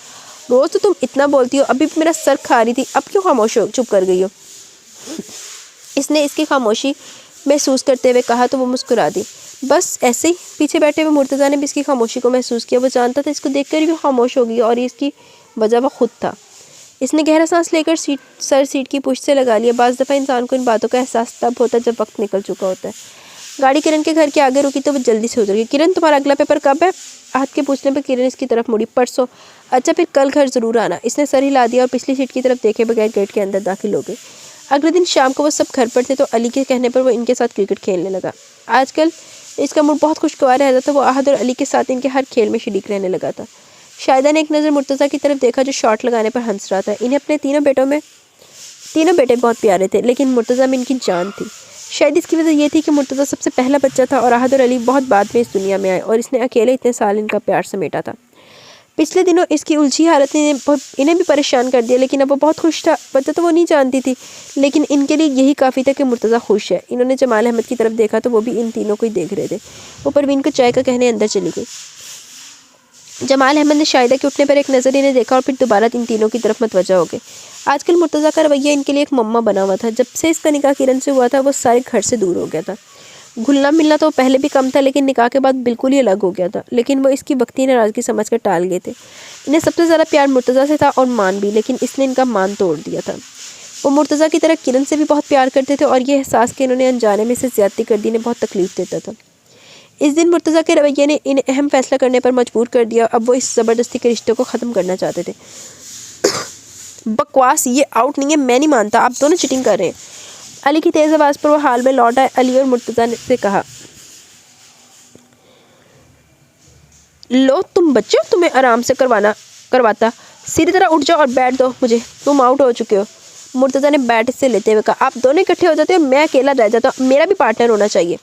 रोज़ तो तुम इतना बोलती हो, अभी मेरा सर खा रही थी, अब क्यों खामोश हो, चुप कर गई हो? इसने इसकी खामोशी महसूस करते हुए कहा तो वो मुस्कुरा दी। बस ऐसे ही। पीछे बैठे हुए मुर्तज़ा ने भी इसकी खामोशी को महसूस किया। वो जानता था इसको देखकर भी खामोश हो गई और इसकी वजह वो खुद था। इसने गहरा सांस लेकर सीट की पुश्त से लगा लिया। बाज़ दफ़ा इंसान को इन बातों का एहसास तब होता है जब वक्त निकल चुका होता है। गाड़ी किरण के घर के आगे रुकी तो वो जल्दी से उतर गई। किरण तुम्हारा अगला पेपर कब है? आहत के पूछने पर किरण इसकी तरफ मुड़ी। परसों। अच्छा फिर कल घर ज़रूर आना, इसने सर हिला दिया और पिछली सीट की तरफ देखे बगैर गेट के अंदर दाखिल हो गई। अगले दिन शाम को वो सब घर पर थे तो अली के कहने पर वो इनके साथ क्रिकेट खेलने लगा। आजकल इसका मूड बहुत खुशगवार रहता था। वो आहत और अली के साथ इनके हर खेल में शरीक रहने लगा था। शाहिदा ने एक नज़र मुर्तज़ा की तरफ देखा जो शॉट लगाने पर हंस रहा था। इन्हें अपने तीनों बेटे बहुत प्यारे थे, लेकिन मुर्तज़ा में इनकी जान थी। शायद इसकी वजह यह थी कि मुर्तज़ा सबसे पहला बच्चा था और आहत और अली बहुत बाद में इस दुनिया में आए और इसने अकेले इतने साल इनका प्यार समेटा था। पिछले दिनों इसकी उलझी हालत ने इन्हें भी परेशान कर दिया, लेकिन अब वो बहुत खुश था। वजह तो वो नहीं जानती थी, लेकिन इनके लिए यही काफ़ी था कि मुर्तज़ा खुश है। इन्होंने जमाल अहमद की तरफ देखा तो वो भी इन तीनों को ही देख रहे थे। वो परवीन को चाय का कहने अंदर चली गई। जमाल अहमद ने शाहिदा के उठने पर एक नज़र इन्हें देखा और फिर दोबारा इन तीनों की तरफ मतवज्जा हो गए। आजकल मुर्तज़ा का रवैया इनके लिए एक मम्मा बना हुआ था। जब से इसका निकाह किरण से हुआ था वो सारे घर से दूर हो गया था। घुलना मिलना तो पहले भी कम था, लेकिन निकाह के बाद बिल्कुल ही अलग हो गया था। लेकिन वो इसकी वक्ती नाराज़गी समझकर टाल गए थे। इन्हें सबसे ज़्यादा प्यार मुर्तज़ा से था और मान भी, लेकिन इसने इनका मान तोड़ दिया था। वो मुर्तज़ा की तरह किरण से भी बहुत प्यार करते थे और ये एहसास कि इन्होंने अनजाने में से ज़्यादती कर दी इन्हें बहुत तकलीफ देता था। इस दिन मुर्तज़ा के रवैये ने इन्हें अहम फैसला करने पर मजबूर कर दिया। अब वो इस ज़बरदस्ती के रिश्ते को ख़त्म करना चाहते थे। बकवास, ये आउट नहीं है, मैं नहीं मानता, आप दोनों चीटिंग कर रहे हैं। अली की तेज़ आवाज़ पर वो हाल में लौट आए। अली और मुर्तज़ा ने कहा, लो तुम बच्चे हो, तुम्हें आराम से करवाता, सीधी तरह उठ जाओ और बैठ दो मुझे, तुम आउट हो चुके हो। मुर्तज़ा ने बैट से लेते हुए कहा, आप दोनों इकट्ठे हो जाते हो, मैं अकेला रह जाता हूँ, मेरा भी पार्टनर होना चाहिए।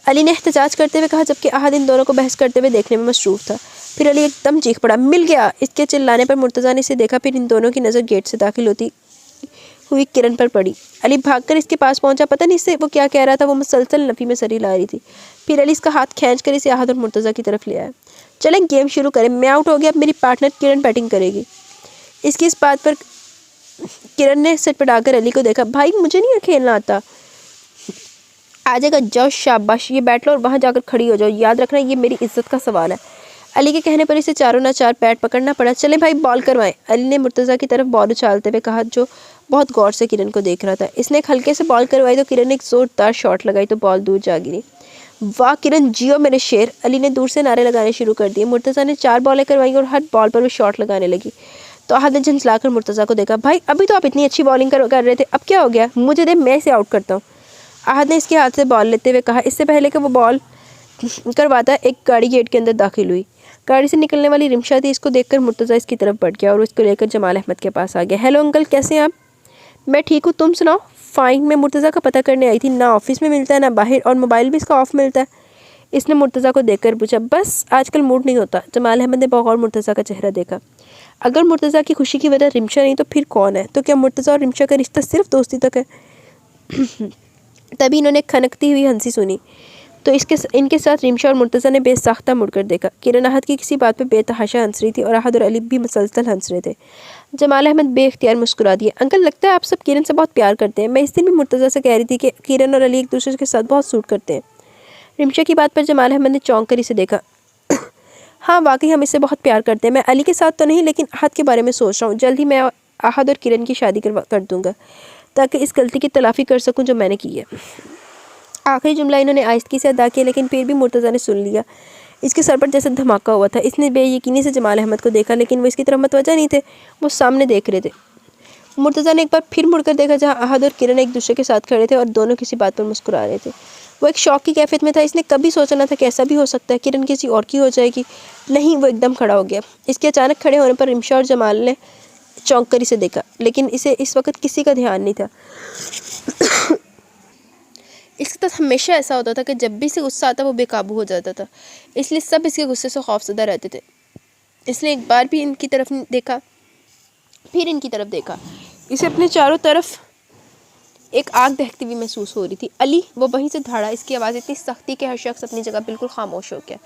अली ने एहतजाज करते हुए कहा, जबकि आहत इन दोनों को बहस करते हुए देखने में मसरूफ़ था। फिर अली एकदम चीख पड़ा, मिल गया। इसके चिल्लाने पर मुर्तज़ा ने इसे देखा, फिर इन दोनों की नज़र गेट से दाखिल होती हुई किरण पर पड़ी। अली भागकर इसके पास पहुंचा। पता नहीं इससे वो क्या कह रहा था। वो मुसलसल नफ़ी में सर हिला रही थी। फिर अली इसका हाथ खींचकर इसे आहत और मुर्तज़ा की तरफ ले आया। चलें गेम शुरू करें, मैं आउट हो गया, अब मेरी पार्टनर किरण बैटिंग करेगी। इसकी इस बात पर किरण ने सटपटाकर अली को देखा। भाई मुझे नहीं खेलना आता। आ जाएगा, जाओ शाबाश, ये बैठ लो और वहाँ जाकर खड़ी हो जाओ, याद रखना ये मेरी इज्जत का सवाल है। अली के कहने पर इसे चारों ना चार पैट पकड़ना पड़ा। चले भाई बॉल करवाएं, अली ने मुर्तज़ा की तरफ बॉल उछालते हुए कहा, जो बहुत गौर से किरण को देख रहा था। इसने एक हल्के से बॉल करवाई तो किरण ने एक जोरदार शॉट लगाई तो बॉल दूर जा गिरी। वाह किरण, जियो मेरे शेर, अली ने दूर से नारे लगाने शुरू कर दिए। मुर्तज़ा ने 4 बॉलें करवाई और हर बॉल पर वो शॉट लगाने लगी। तो अहद ने झंझलाकर मुर्तज़ा को देखा, भाई अभी तो आप इतनी अच्छी बॉलिंग कर रहे थे, अब क्या हो गया? मुझे दे, मैं इसे आउट करता हूँ। अहद ने इसके हाथ से बॉल लेते हुए कहा। इससे पहले कि वो बॉल करवाता एक गाड़ी गेट के अंदर दाखिल हुई। गाड़ी से निकलने वाली रिमशा थी। इसको देखकर मुर्तज़ा इसकी तरफ बढ़ गया और उसको लेकर जमाल अहमद के पास आ गया। हेलो अंकल, कैसे हैं आप? मैं ठीक हूँ, तुम सुनाओ? फ़ाइन, मैं मुर्तज़ा का पता करने आई थी। ना ऑफिस में मिलता है ना बाहर, और मोबाइल भी इसका ऑफ मिलता है। इसने मुर्तज़ा को देखकर पूछा। बस आजकल मूड नहीं होता। जमाल अहमद ने बगौर मुर्तज़ा का चेहरा देखा। अगर मुर्तज़ा की खुशी की वजह रिमशा नहीं तो फिर कौन है? तो क्या मुर्तज़ा और रिमशा का रिश्ता सिर्फ दोस्ती तक है? तभी इन्होंने खनकती हुई हंसी सुनी तो इनके साथ रिमशा और मुर्तज़ा ने बेसाख्ता मुड़कर देखा। किरण अहद की किसी बात पे बेतहाशा हंस रही थी और अहद और अली भी मुसलसल हंस रहे थे। जमाल अहमद बेख्तियार मुस्कुरा दिए। अंकल, लगता है आप सब किरण से बहुत प्यार करते हैं। मैं इस दिन भी मुर्तज़ा से कह रही थी कि किरण और अली एक दूसरे के साथ बहुत सूट करते हैं। रिमशा की बात पर जमाल अहमद ने चौंक कर इसे देखा। हाँ वाकई हम इससे बहुत प्यार करते हैं। मैं अली के साथ तो नहीं, लेकिन अहद के बारे में सोच रहा हूँ। जल्द ही मैं अहद और किरण की शादी कर दूँगा ताकि इस गलती की तलाफ़ी कर सकूँ जो मैंने की है। आखिरी जुमला इन्होंने आहिस्तगी से अदा किया, लेकिन फिर भी मुर्तज़ा ने सुन लिया। इसके सर पर जैसे धमाका हुआ था। इसने बेयकीनी से जमाल अहमद को देखा, लेकिन वो इसकी तरफ मतवज्जा नहीं थे। वो सामने देख रहे थे। मुर्तज़ा ने एक बार फिर मुड़कर देखा, जहाँ अहद और किरण एक दूसरे के साथ खड़े थे और दोनों किसी बात पर मुस्कुरा रहे थे। वो एक शौक की कैफियत में था। इसने कभी सोचा ना था कि ऐसा भी हो सकता है, किरण किसी और की हो जाएगी। नहीं, वो एकदम खड़ा हो गया। इसके अचानक खड़े होने पर रिमशा और जमाल ने चौंक कर इसे देखा, लेकिन इसे इस वक्त किसी का ध्यान नहीं था। इसके साथ हमेशा ऐसा होता था कि जब भी इसे गुस्सा आता वो बेकाबू हो जाता था, इसलिए सब इसके गुस्से से खौफजदा रहते थे। इसने एक बार भी इनकी तरफ देखा, फिर इनकी तरफ देखा। इसे अपने चारों तरफ एक आग दहकती हुई महसूस हो रही थी। अली, वो वहीं से धाड़ा। इसकी आवाज़ इतनी सख्ती कि हर शख्स अपनी जगह बिल्कुल खामोश हो गया।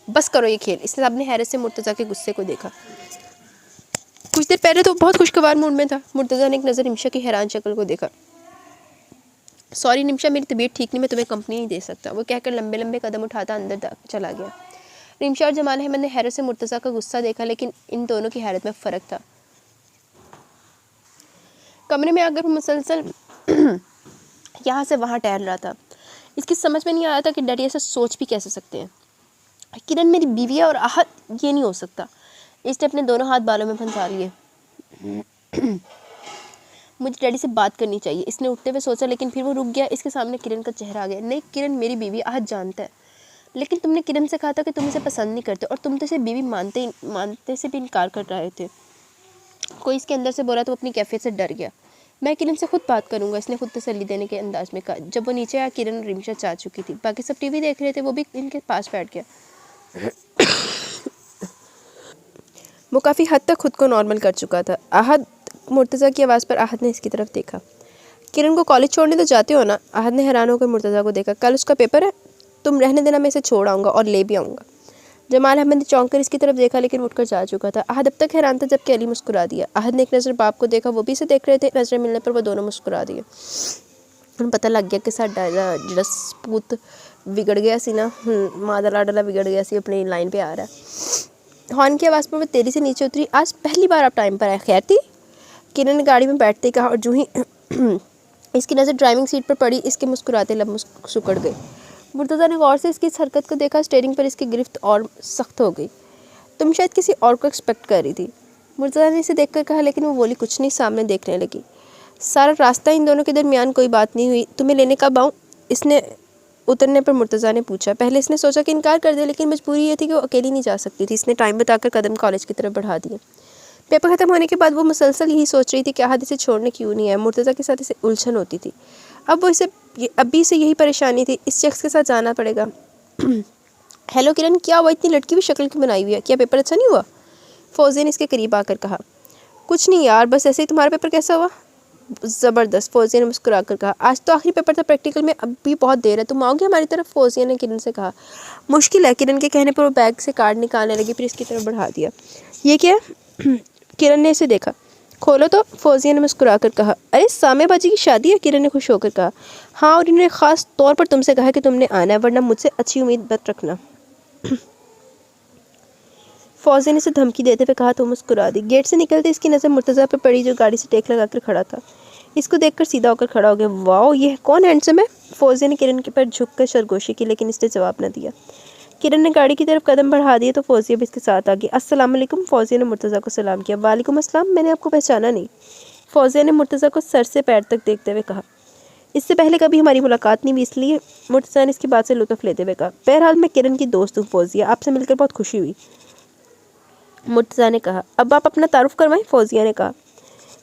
बस करो ये खेल। इसने सबने हैरत से मुर्तज़ा के गुस्से को देखा। कुछ देर पहले तो बहुत खुशगवार मूड में था। मुर्तज़ा ने एक नज़र रिमशा की हैरान शक्ल को देखा। सॉरी निमशा, मेरी तबीयत ठीक नहीं, मैं तुम्हें कंपनी नहीं दे सकता, वो कहकर लंबे लंबे कदम उठाता अंदर चला गया। रिमशा और जमाल अहमद ने हैरत से मुर्तज़ा का गुस्सा देखा, लेकिन इन दोनों की हैरत में फ़र्क था। कमरे में आकर मुसलसल यहाँ से वहाँ टहल रहा था। इसकी समझ में नहीं आ रहा था कि डैडी ऐसा सोच भी कैसे सकते हैं। किरण मेरी बीवी है और आहत, ये नहीं हो सकता। इसने अपने दोनों हाथ बालों में फंसा लिए। मुझे डैडी से बात करनी चाहिए, इसने उठते हुए सोचा, लेकिन फिर वो रुक गया। इसके सामने किरण का चेहरा आ गया। नहीं, किरण मेरी बीवी, आहत जानता है, लेकिन तुमने किरण से कहा था कि तुम इसे पसंद नहीं करते और तुम तो इसे बीवी मानते से भी इनकार कर रहे थे। कोई इसके अंदर से बोला तो वो अपनी कैफियत से डर गया। मैं किरण से खुद बात करूंगा, इसने खुद तसल्ली देने के अंदाज में कहा। जब वो नीचे आया, किरण और रिमशा जा चुकी थी। बाकी सब टीवी देख रहे थे, वो भी इनके पास बैठ गया। वो काफ़ी हद तक खुद को नॉर्मल कर चुका था। आहद, मुर्तज़ा की आवाज़ पर आहद ने इसकी तरफ देखा। किरण को कॉलेज छोड़ने तो जाते हो ना? आहद ने हैरान होकर मुर्तज़ा को देखा। कल उसका पेपर है, तुम रहने देना, मैं इसे छोड़ आऊँगा और ले भी आऊँगा। जमाल अहमद ने चौंक कर इसकी तरफ देखा, लेकिन उठकर जा चुका था। आहद अब तक हैरान था, जबकि अली मुस्कुरा दिया। आहद ने एक नज़र बाप को देखा, वो भी इसे देख रहे थे। नज़रें मिलने पर वो दोनों मुस्कुरा दिए। उन्हें पता लग गया कि साडा जिहड़ा सपूत बिगड़ गया सी ना, मां दा लाडला बिगड़ गया सी, अपनी लाइन पे आ रहा है। हॉर्न की आवाज़ पर वो तेज़ी से नीचे उतरी। आज पहली बार आप टाइम पर आए। खैर थी? किरण ने गाड़ी में बैठते ही कहा, और जूँ ही इसकी नज़र ड्राइविंग सीट पर पड़ी, इसके मुस्कुराते लब सुकड़ गए। मुर्तज़ा ने गौर से इसकी इस हरकत को देखा। स्टीयरिंग पर इसकी गिरफ्त और सख्त हो गई। तुम शायद किसी और को एक्सपेक्ट कर रही थी, मुर्तज़ा ने इसे देखकर कहा, लेकिन वो बोली कुछ नहीं, सामने देखने लगी। सारा रास्ता इन दोनों के दरमियान कोई बात नहीं हुई। तुम्हें लेने कब आऊँ? इसने उतरने पर मुर्तज़ा ने पूछा। पहले इसने सोचा कि इनकार कर दे, लेकिन मजबूरी ये थी कि वो अकेली नहीं जा सकती थी। इसने टाइम बताकर कदम कॉलेज की तरफ बढ़ा दिए। पेपर ख़त्म होने के बाद वो मुसलसल यही सोच रही थी कि आहद इसे छोड़ने क्यों नहीं है। मुर्तज़ा के साथ इसे उलझन होती थी। अब भी इसे यही परेशानी थी, इस शख्स के साथ जाना पड़ेगा। हेलो किरण, क्या हुआ? इतनी लड़की भी शक्ल क्यों बनाई हुई है? क्या पेपर अच्छा नहीं हुआ? फौजिया ने इसके करीब आकर कहा। कुछ नहीं यार, बस ऐसे ही। तुम्हारा पेपर कैसा हुआ? ज़बरदस्त, फौजिया ने मुस्कुरा कर कहा। आज तो आखिरी पेपर था, प्रैक्टिकल में अब भी बहुत देर है, तुम आओगे हमारी तरफ? फौजिया ने किरण से कहा। मुश्किल है। किरण के कहने पर वो बैग से कार्ड निकालने लगी, फिर इसकी तरफ बढ़ा दिया। ये क्या है? किरण ने इसे देखा। खोलो तो, फौजिया ने मुस्कुरा कर कहा। अरे सामे बाजी की शादी है, किरण ने खुश होकर कहा। हाँ, और इन्होंने ख़ास तौर पर तुमसे कहा कि तुमने आना है, वरना मुझसे अच्छी उम्मीद मत रखना। फौजिया ने इसे धमकी देते हुए कहा तो मुस्कुरा दी। गेट से निकलते इसकी नज़र मुर्तज़ा पर पड़ी जो गाड़ी से टेक लगाकर खड़ा था। इसको देखकर सीधा होकर खड़ा हो गया। वाओ, ये कौन हैंडसम है? फौजिया ने किरण के पर झुककर सरगोशी की, लेकिन इसने जवाब न दिया। किरण ने गाड़ी की तरफ कदम बढ़ा दिए तो फौजिया भी इसके साथ आ गई। अस्सलाम वालेकुम। फौजिया ने मुर्तज़ा को सलाम किया। वालेकुम अस्सलाम, मैंने आपको पहचाना नहीं। फौजिया ने मुर्तज़ा को सर से पैर तक देखते हुए कहा। इससे पहले कभी हमारी मुलाकात नहीं हुई, इसलिए मुर्तज़ा ने इसकी बात से लुत्फ़ लेते हुए कहा। बहरहाल मैं किरण की दोस्त हूँ फौजिया, आपसे मिलकर बहुत खुशी हुई। मुर्तज़ा ने कहा। अब आप अपना तारुफ करवाएं। फौजिया ने कहा।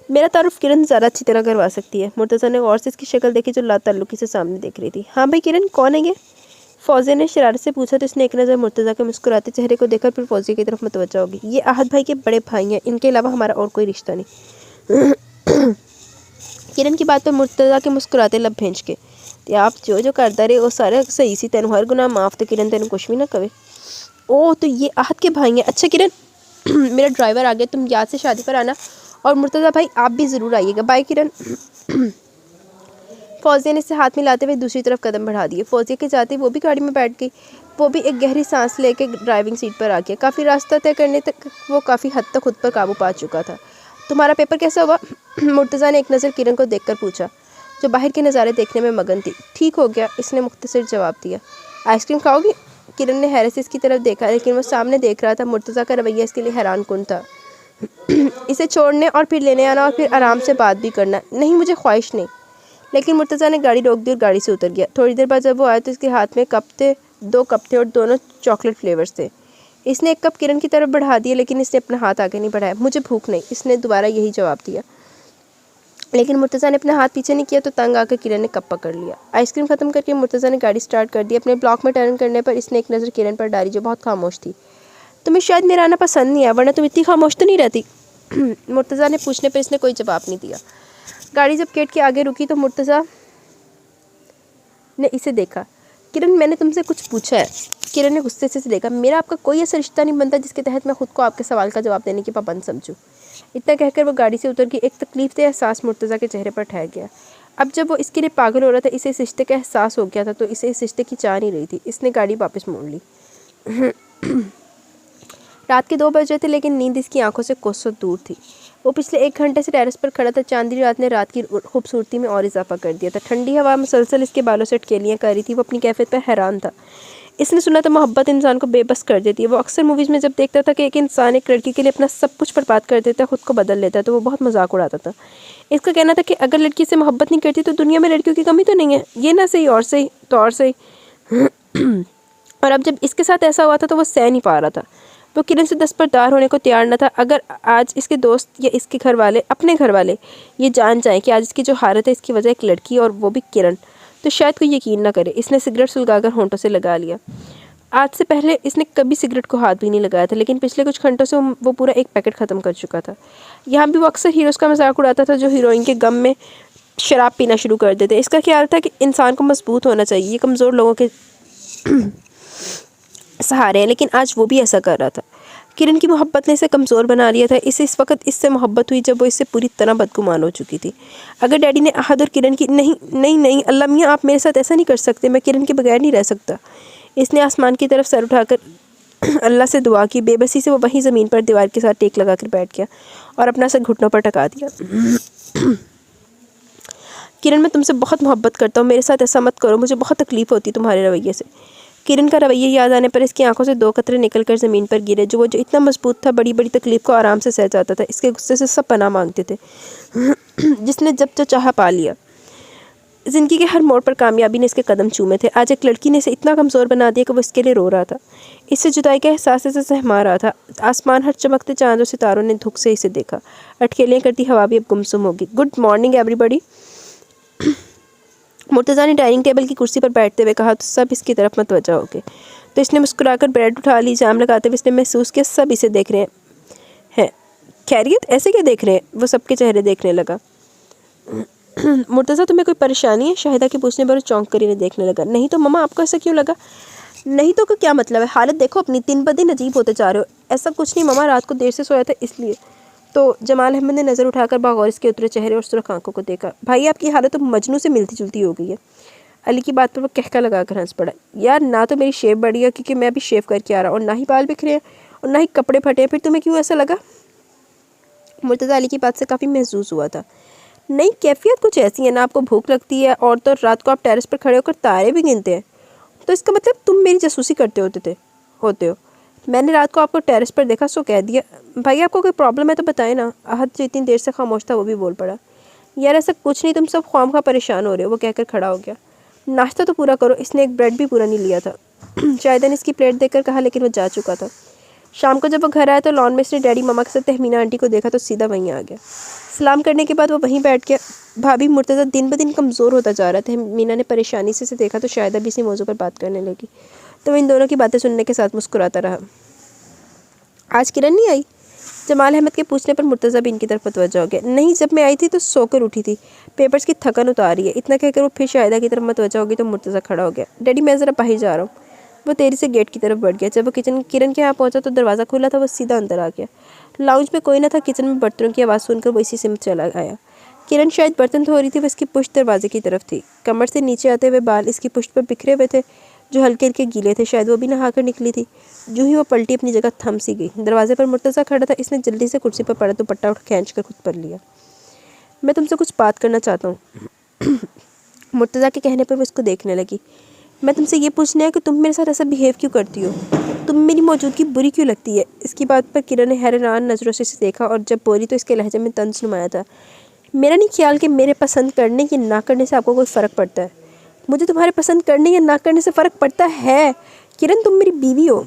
मेरा तारुफ किरण ज़्यादा अच्छी तरह करवा सकती है। मुर्तज़ा ने गौर से इसकी शक्ल देखी जो लाताल्लुकी से सामने देख रही थी। हाँ भाई किरण, कौन है ये? फौजिया ने शरारत से पूछा तो इसने एक नज़र मुर्तज़ा के मुस्कुराते चेहरे को देखकर फिर फौजिया की तरफ मुतवज्जो होगी। ये आहत भाई के बड़े भाई हैं, इनके अलावा हमारा और कोई रिश्ता नहीं। किरण की बात पर मुर्तज़ा के मुस्कुराते लब भेंच के ते आप जो जो करता रहे वो सारा सही सी, तेन हर गुनाह माफ़। तो किरण तेन कुछ भी ना कवे। ओह, तो ये आहत के भाई हैं। अच्छा किरण, मेरा ड्राइवर आ गया, तुम याद से शादी पर आना, और मुर्तज़ा भाई आप भी ज़रूर आइएगा। बाय किरण। फौजिया ने इसे हाथ मिलाते हुए दूसरी तरफ कदम बढ़ा दिए। फौजिया के जाते वो भी गाड़ी में बैठ गई। वो भी एक गहरी सांस लेकर ड्राइविंग सीट पर आ गया। काफ़ी रास्ता तय करने तक वो काफ़ी हद तक खुद पर काबू पा चुका था। तुम्हारा पेपर कैसा हुआ? मुर्तज़ा ने एक नज़र किरण को देखकर पूछा, जो बाहर के नज़ारे देखने में मगन थी। ठीक हो गया, इसने मुख्तसर जवाब दिया। आइसक्रीम खाओगी? किरण ने हैरत से इसकी तरफ देखा, लेकिन वो सामने देख रहा था। मुर्तज़ा का रवैया इसके लिए हैरान कुन था। इसे छोड़ने और फिर लेने आना और फिर आराम से बात भी करना। नहीं, मुझे ख्वाहिश नहीं। लेकिन मुर्तज़ा ने गाड़ी रोक दी और गाड़ी से उतर गया। थोड़ी देर बाद जब वो आया तो इसके हाथ में दो कप थे और दोनों चॉकलेट फ्लेवर्स थे। इसने एक कप किरण की तरफ बढ़ा दिया, लेकिन इसने अपना हाथ आगे नहीं बढ़ाया। मुझे भूख नहीं, इसने दोबारा यही जवाब दिया। लेकिन मुर्तज़ा ने अपना हाथ पीछे नहीं किया तो तंग आकर किरण ने कप पकड़ लिया। आइसक्रीम ख़त्म करके मुर्तज़ा ने गाड़ी स्टार्ट कर दी। अपने ब्लॉक में टर्न करने पर इसने एक नज़र किरण पर डाली जो बहुत खामोश थी। तुम्हें शायद मेरा आना पसंद नहीं आया, वरना तुम इतनी खामोश तो नहीं रहती। मुर्तज़ा ने पूछने पर इसने कोई जवाब नहीं दिया। गाड़ी जब गेट के आगे रुकी तो मुर्तज़ा ने इसे देखा। किरण, मैंने तुमसे कुछ पूछा है। किरण ने गुस्से से देखा। मेरा आपका कोई ऐसा रिश्ता नहीं बनता जिसके तहत मैं खुद को आपके सवाल का जवाब देने की पाबंद समझूं। इतना कहकर वो गाड़ी से उतर गई। एक तकलीफ एहसास मुर्तज़ा के चेहरे पर ठहर गया। अब जब वो इसके लिए पागल हो रहा था, इसे इस रिश्ते का एहसास हो गया था, तो इसे इस रिश्ते की चाह नहीं रही थी। इसने गाड़ी वापस मोड़ ली। रात के 2 बज रहे थे, लेकिन नींद इसकी आंखों से कोसों दूर थी। वो पिछले 1 घंटे से टेरेस पर खड़ा था। चांदनी रात ने रात की खूबसूरती में और इजाफा कर दिया था। ठंडी हवा मुसलसल इसके बालों से अटकेलियाँ कर रही थी। वो अपनी कैफियत पर हैरान था। इसने सुना था मोहब्बत इंसान को बेबस कर देती है। वो अक्सर मूवीज़ में जब देखता था कि एक इंसान एक लड़की के लिए अपना सब कुछ बर्बाद कर देता है, खुद को बदल लेता है, तो वो बहुत मजाक उड़ाता था। इसका कहना था कि अगर लड़की से मोहब्बत नहीं करती तो दुनिया में लड़कियों की कमी तो नहीं है। ये ना सही और सही तो और सही। और अब जब इसके साथ ऐसा हुआ था तो वो सह नहीं पा रहा था। वो किरण से दस्तबरदार होने को तैयार न था। अगर आज इसके दोस्त या इसके घर वाले, अपने घर वाले, ये जान जाएं कि आज इसकी जो हालत है इसकी वजह एक लड़की और वो भी किरण, तो शायद कोई यकीन ना करे। इसने सिगरेट सुलगाकर होंठों से लगा लिया। आज से पहले इसने कभी सिगरेट को हाथ भी नहीं लगाया था, लेकिन पिछले कुछ घंटों से वो पूरा एक पैकेट ख़त्म कर चुका था। यहाँ भी वो अक्सर हीरोज़ का मजाक उड़ाता था जो हीरोइन के गम में शराब पीना शुरू कर देते। इसका ख्याल था कि इंसान को मजबूत होना चाहिए, ये कमज़ोर लोगों के सहारे हैं, लेकिन आज वो भी ऐसा कर रहा था। किरण की मोहब्बत ने इसे कमज़ोर बना लिया था। इसे इस वक्त इससे मोहब्बत हुई जब वो इससे पूरी तरह बदगुमान हो चुकी थी। अगर डैडी ने अहद और किरण की नहीं नहीं नहीं अल्लाह मियाँ, आप मेरे साथ ऐसा नहीं कर सकते, मैं किरण के बगैर नहीं रह सकता। इसने आसमान की तरफ सर उठाकर अल्लाह से दुआ की। बेबसी से वो वहीं ज़मीन पर दीवार के साथ टेक लगा कर बैठ गया और अपना सर घुटनों पर टका दिया। किरण, मैं तुमसे बहुत मोहब्बत करता हूँ, मेरे साथ ऐसा मत करो, मुझे बहुत तकलीफ़ होती तुम्हारे रवैये से। किरण का रवैया याद आने पर इसकी आंखों से 2 कतरे निकलकर ज़मीन पर गिरे। जो इतना मजबूत था, बड़ी बड़ी तकलीफ़ को आराम से सह जाता था। इसके गुस्से से सब पनाह मांगते थे। जिसने जब जो चाहा पा लिया। ज़िंदगी के हर मोड़ पर कामयाबी ने इसके कदम चूमे थे। आज एक लड़की ने इसे इतना कमज़ोर बना दिया कि वो इसके लिए रो रहा था। इससे जुदाई का एहसास इसे सहमा रहा था। आसमान हर चमकते चांद और सितारों ने धुक से इसे देखा। अटखेलियाँ करती हवा भी अब गुमसुम होगी। Good morning everybody. मुर्तज़ा ने डाइनिंग टेबल की कुर्सी पर बैठते हुए कहा तो सब इसकी तरफ मतवज्जा हो गए। तो इसने मुस्कुराकर ब्रेड उठा ली। जाम लगाते हुए इसने महसूस किया सब इसे देख रहे हैं। खैरियत, ऐसे क्या देख रहे हैं? वो सबके चेहरे देखने लगा। मुर्तज़ा, तुम्हें कोई परेशानी है? शाहिदा के पूछने पर चौंक कर इन्हें देखने लगा। नहीं तो मम्मा, आपको ऐसा क्यों लगा? नहीं तो क्या मतलब है? हालत देखो अपनी, दिन ब दिन अजीब होते जा रहे हो। ऐसा कुछ नहीं मम्मा, रात को देर से सोया था इसलिए। तो जमाल अहमद ने नज़र उठाकर बागौर इसके उतरे चेहरे और सुर्ख आंखों को देखा। भाई, आपकी हालत तो मजनू से मिलती जुलती हो गई है। अली की बात पर वो कहका लगाकर हंस पड़ा। यार, ना तो मेरी शेव बढ़ी है क्योंकि मैं अभी शेव करके आ रहा हूँ, और ना ही बाल बिखरे हैं, और ना ही कपड़े फटे। फिर तुम्हें क्यों ऐसा लगा? मुर्तज़ा अली की बात से काफ़ी महसूस हुआ था। नहीं, कैफियत कुछ ऐसी है ना, आपको भूख लगती है और तो रात को आप टेरेस पर खड़े होकर तारे भी गिनते हैं, तो इसका मतलब तुम मेरी जासूसी करते होते हो। मैंने रात को आपको टेरेस पर देखा, सो कह दिया। भाई आपको कोई प्रॉब्लम है तो बताए ना। अहद जो इतनी देर से खामोश था वो भी बोल पड़ा। यार ऐसा कुछ नहीं, तुम सब ख्वामखा परेशान हो रहे हो, वो कहकर खड़ा हो गया। नाश्ता तो पूरा करो। इसने एक ब्रेड भी पूरा नहीं लिया था। शायद ने इसकी प्लेट देखकर कहा, लेकिन वो जा चुका था। शाम को जब वो घर आया तो लॉन में इसने डैडी मामा के साथ तहमीना आंटी को देखा तो सीधा वहीं आ गया। सलाम करने के बाद वो वहीं बैठ गया। भाभी, मुर्तज़ा दिन ब दिन कमज़ोर होता जा रहा था। मीना ने परेशानी से देखा तो शायद अभी इसी मौजू पर बात करने लगी, तो इन दोनों की बातें सुनने के साथ मुस्कुराता रहा। आज किरण नहीं आई? जमाल अहमद के पूछने पर मुर्तज़ा भी इनकी तरफ मुतवज्जो हो गया। नहीं, जब मैं आई थी तो सोकर उठी थी, पेपर्स की थकन उतार रही है। इतना कहकर वो फिर शाहिदा की तरफ मुतवज्जो होगी तो मुर्तज़ा खड़ा हो गया। डैडी मैं ज़रा बाहर जा रहा हूँ। वो तेज़ी से गेट की तरफ बढ़ गया। जब वो किरण के यहाँ पहुँचा तो दरवाज़ा खुला था। वो सीधा अंदर आ गया। लाउंज में कोई ना था। किचन में बर्तनों की आवाज़ सुनकर वो इसी से चला आया। किरण शायद बर्तन धो रही थी। वो इसकी पुश्त दरवाजे की तरफ थी। कमर से नीचे आते हुए बाल इसकी पुश्त पर बिखरे हुए थे, जो हल्के हल्के गीले थे। शायद वो भी नहाकर निकली थी। जो ही वो पलटी अपनी जगह थम सी गई। दरवाजे पर मुर्तज़ा खड़ा था। इसने जल्दी से कुर्सी पर पड़ा दुपट्टा उठ खींच कर खुद पर लिया। मैं तुमसे कुछ बात करना चाहता हूँ। मुर्तज़ा के कहने पर वो इसको देखने लगी। मैं तुमसे ये पूछना है कि तुम मेरे साथ ऐसा बिहेव क्यों करती हो? तुम मेरी मौजूदगी बुरी क्यों लगती है? इसकी बात पर किरण ने हैरान नज़रों से इसे देखा और जब बोली तो इसके लहजे में तंज नुमाया था। मेरा नहीं ख्याल कि मेरे पसंद करने की ना करने से आपको कोई फ़र्क पड़ता है। मुझे तुम्हारे पसंद करने या ना करने से फ़र्क पड़ता है। किरण, तुम मेरी बीवी हो।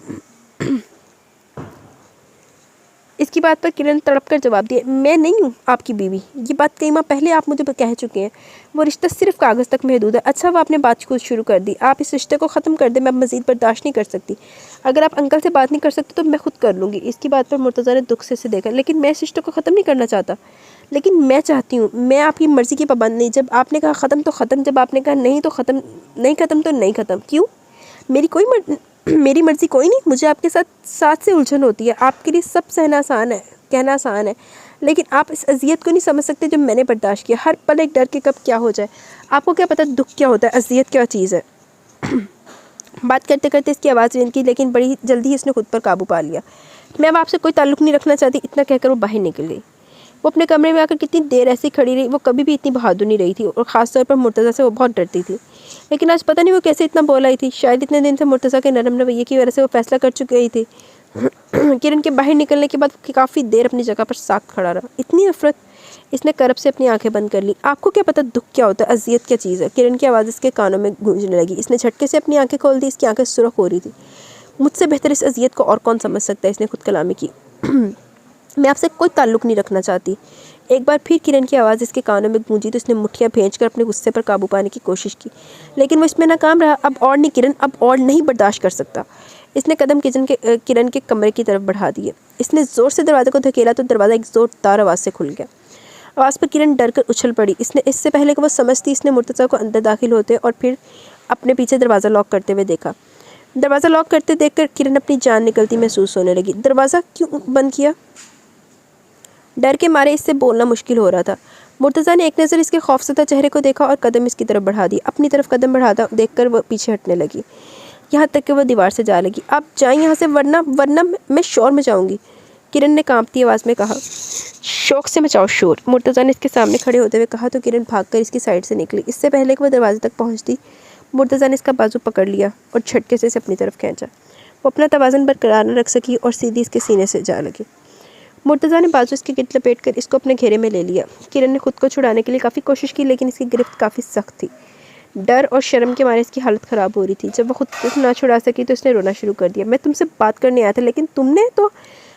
इसकी बात पर किरण तड़प कर जवाब दिया, मैं नहीं हूँ आपकी बीवी। ये बात कई माह पहले आप मुझे कह चुके हैं। वो रिश्ता सिर्फ कागज़ तक महदूद है। अच्छा, वो आपने बात कुछ शुरू कर दी। आप इस रिश्ते को ख़त्म कर दें। मैं मज़ीद बर्दाश्त नहीं कर सकती। अगर आप अंकल से बात नहीं कर सकते तो मैं खुद कर लूँगी। इसकी बात पर मुर्तज़ा ने दुख से देखा। लेकिन मैं इस रिश्ते को ख़त्म नहीं करना चाहता। लेकिन मैं चाहती हूँ। मैं आपकी मर्ज़ी की पाबंद नहीं। जब आपने कहा ख़त्म तो ख़त्म, जब आपने कहा नहीं तो ख़त्म, नहीं ख़त्म तो नहीं ख़त्म। क्यों? मेरी मर्ज़ी कोई नहीं। मुझे आपके साथ से उलझन होती है। आपके लिए सब कहना आसान है, लेकिन आप इस अजियत को नहीं समझ सकते जो मैंने बर्दाश्त किया। हर पल एक डर के कब क्या हो जाए। आपको क्या पता दुख क्या होता है, अजियत क्या चीज़ है। बात करते करते इसकी आवाज़ रेंज की, लेकिन बड़ी जल्दी ही इसने खुद पर काबू पा लिया। मैं अब आपसे कोई ताल्लुक़ नहीं रखना चाहती। इतना कहकर वो बाहर निकल गई। वो अपने कमरे में आकर कितनी देर ऐसी खड़ी रही। वो कभी भी इतनी बहादुर नहीं रही थी और ख़ासतौर पर मुर्तज़ा से वो बहुत डरती थी। लेकिन आज पता नहीं वो कैसे इतना बोल आई थी। शायद इतने दिन से मुर्तज़ा के नरम रवैये की वजह से वो फैसला कर चुकी थी। किरण के बाहर निकलने के बाद काफ़ी देर अपनी जगह पर साख्त खड़ा रहा। इतनी नफरत। इसने करब से अपनी आंखें बंद कर ली। आपको क्या पता दुख क्या होता है, अजियत क्या चीज़ है? किरण की आवाज़ इसके कानों में गूंजने लगी। इसने झटके से अपनी आंखें खोल दी। इसकी आंखें सुर्ख हो रही थी। मुझसे बेहतर इस अजियत को और कौन समझ सकता है? इसने खुद कलामी की। मैं आपसे कोई ताल्लुक़ नहीं रखना चाहती। एक बार फिर किरण की आवाज़ इसके कानों में गूंजी तो इसने मुठ्ठियाँ भींचकर अपने गुस्से पर काबू पाने की कोशिश की, लेकिन वो इसमें नाकाम रहा। अब और नहीं किरण, अब और नहीं बर्दाश्त कर सकता। इसने कदम किरण के कमरे की तरफ बढ़ा दिए। इसने ज़ोर से दरवाजे को धकेला तो दरवाज़ा एक ज़ोरदार आवाज़ से खुल गया। आवाज़ पर किरण डर कर उछल पड़ी। इसने इससे पहले कि वो समझती, इसने मुर्तज़ा को अंदर दाखिल होते और फिर अपने पीछे दरवाज़ा लॉक करते हुए देखा। दरवाज़ा लॉक करते देखकर किरण अपनी जान निकलती महसूस होने लगी। दरवाज़ा क्यों बंद किया? डर के मारे इससे बोलना मुश्किल हो रहा था। मुर्तज़ा ने एक नज़र इसके खौफज़दा चेहरे को देखा और कदम इसकी तरफ बढ़ा दी। अपनी तरफ कदम बढ़ाता देखकर वो पीछे हटने लगी, यहाँ तक कि वह दीवार से जा लगी। आप जाएं यहाँ से, वरना मैं शोर मचाऊंगी, किरण ने कांपती आवाज़ में कहा। शौक से मचाओ शोर, मुर्तज़ा ने इसके सामने खड़े होते हुए कहा तो किरण भागकर इसकी साइड से निकली। इससे पहले कि वह दरवाजे तक पहुँचती, मुर्तज़ा ने इसका बाजू पकड़ लिया और झटके से इसे अपनी तरफ खींचा। वो अपना तवाज़ुन बरकरार न रख सकी और सीधी इसके सीने से जा लगी। मुर्तज़ा ने बाजू इसकी गिरफ्त लपेट कर इसको अपने घेरे में ले लिया। किरण ने खुद को छुड़ाने के लिए काफ़ी कोशिश की, लेकिन इसकी गिरफ्त काफ़ी सख्त थी। डर और शर्म के मारे इसकी हालत ख़राब हो रही थी। जब वो खुद को ना छुड़ा सकी तो इसने रोना शुरू कर दिया। मैं तुमसे बात करने आया था, लेकिन तुमने तो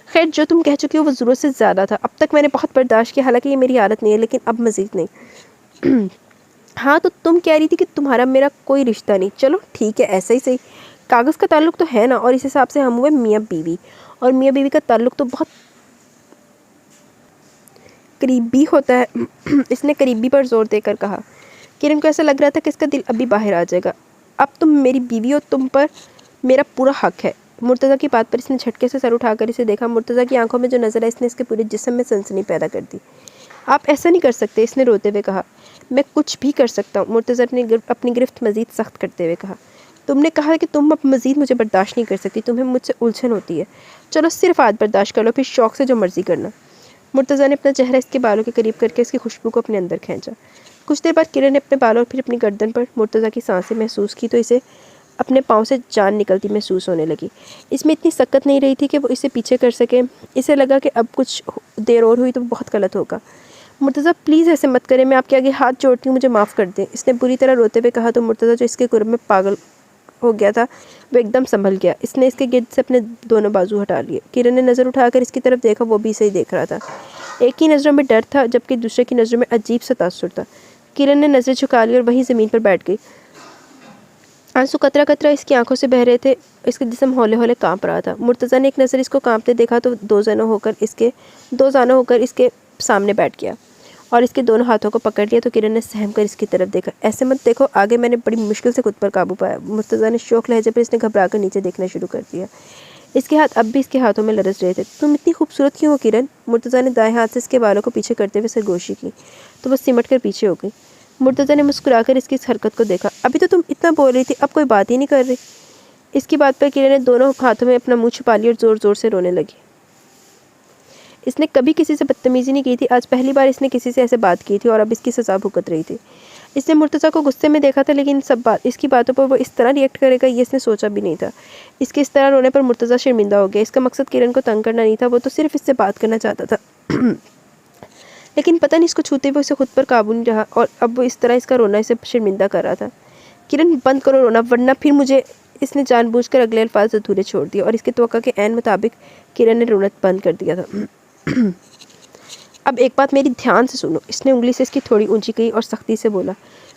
खैर जो तुम कह चुकी हो वो ज़रूरत से ज़्यादा था। अब तक मैंने बहुत बर्दाश्त किया, हालांकि ये मेरी आदत नहीं है, लेकिन अब मज़ीद नहीं। हाँ, तो तुम कह रही थी कि तुम्हारा मेरा कोई रिश्ता नहीं। चलो ठीक है, ऐसा ही सही। कागज़ का ताल्लुक़ तो है ना, और इस हिसाब से हम हुए मियाँ बीवी, और मियाँ बीवी का ताल्लुक़ तो बहुत करीबी होता है। इसने करीबी पर जोर देकर कहा। किरण को ऐसा लग रहा था कि इसका दिल अभी बाहर आ जाएगा। अब तुम मेरी बीवी हो, तुम पर मेरा पूरा हक है। मुर्तज़ा की बात पर इसने झटके से सर उठाकर इसे देखा। मुर्तज़ा की आंखों में जो नज़र है इसने इसके पूरे जिस्म में सनसनी पैदा कर दी। आप ऐसा नहीं कर सकते, इसने रोते हुए कहा। मैं कुछ भी कर सकता हूँ, मुर्तज़ा ने अपनी गिरफ्त मज़ीद सख्त करते हुए कहा। तुमने कहा कि तुम अब मज़ीद मुझे बर्दाश्त नहीं कर सकती, तुम्हें मुझसे उलझन होती है। चलो सिर्फ आज बर्दाश्त कर लो, फिर शौक़ से जो मर्ज़ी करना। मुर्तज़ा ने अपना चेहरा इसके बालों के करीब करके इसकी खुशबू को अपने अंदर खींचा। कुछ देर बाद किरण ने अपने बालों और फिर अपनी गर्दन पर मुर्तज़ा की सांसें महसूस की तो इसे अपने पाँव से जान निकलती महसूस होने लगी। इसमें इतनी सख्त नहीं रही थी कि वो इसे पीछे कर सके। इसे लगा कि अब कुछ देर और हुई तो बहुत गलत होगा। मुर्तज़ा प्लीज़ ऐसे मत करें, मैं आपके आगे हाथ जोड़ती हूँ, मुझे माफ़ कर दें, इसने बुरी तरह रोते हुए कहा। तो मुर्तज़ा जो इसके कुर्ब में पागल हो गया था वो एकदम संभल गया। इसने इसके गिर्द से अपने दोनों बाजू हटा लिए। किरण ने नज़र उठाकर इसकी तरफ देखा, वो भी इसे ही देख रहा था। एक की नज़रों में डर था जबकि दूसरे की नज़रों में अजीब सा तासुर था। किरण ने नज़रें झुका ली और वहीं ज़मीन पर बैठ गई। आंसू कतरा कतरा इसकी आंखों से बह रहे थे। इसका जिस्म हौले हौले कांप रहा था। मुर्तज़ा ने एक नज़र इसको कांपते देखा तो दो जाना होकर इसके सामने बैठ गया और इसके दोनों हाथों को पकड़ लिया। तो किरण ने सहम कर इसकी तरफ देखा। ऐसे मत देखो, आगे मैंने बड़ी मुश्किल से खुद पर काबू पाया। मुर्तज़ा ने शौक लहजे पर इसने घबरा कर नीचे देखना शुरू कर दिया। इसके हाथ अब भी इसके हाथों में लरस रहे थे। तुम इतनी खूबसूरत क्यों हो किरण? मुर्तज़ा ने दाएं हाथ से इसके बालों को पीछे करते हुए सरगोशी की तो वो सिमट कर पीछे हो गई। मुर्तज़ा ने मुस्कुराकर इसकी इस हरकत को देखा। अभी तो तुम इतना बोल रही थी, अब कोई बात ही नहीं कर रही। इसकी बात पर किरण ने दोनों हाथों में अपना मुंह छुपा लिया और ज़ोर ज़ोर से रोने लगी। इसने कभी किसी से बदतमीज़ी नहीं की थी, आज पहली बार इसने किसी से ऐसे बात की थी और अब इसकी सज़ा भुगत रही थी। इसने मुर्तज़ा को गुस्से में देखा था, लेकिन इसकी बातों पर वो इस तरह रिएक्ट करेगा ये इसने सोचा भी नहीं था। इसके इस तरह रोने पर मुर्तज़ा शर्मिंदा हो गया। इसका मकसद किरण को तंग करना नहीं था, वो तो सिर्फ इससे बात करना चाहता था। लेकिन पता नहीं इसको छूते हुए उसे खुद पर काबू नहीं रहा और अब वो इस तरह इसका रोना इसे शर्मिंदा कर रहा था। किरण बंद करो रोना, वरना फिर मुझे। इसने जानबूझकर अगले अल्फाज अधूरे छोड़ दिए और इसके तवक्का के ऐन मुताबिक किरण ने रोना बंद कर दिया था। अब एक बात मेरी ध्यान से सुनो, इसने उंगली से इसकी थोड़ी ऊंची की और सख्ती से बोला।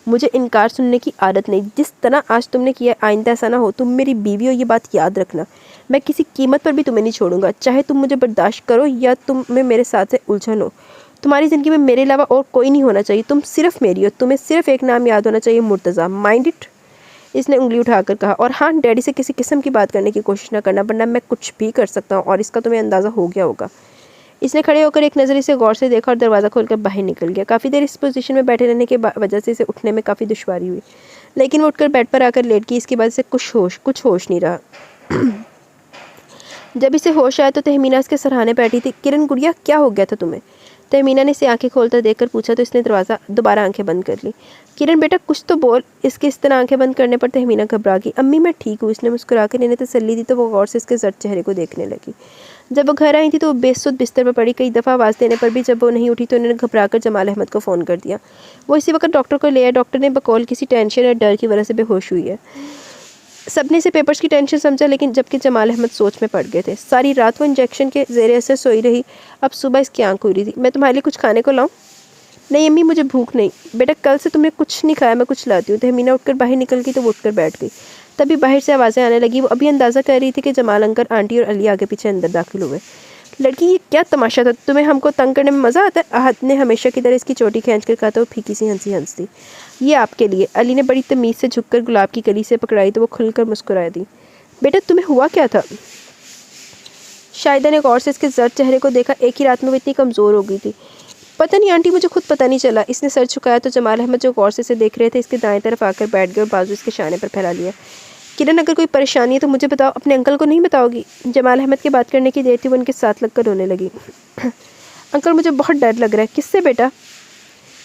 मुझे इनकार सुनने की आदत नहीं, जिस तरह आज तुमने किया आइंदा ऐसा ना हो। तुम मेरी बीवी हो, ये बात याद रखना। मैं किसी कीमत पर भी तुम्हें नहीं छोड़ूंगा, चाहे तुम मुझे बर्दाश्त करो या तुम्हें मेरे साथ से उलझन हो। तुम्हारी ज़िंदगी में मेरे अलावा और कोई नहीं होना चाहिए, तुम सिर्फ मेरी हो। तुम्हें सिर्फ एक नाम याद होना चाहिए, मुर्तज़ा। माइंड इट, इसने उंगली उठाकर कहा। और हाँ, डैडी से किसी किस्म की बात करने की कोशिश ना करना, वरना मैं कुछ भी कर सकता हूँ और इसका तुम्हें अंदाज़ा हो गया होगा। इसने खड़े होकर एक नज़र इसे गौर से देखा और दरवाज़ा खोलकर बाहर निकल गया। काफ़ी देर इस पोजीशन में बैठे रहने के वजह से इसे उठने में काफ़ी दुश्वारी हुई, लेकिन वो उठकर बेड पर आकर लेट गई। इसके बाद इसे कुछ होश नहीं रहा। जब इसे होश आया तो तहमीना इसके सराहने बैठी थी। किरण गुड़िया, क्या हो गया था तुम्हें? तहमीना ने इसे आंखें खोलकर देखकर पूछा तो इसने दोबारा आंखें बंद कर ली। किरण बेटा कुछ तो बोल। इसके इस तरह आंखें बंद करने पर तहमीना घबरा गई। अम्मी मैं ठीक हूँ, इसने मुस्कुराकर इन्हें तसल्ली दी तो वो गौर से इसके जर्द चेहरे को देखने लगी। जब वो घर आई थी तो वो बेसुध बिस्तर पर पड़ी। कई दफ़ा आवाज़ देने पर भी जब वो नहीं उठी तो उन्होंने घबराकर जमाल अहमद को फ़ोन कर दिया। वो इसी वक्त डॉक्टर को ले आए। डॉक्टर ने बकौल किसी टेंशन और डर की वजह से बेहोश हुई है। सबने इसे पेपर्स की टेंशन समझा, लेकिन जबकि जमाल अहमद सोच में पड़ गए थे। सारी रात वो इंजेक्शन के ज़ेरे असर सोई रही। अब सुबह इसकी आंख खुली थी। मैं तुम्हारे लिए कुछ खाने को लाऊं? नहीं अम्मी, मुझे भूख नहीं। बेटा कल से तुमने कुछ नहीं खाया, मैं कुछ लाती हूँ। तहमीना उठकर बाहर निकल गई तो वो उठकर बैठ गई। तभी बाहर से आवाज़ें आने लगी। वो अभी अंदाज़ा कर रही थी कि जमाल अंकल, आंटी और अली आगे पीछे अंदर दाखिल हुए। लड़की ये क्या तमाशा था? तुम्हें हमको तंग करने में मज़ा आता है? आहत ने हमेशा की तरह इसकी चोटी खींच कर कहा तो वो फीकी सी हंसी हंसती। ये आपके लिए। अली ने बड़ी तमीज़ से झुककर गुलाब की कली से पकड़ाई तो वो खुलकर मुस्कुरा दी। बेटा तुम्हें हुआ क्या था? शाहिदा ने गौर से इसके जर्द चेहरे को देखा। एक ही रात में वो इतनी कमज़ोर हो गई थी। पता नहीं आंटी, मुझे खुद पता नहीं चला। इसने सर झुकाया तो जमाल अहमद जो गौर से इसे देख रहे थे इसके दाएं तरफ आकर बैठ गए और बाजू इसके शाने पर फैला लिया। किरण अगर कोई परेशानी है तो मुझे बताओ, अपने अंकल को नहीं बताओगी? जमाल अहमद की बात करने की देर थी वो उनके साथ लगकर रोने लगी। अंकल मुझे बहुत डर लग रहा है। किससे बेटा?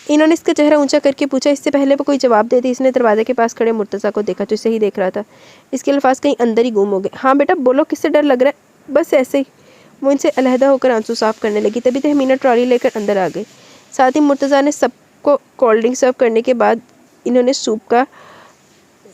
इन्होंने इसका चेहरा ऊंचा करके पूछा। इससे पहले वो कोई जवाब देती इसने दरवाजे के पास खड़े मुर्तज़ा को देखा जो इसे ही देख रहा था। इसके अल्फाज कहीं अंदर ही गुम हो गए। हाँ बेटा बोलो, किससे डर लग रहा है? बस ऐसे ही। वो इनसे अलहदा होकर आंसू साफ करने लगी। तभी तहमीना ट्रॉली लेकर अंदर आ गई। साथ ही मुर्तज़ा ने सबको कोल्ड ड्रिंक सर्व करने के बाद इन्होंने सूप का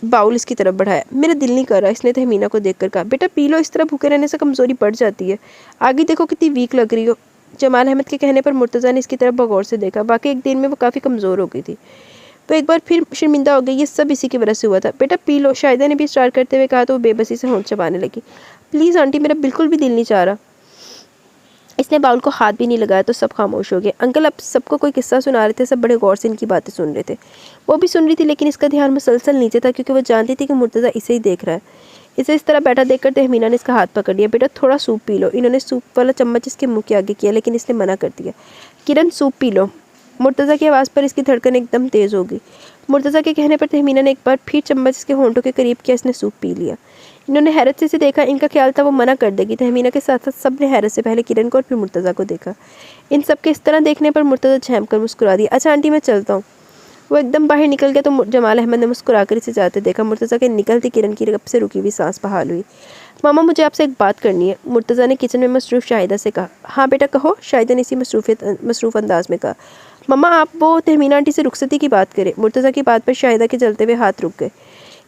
बाउल इसकी तरफ बढ़ाया। मेरा दिल नहीं कर रहा, इसने तहमीना को देखकर कहा। बेटा पी लो, इस तरह भूखे रहने से कमज़ोरी बढ़ जाती है। आगे देखो कितनी वीक लग रही हो। जमाल अहमद के कहने पर मुर्तज़ा ने इसकी तरफ बगौर से देखा। बाकी एक दिन में वो काफ़ी कमज़ोर हो गई थी। वो एक बार फिर शर्मिंदा हो गई। ये सब इसी की वजह से हुआ था। बेटा पी लो, शाहिदा ने भी स्टार्ट करते हुए कहा तो वो बेबसी से होंठ चबाने लगी। प्लीज़ आंटी, मेरा बिल्कुल भी दिल नहीं चाह रहा। इसने बाउल को हाथ भी नहीं लगाया तो सब खामोश हो गए। अंकल अब सबको कोई किस्सा सुना रहे थे। सब बड़े गौर से इनकी बातें सुन रहे थे। वो भी सुन रही थी, लेकिन इसका ध्यान मुसलसल नीचे था क्योंकि वो जानती थी कि मुर्तज़ा इसे ही देख रहा है। इसे इस तरह बैठा देखकर तहमीना ने इसका हाथ पकड़ लिया। बेटा थोड़ा सूप पी लो। इन्होंने सूप वाला चम्मच इसके मुंह के आगे किया, लेकिन इसने मना कर दिया। किरण सूप पी लो। मुर्तज़ा की आवाज़ पर इसकी धड़कन एकदम तेज़ हो गई। मुर्तज़ा के कहने पर तहमीना ने एक बार फिर चम्मच इसके होंठों के करीब किया। इसने सूप पी लिया। इन्होंने हैरत से इसे देखा। इनका ख्याल था वो मना कर देगी। तहमीना के साथ साथ सब ने हैरत से पहले किरण को और फिर मुर्तज़ा को देखा। इन सब के इस तरह देखने पर मुर्तज़ा झैम कर मुस्कुरा दिया। अच्छा आंटी, मैं चलता हूँ। वो एकदम बाहर निकल गया तो जमाल अहमद ने मुस्कुरा कर इसे जाते देखा। मुर्तज़ा के निकलती किरण की कब से रुकी हुई सांस बहाल हुई। मामा, मुझे आपसे एक बात करनी है, मुर्तज़ा ने किचन में मसरूफ़ शाहिदा से कहा। हाँ बेटा कहो, शाहिदा ने इसी मसरूफ़ अंदाज में कहा। मम्मा, आप वो तहमीना आंटी से रुखसती की बात करें। मुर्तज़ा की बात पर शाहिदा के जलते हुए हाथ रुक गए।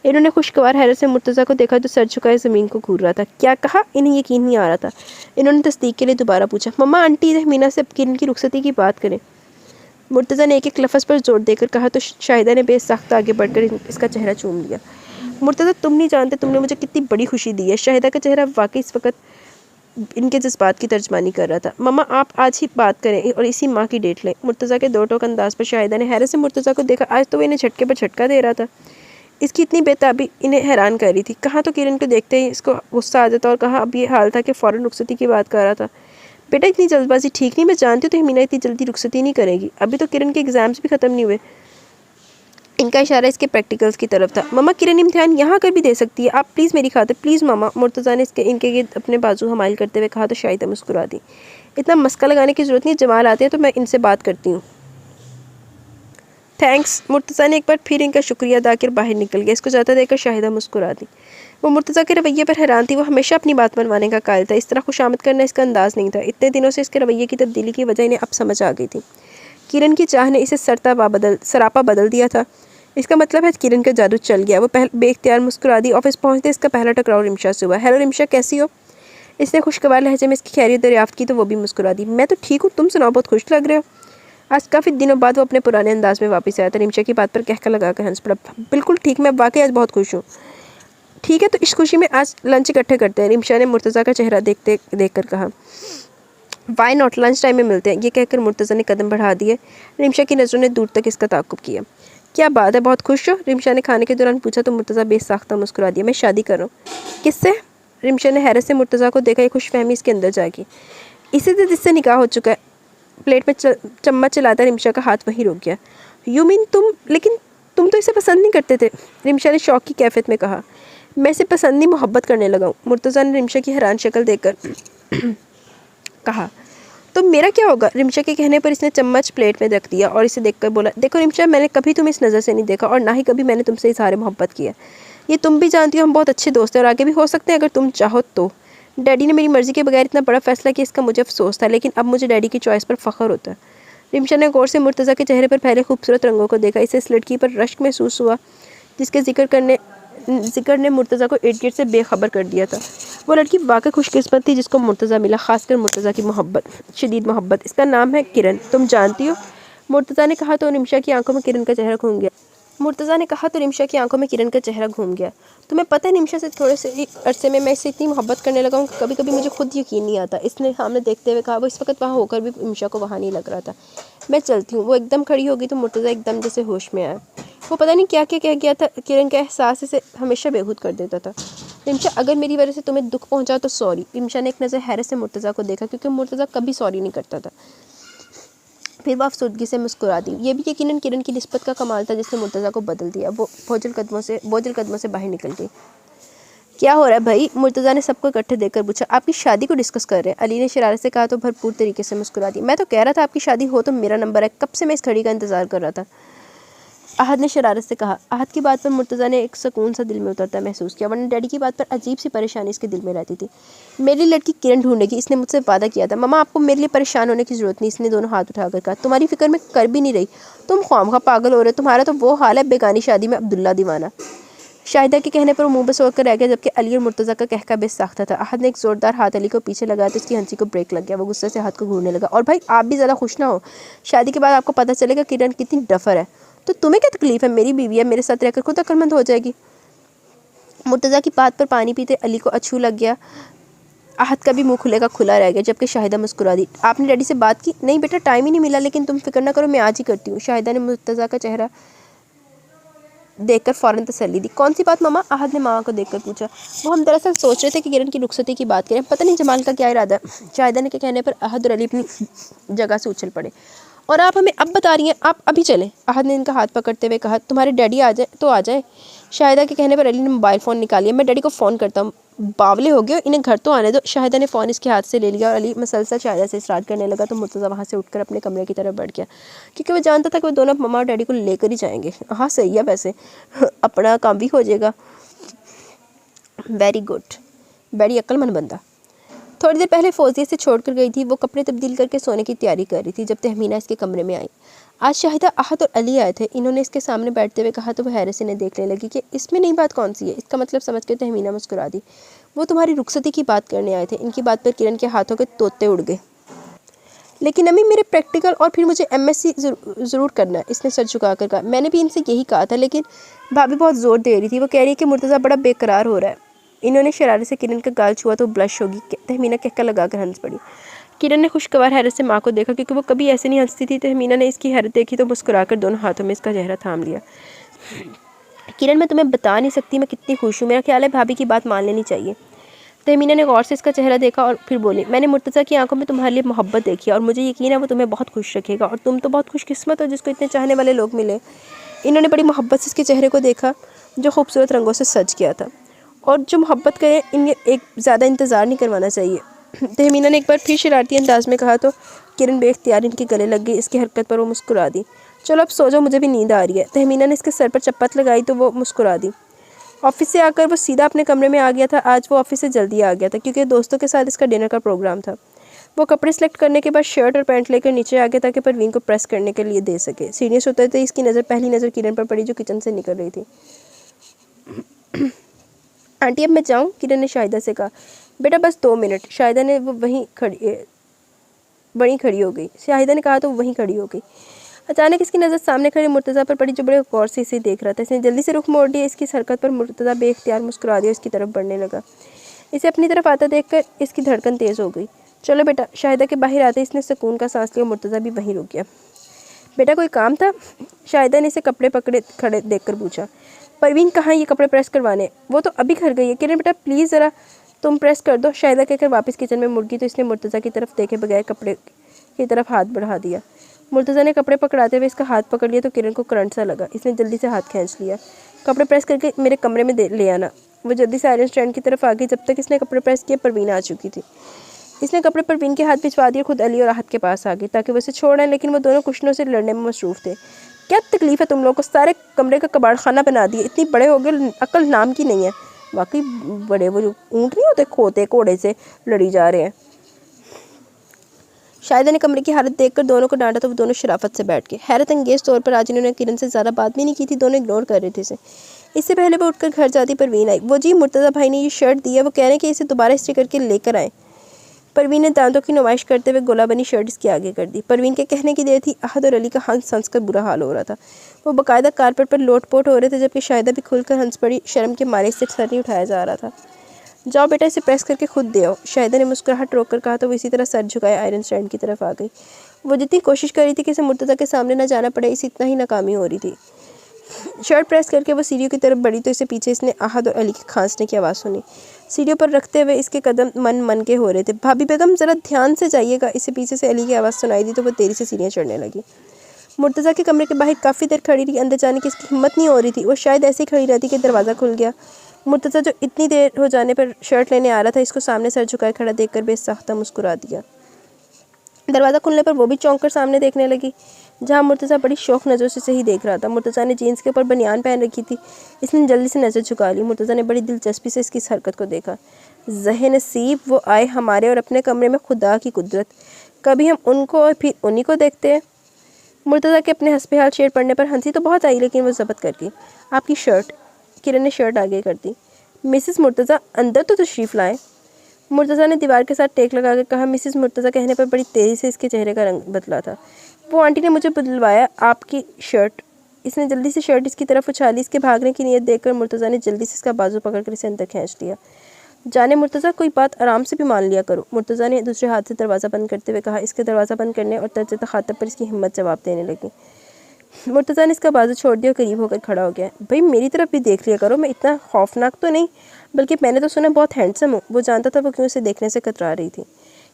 इन्होंने खुशगवार हैरत से मुर्तज़ा को देखा जो सर झुकाए ज़मीन को घूर रहा था। क्या कहा? इन्हें यकीन नहीं आ रहा था। इन्होंने तस्दीक के लिए दोबारा पूछा। मम्मा, आंटी तहमीना से किरण की रुखसती की बात करें। मुर्तज़ा ने एक एक लफ्ज़ पर जोर देकर कहा तो शाहिदा ने बेसख्त आगे बढ़कर इसका चेहरा चूम लिया। मुर्तज़ा, तुम नहीं जानते तुमने मुझे कितनी बड़ी खुशी दी है। शाहिदा का चेहरा वाकई इस वक्त इनके जज्बात की तर्जमानी कर रहा था। मम्मा, आप आज ही बात करें और इसी माह की डेट लें। मुर्तज़ा के दो टोक अंदाज पर शाहिदा ने हैरत से मुर्तज़ा को देखा। आज तो वो इन्हें झटके पर झटका दे रहा था। इसकी इतनी बेताबी इन्हें हैरान कर रही थी। कहाँ तो किरण को देखते ही इसको गुस्सा आ जाता और कहाँ अब ये हाल था कि फ़ौरन रुखसती की बात कर रहा था। बेटा, इतनी जल्दबाजी ठीक नहीं। मैं जानती हूँ तहमीना इतनी जल्दी रुखसती नहीं करेगी। अभी तो किरण के एग्ज़ाम्स भी ख़त्म नहीं हुए। इनका इशारा इसके प्रैक्टिकल्स की तरफ था। मम्मा, किरण इम्तिहान यहाँ कर भी दे सकती है। आप प्लीज़ मेरी खातिर, प्लीज़ मामा। मुर्तज़ा ने इनके गिर्द अपने बाजू हमाइल करते हुए कहा तो शाहिदा मुस्कुरा दी। इतना मस्का लगाने की ज़रूरत नहीं, जमाल आते हैं तो मैं इनसे बात करती हूँ। थैंक्स। मुर्तज़ा ने एक बार फिर इनका शुक्रिया अदा कर बाहर निकल गया। इसको जाता देखकर शाहिदा मुस्कुरा दी। वो मुर्तज़ा के रवैये पर हैरान थी। वो हमेशा अपनी बात मनवाने का कायल था। इस तरह खुशामद करना इसका अंदाज़ नहीं था। इतने दिनों से इसके रवैये की तब्दीली की वजह इन्हें अब समझ आ गई थी। किरण की चाह ने इसे सरापा बदल दिया था। इसका मतलब है किरण का जादू चल गया। वो बेख्तियार मुस्कुरा दी। ऑफिस पहुँचते इसका पहला टकराव रिमशा से हुआ। हेलो रिमशा, कैसी हो? इसने खुशगवार लहजे में इसकी खैरियत दरियाफ्त की तो वो भी मुस्कुरा दी। मैं तो ठीक हूँ, तुम सुनाओ, बहुत खुश लग रहे हो। आज काफ़ी दिनों बाद वो अपने पुराने अंदाज में वापस आया था। रिमशा की बात पर कहका लगाकर हंस पड़ा। बिल्कुल ठीक, मैं वाकई आज बहुत खुश हूँ। ठीक है, तो इस खुशी में आज लंच इकट्ठे करते हैं। रिमशा ने मुर्तज़ा का चेहरा देखकर कहा। वाई नॉट, लंच टाइम में मिलते हैं। ये कहकर मुर्तज़ा ने कदम बढ़ा दिए। रिमशा की नज़रों ने दूर तक इसका ताक़ुब किया। क्या बात है, बहुत खुश हो? रिमशा ने खाने के दौरान पूछा तो मुर्तज़ा बेसाख्ता मुस्कुरा दिया। मैं शादी कर रहा हूँ। किससे? रिमशा ने हैरत से मुर्तज़ा को देखा। ये खुशफहमी इसके अंदर जागी। इसी से जिससे निकाह हो चुका है। प्लेट में चम्मच चलाता रिमशा का हाथ वहीं रुक गया। यू मीन तुम? लेकिन तुम तो इसे पसंद नहीं करते थे। रिमशा ने शौक की कैफियत में कहा। मैं इसे पसंद नहीं, मोहब्बत करने लगा हूँ। मुर्तज़ा ने रिमशा की हैरान शक्ल देखकर कहा। तो मेरा क्या होगा? रिमशा के कहने पर इसने चम्मच प्लेट में रख दिया और इसे देखकर बोला, देखो रिमशा, मैंने कभी तुम्हें इस नज़र से नहीं देखा और ना ही कभी मैंने तुमसे इज़हार मोहब्बत किया। ये तुम भी जानती हो, हम बहुत अच्छे दोस्त हैं और आगे भी हो सकते हैं अगर तुम चाहो तो। डैडी ने मेरी मर्ज़ी के बगैर इतना बड़ा फ़ैसला किया, इसका मुझे अफसोस था, लेकिन अब मुझे डैडी की चॉइस पर फ़ख्र होता है। रिमशा ने गौर से मुर्तज़ा के चेहरे पर फैले खूबसूरत रंगों को देखा। इसे इस लड़की पर रश्क महसूस हुआ जिसके जिक्र ने मुर्तज़ा को इर्द गिर्द से बेखबर कर दिया था। वो लड़की वाकई खुशकिस्मत थी जिसको मुर्तज़ा मिला, ख़ासकर मुर्तज़ा की मोहब्बत, शदीद मोहब्बत। इसका नाम है किरण, तुम जानती हो? मुर्तज़ा ने कहा तो रिमशा की आंखों में किरण का चेहरा घूम गया। तुम्हें पता है रिमशा से थोड़े से अरसे में मैं इससे इतनी मोहब्बत करने लगा हूँ कि कभी कभी मुझे खुद यकीन नहीं आता। इसने सामने देखते हुए कहा। वो इस वक्त वहाँ होकर भी रिमशा को वहाँ नहीं लग रहा था। मैं चलती हूँ। वो एकदम खड़ी होगी तो मुर्तज़ा एकदम जैसे होश में आया। वो पता नहीं क्या क्या कह गया था। किरण का एहसास इसे हमेशा बेहूद कर देता था। रिमशा, अगर मेरी वजह से तुम्हें दुख पहुंचा तो सॉरी। रिमशा ने एक नज़र हैरत से मुर्तज़ा को देखा क्योंकि मुर्तज़ा कभी सॉरी नहीं करता था। फिर वो अफसुदगी से मुस्कुरा दी। ये भी यकीनन किरण की निस्बत का कमाल था जिसने मुर्तज़ा को बदल दिया। वो बोझल कदमों से बाहर निकल गई। क्या हो रहा है भाई? मुर्तज़ा ने सबको इकट्ठे देखकर पूछा। आपकी शादी को डिस्कस कर रहे हैं, अली ने शरारत से कहा तो भरपूर तरीके से मुस्कुरा दी। मैं तो कह रहा था आपकी शादी हो तो मेरा नंबर है, कब से मैं इस घड़ी का इंतज़ार कर रहा था। आहद ने शरारत से कहा। आहद की बात पर मुर्तज़ा ने एक सुकून सा दिल में उतरता महसूस किया, वरना डैडी की बात पर अजीब सी परेशानी इसके दिल में रहती थी। मेरी लड़की किरण ढूंढेगी, इसने मुझसे वादा किया था। मम्मा, आपको मेरे लिए परेशान होने की ज़रूरत नहीं। इसने दोनों हाथ उठाकर कहा। तुम्हारी फिक्र में कर भी नहीं रही, तुम ख्वामखा पागल हो रहे हो। तुम्हारा तो वो हाल है बेगानी शादी में अब्दुल्ला दीवाना। शाहिदा के कहने पर वो मुंह बस होकर रह गया जबकि अली और मुर्तज़ा का कहका बेसाख्ता था। आहद ने एक ज़ोरदार हाथ अली को पीछे लगाया तो उसकी हंसी को ब्रेक लग गया। वो गुस्से से हाथ को घूरने लगा। और भाई, आप भी ज़्यादा खुश ना हो। शादी के बाद आपको पता चलेगा किरण कितनी डफर है। तो तुम्हें क्या तकलीफ़ है? मेरी बीवी है, मेरे साथ रहकर खुद अक्लमंद हो जाएगी। मुर्तज़ा की बात पर पानी पीते अली को अछू लग गया। आहद का भी मुंह खुले का खुला रह गया जबकि शाहिदा मुस्कुरा दी। आपने डैडी से बात की? नहीं बेटा, टाइम ही नहीं मिला, लेकिन तुम फिक्र ना करो, मैं आज ही करती हूँ। शाहिदा ने मुर्तज़ा का चेहरा देखकर फ़ौरन तसल्ली दी। कौन सी बात मामा? आहद ने माँ को देखकर पूछा। वो हम दरअसल सोच रहे थे कि किरण की रुखसती की बात करें, पता नहीं जमाल का क्या इरादा है। शाहिदा ने के कहने पर आहद और अली अपनी जगह से उछल पड़े। और आप हमें अब बता रही हैं आप अभी चलें। अहद ने इनका हाथ पकड़ते हुए कहा, तुम्हारे डैडी आ जाए तो आ जाए। शाहिदा के कहने पर अली ने मोबाइल फ़ोन निकालिया। मैं डैडी को फ़ोन करता हूँ, बावले हो गए, इन्हें घर तो आने दो। शाहिदा ने फ़ोन इसके हाथ से ले लिया और अली मसलसल शाहिदा से स्टार्ट करने लगा तो मुर्तज़ा वहाँ से उठकर अपने कमरे की तरफ बढ़ गया, क्योंकि वो जानता था कि वो दोनों मम्मा और डैडी को लेकर ही जाएंगे। हाँ सही है, वैसे अपना काम भी हो जाएगा। वेरी गुड, बड़ी अक्लमंद बंदा। थोड़ी देर पहले फौजिया से छोड़कर गई थी, वो कपड़े तब्दील करके सोने की तैयारी कर रही थी जब तहमीना इसके कमरे में आई। आज शाहिदा, अहद और अली आए थे। इन्होंने इसके सामने बैठते हुए कहा तो वो हैरत से इन्हें देखने लगी कि इसमें नई बात कौन सी है। इसका मतलब समझ कर तहमीना मुस्कुरा दी। वो तुम्हारी रुखसती की बात करने आए थे। इनकी बात पर किरण के हाथों के तोते उड़ गए। लेकिन अम्मी मेरे प्रैक्टिकल और फिर मुझे MSc ज़रूर करना है, इसने सर झुका कर कहा। मैंने भी इनसे यही कहा था, लेकिन भाभी बहुत ज़ोर दे रही थी। वो कह रही है कि मुर्तज़ा बड़ा बेकरार हो रहा है। इन्होंने शरारत से किरण का गाल छुआ तो ब्लश होगी। तहमीना कहकर लगाकर हंस पड़ी। किरण ने खुशगवार हैरत से माँ को देखा, क्योंकि वो कभी ऐसे नहीं हंसती थी। तहमीना ने इसकी हैरत देखी तो मुस्कुराकर दोनों हाथों में इसका चेहरा थाम लिया। किरण, मैं तुम्हें बता नहीं सकती मैं कितनी खुश हूँ। मेरा ख्याल है भाभी की बात मान लेनी चाहिए। तहमीना ने गौर से इसका चेहरा देखा और फिर बोली, मैंने मुर्तज़ा की आंखों में तुम्हारे लिए मोहब्बत देखी और मुझे यकीन है वो तुम्हें बहुत खुश रखेगा, और तुम तो बहुत खुशकिस्मत हो जिसको इतने चाहने वाले लोग मिले। इन्होंने बड़ी मोहब्बत से इसके चेहरे को देखा जो खूबसूरत रंगों से सज गया था, और जो मोहब्बत करे इन्हें एक ज़्यादा इंतज़ार नहीं करवाना चाहिए। तहमीना ने एक बार फिर शरारती अंदाज में कहा तो किरण बेख्तियार इनके गले लग गई। इसकी हरकत पर वो मुस्कुरा दी। चलो अब सो जाओ, मुझे भी नींद आ रही है। तहमीना ने इसके सर पर चप्पत लगाई तो वो मुस्कुरा दी। ऑफिस से आकर वो सीधा अपने कमरे में आ गया था। आज वो ऑफिस से जल्दी आ गया था क्योंकि दोस्तों के साथ इसका डिनर का प्रोग्राम था। वो कपड़े सेलेक्ट करने के बाद शर्ट और पैंट लेकर नीचे आ गया ताकि परवीन को प्रेस करने के लिए दे सके। सीढ़ियों से उतरते इसकी नज़र पहली नज़र किरण पर पड़ी जो किचन से निकल रही थी। आंटी अब मैं जाऊँ? किरण ने शाहिदा से कहा। बेटा बस 2 मिनट। शाहिदा ने वो वहीं खड़ी हो गई। शाहिदा ने कहा तो वहीं खड़ी हो गई। अचानक इसकी नज़र सामने खड़े मुर्तज़ा पर पड़ी जो बड़े गौर से इसे देख रहा था। इसने जल्दी से रुख मोड़ दिया। इसकी हरकत पर मुर्तज़ा बेख्तियार मुस्कुरा दिया, इसकी तरफ बढ़ने लगा। इसे अपनी तरफ आता देखकर इसकी धड़कन तेज़ हो गई। चलो बेटा। शाहिदा के बाहर आते इसने सुकून का सांस लिया। मुर्तज़ा भी वहीं रुक गया। बेटा कोई काम था? शाहिदा ने इसे कपड़े पकड़े खड़े देखकर पूछा। परवीन कहाँ ये कपड़े प्रेस करवाने? वो तो अभी घर गई है। किरण बेटा प्लीज़ ज़रा तुम प्रेस कर दो। शाहिदा कहकर वापस किचन में मुड़ गई तो इसने मुर्तज़ा की तरफ देखे बगैर कपड़े की तरफ हाथ बढ़ा दिया। मुर्तज़ा ने कपड़े पकड़ाते हुए इसका हाथ पकड़ लिया तो किरण को करंट सा लगा। इसने जल्दी से हाथ खींच लिया। कपड़े प्रेस करके मेरे कमरे में ले आना। वो जल्दी से आयरन स्टैंड की तरफ आ गई। जब तक इसने कपड़े प्रेस किए परवीन आ चुकी थी। इसने कपड़े परवीन के हाथ भिजवा दिए, खुद अली और आहत के पास आ गई ताकि वो इसे छोड़ें, लेकिन वो दोनों कुशनों से लड़ने में मसरूफ़ थे। क्या तकलीफ़ है तुम लोगों को? सारे कमरे का कबाड़ खाना बना दिए। इतनी बड़े हो गए, अकल नाम की नहीं है। वाकई बड़े वो ऊँट नहीं होते, खोते घोड़े से लड़ी जा रहे हैं। शाहिदा ने कमरे की हालत देखकर दोनों को डांटा तो वो दोनों शराफत से बैठ गए। हैरत अंगेज़ तौर पर आज इन्होंने किरण से ज़्यादा बात भी नहीं की थी। दोनों इग्नोर कर रहे थे इसे। इससे पहले वो उठकर घर जाती परवीन आई। वो जी मुर्तज़ा भाई ने ये शर्ट दी है, वो कह रहे हैं कि इसे दोबारा इस्त्री करके लेकर आए। परवीन ने दांतों की नुमाइश करते हुए गोला बनी शर्ट इसके आगे कर दी। परवीन के कहने की देर थी। आहद और अली का हंस हंस कर बुरा हाल हो रहा था। वो बाकायदा कारपेट पर लोटपोट हो रहे थे, जबकि शाहिदा भी खुलकर हंस पड़ी। शर्म के मारे इससे सर नहीं उठाया जा रहा था। जाओ बेटा इसे प्रेस करके खुद दे आओ। शाहिदा ने मुस्कुराहट रोक कर कहा तो वो इसी तरह सर झुकाए आयरन स्टैंड की तरफ आ गई। वो जितनी कोशिश कर रही थी कि इसे मुर्तज़ा के सामने ना जाना पड़े, इसी इतना ही नाकामी हो रही थी। शर्ट प्रेस करके वो सीढ़ियों की तरफ बढ़ी तो इसे पीछे इसने आहद और अली के खांसने की आवाज़ सुनी। सीढ़ियों पर रखते हुए इसके कदम मन मन के हो रहे थे। भाभी बेगम ज़रा ध्यान से जाइएगा। इसे पीछे से अली की आवाज़ सुनाई दी तो वो देरी से सीढ़ियाँ चढ़ने लगी। मुर्तज़ा के कमरे के बाहर काफ़ी देर खड़ी रही। अंदर जाने की इसकी हिम्मत नहीं हो रही थी। वो शायद ऐसे ही खड़ी रहती कि दरवाज़ा खुल गया। मुर्तज़ा जो इतनी देर हो जाने पर शर्ट लेने आ रहा था, इसको सामने सर झुकाए खड़ा देखकर बेसाख्ता मुस्कुरा दिया। दरवाज़ा खुलने पर वो भी चौंक कर सामने देखने लगी, जहाँ मुर्तज़ा बड़ी शौक नज़रों से सही देख रहा था। मुर्तज़ा ने जीन्स के ऊपर बनियान पहन रखी थी। इसने जल्दी से नज़र झुका ली। मुर्तज़ा ने बड़ी दिलचस्पी से इसकी इस हरकत को देखा। ज़हे नसीब वो आए हमारे और अपने कमरे में, खुदा की कुदरत। कभी हम उनको और फिर उन्हीं को देखते हैं। मुर्तज़ा के अपने हंसपे हाल शेर पड़ने पर हंसी तो बहुत आई, लेकिन वो ज़ब्त कर गई। आपकी शर्ट। किरण ने शर्ट आगे कर दी। मिसेस मुर्तज़ा अंदर तो तशरीफ़ लाएं। मुर्तज़ा ने दीवार के साथ टेक लगा कर कहा। मिसेस मुर्तज़ा कहने पर बड़ी तेज़ी से इसके चेहरे का रंग बदला था। वो आंटी ने मुझे बदलवाया आपकी शर्ट। इसने जल्दी से शर्ट इसकी तरफ उछाली। इसके भागने की नीयत देखकर मुर्तज़ा ने जल्दी से इसका बाजू पकड़कर इसे अंदर खींच लिया। जाने मुर्तज़ा, कोई बात आराम से भी मान लिया करो। मुर्तज़ा ने दूसरे हाथ से दरवाज़ा बंद करते हुए कहा। इसके दरवाज़ा बंद करने और तर्ज तखातब पर इसकी हिम्मत जवाब देने लगी। मुर्तज़ा ने इसका बाजू छोड़ दिया और करीब होकर खड़ा हो गया। भाई मेरी तरफ भी देख लिया करो, मैं इतना खौफनाक तो नहीं, बल्कि मैंने तो सुना बहुत हैंडसम हूँ। वो जानता था वो क्यों इसे देखने से कतरा रही थी।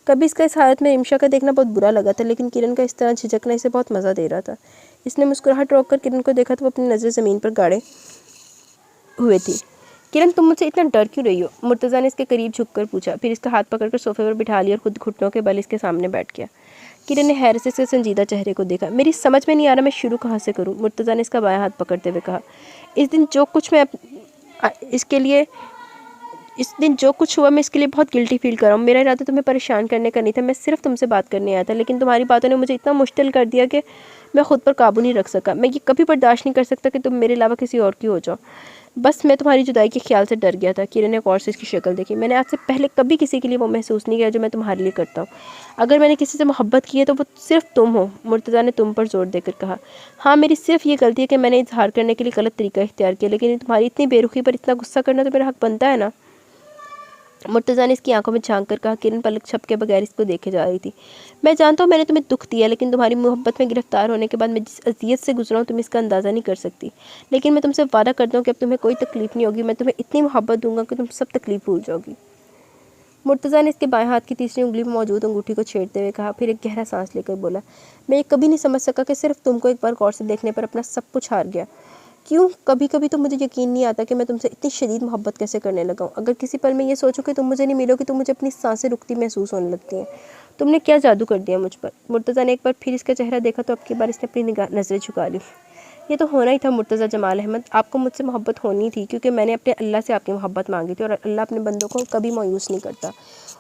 कभी इसका इस हालत में रिमशा का देखना बहुत बुरा लगा था, लेकिन किरण का इस तरह झिझकना इसे बहुत मज़ा दे रहा था। इसने मुस्कुराहट रोककर किरण को देखा तो वो अपनी नज़र ज़मीन पर गाड़े हुए थी। किरण, तुम मुझसे इतना डर क्यों रही हो? मुर्तज़ा ने इसके करीब झुककर पूछा, फिर इसका हाथ पकड़कर सोफे पर बिठा लिया और खुद घुटनों के बल इसके सामने बैठ गया। किरण ने हैरत से इसके संजीदा चेहरे को देखा। मेरी समझ में नहीं आ रहा मैं शुरू कहाँ से करूँ, मुर्तज़ा ने इसका बायां हाथ पकड़ते हुए कहा। इस दिन जो कुछ हुआ मैं इसके लिए बहुत गिल्टी फील कर रहा हूँ। मेरा इरादा तुम्हें परेशान करने का नहीं था, मैं सिर्फ तुमसे बात करने आया था, लेकिन तुम्हारी बातों ने मुझे इतना मुश्किल कर दिया कि मैं खुद पर काबू नहीं रख सका। मैं ये कभी बर्दाश्त नहीं कर सकता कि तुम मेरे अलावा किसी और की हो जाओ। बस मैं तुम्हारी जुदाई के ख्याल से डर गया था। किरण ने गौर से इसकी शक्ल देखी। मैंने आज से पहले कभी किसी के लिए वो महसूस नहीं किया जो मैं तुम्हारे लिए करता हूँ। अगर मैंने किसी से मोहब्बत की है तो वो सिर्फ तुम हो। मुर्तज़ा ने तुम पर जोर देकर कहा। हाँ, मेरी सिर्फ ये गलती है कि मैंने इजहार करने के लिए गलत तरीका इख्तियार किया, लेकिन तुम्हारी इतनी बेरुखी पर इतना गुस्सा करना तो मेरा हक बनता है ना। मुर्तज़ा ने इसकी आंखों में झांक कर कहा। किरण पलक झपके बगैर इसको देखे जा रही थी। मैं जानता हूँ मैंने तुम्हें दुख दिया, लेकिन तुम्हारी मोहब्बत में गिरफ्तार होने के बाद मैं जिस अजियत से गुजरा हूँ तुम इसका अंदाज़ा नहीं कर सकती। लेकिन मैं तुमसे वादा करता हूँ कि अब तुम्हें कोई तकलीफ नहीं होगी। मैं तुम्हें इतनी मोहब्बत दूंगा कि तुम सब तकलीफ भूल जाओगी। मुर्तज़ा ने इसके बाएं हाथ की तीसरी उंगली में मौजूद अंगूठी को छेड़ते हुए कहा, फिर एक गहरा सांस लेकर बोला, मैं ये कभी नहीं समझ सका कि सिर्फ तुमको एक बार गौर से देखने पर अपना सब कुछ हार गया। क्यों? कभी कभी तो मुझे यकीन नहीं आता कि मैं तुमसे इतनी शदीद मोहब्बत कैसे करने लगा हूँ। अगर किसी पल में ये सोचूं कि तुम मुझे नहीं मिलोगी तो मुझे अपनी सांसें रुकती महसूस होने लगती हैं। तुमने क्या जादू कर दिया मुझ पर। मुर्तज़ा ने एक बार फिर इसका चेहरा देखा तो अब की बार इसने अपनी नज़रें झुका ली। ये तो होना ही था मुर्तज़ा जमाल अहमद, आपको मुझसे मोहब्बत होनी थी, क्योंकि मैंने अपने अल्लाह से आपकी मोहब्बत मांगी थी और अल्लाह अपने बंदों को कभी मायूस नहीं करता।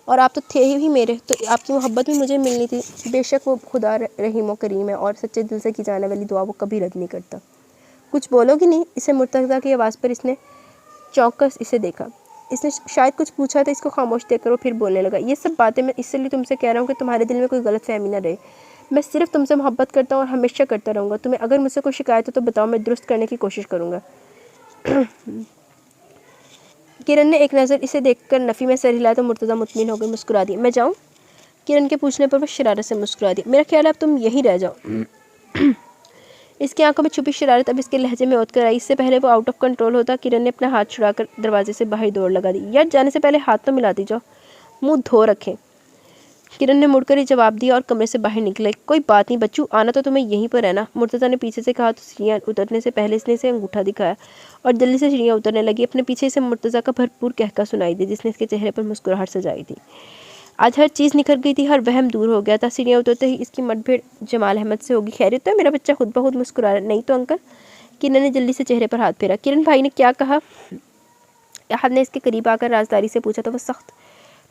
और आप तो थे ही मेरे, तो आपकी मोहब्बत भी मुझे मिलनी थी। बेशक वो खुदा रहीम व करीम है और सच्चे दिल से की जाने वाली दुआ वो कभी रद्द नहीं करता। कुछ बोलोगी नहीं? इसे मुर्तज़ा की आवाज़ पर इसने चौंक कर इसे देखा। इसने शायद कुछ पूछा था, इसको खामोश देखकर वो फिर बोलने लगा। ये सब बातें मैं इसलिए तुमसे कह रहा हूँ कि तुम्हारे दिल में कोई गलत फहमी ना रहे। मैं सिर्फ तुमसे मोहब्बत करता हूँ और हमेशा करता रहूँगा। तुम्हें अगर मुझसे कोई शिकायत हो तो बताओ, मैं दुरुस्त करने की कोशिश करूँगा। किरण ने एक नज़र इसे देखकर नफ़ी में सर हिलाया तो मुर्तज़ा मुतमिन होकर मुस्कुरा दिया। मैं जाऊँ? किरण के पूछने पर वह शरारत से मुस्कुरा दिया। मेरा ख्याल है अब तुम यहीं रह जाओ। इसकी आंखों में छुपी शरारत अब इसके लहजे में उतर आई। इससे पहले वो आउट ऑफ कंट्रोल होता, किरण ने अपना हाथ छुड़ाकर दरवाजे से बाहर दौड़ लगा दी। यार, जाने से पहले हाथ तो मिलाती जाओ, मुंह धो रखें। किरण ने मुड़कर ही जवाब दिया और कमरे से बाहर निकले। कोई बात नहीं बच्चू, आना तो तुम्हें यहीं पर है ना। मुर्तज़ा ने पीछे से कहा तो सीढ़ियाँ उतरने से पहले इसने इसे अंगूठा दिखाया और जल्दी से सीढ़ियाँ उतरने लगी। अपने पीछे से मुर्तज़ा का भरपूर कहका सुनाई दी, जिसने इसके चेहरे पर मुस्कुराहट सजाई थी। आज हर चीज़ निखर गई थी, हर वहम दूर हो गया था। सीढ़ियाँ उतरते ही इसकी मुठभेड़ जमाल अहमद से होगी। खैरियत तो है? मेरा बच्चा खुद ब खुद मुस्कुरा रहा है। नहीं तो अंकल। किरण ने जल्दी से चेहरे पर हाथ फेरा। किरण भाई ने क्या कहा? अहद ने इसके करीब आकर राजदारी से पूछा तो वह सख्त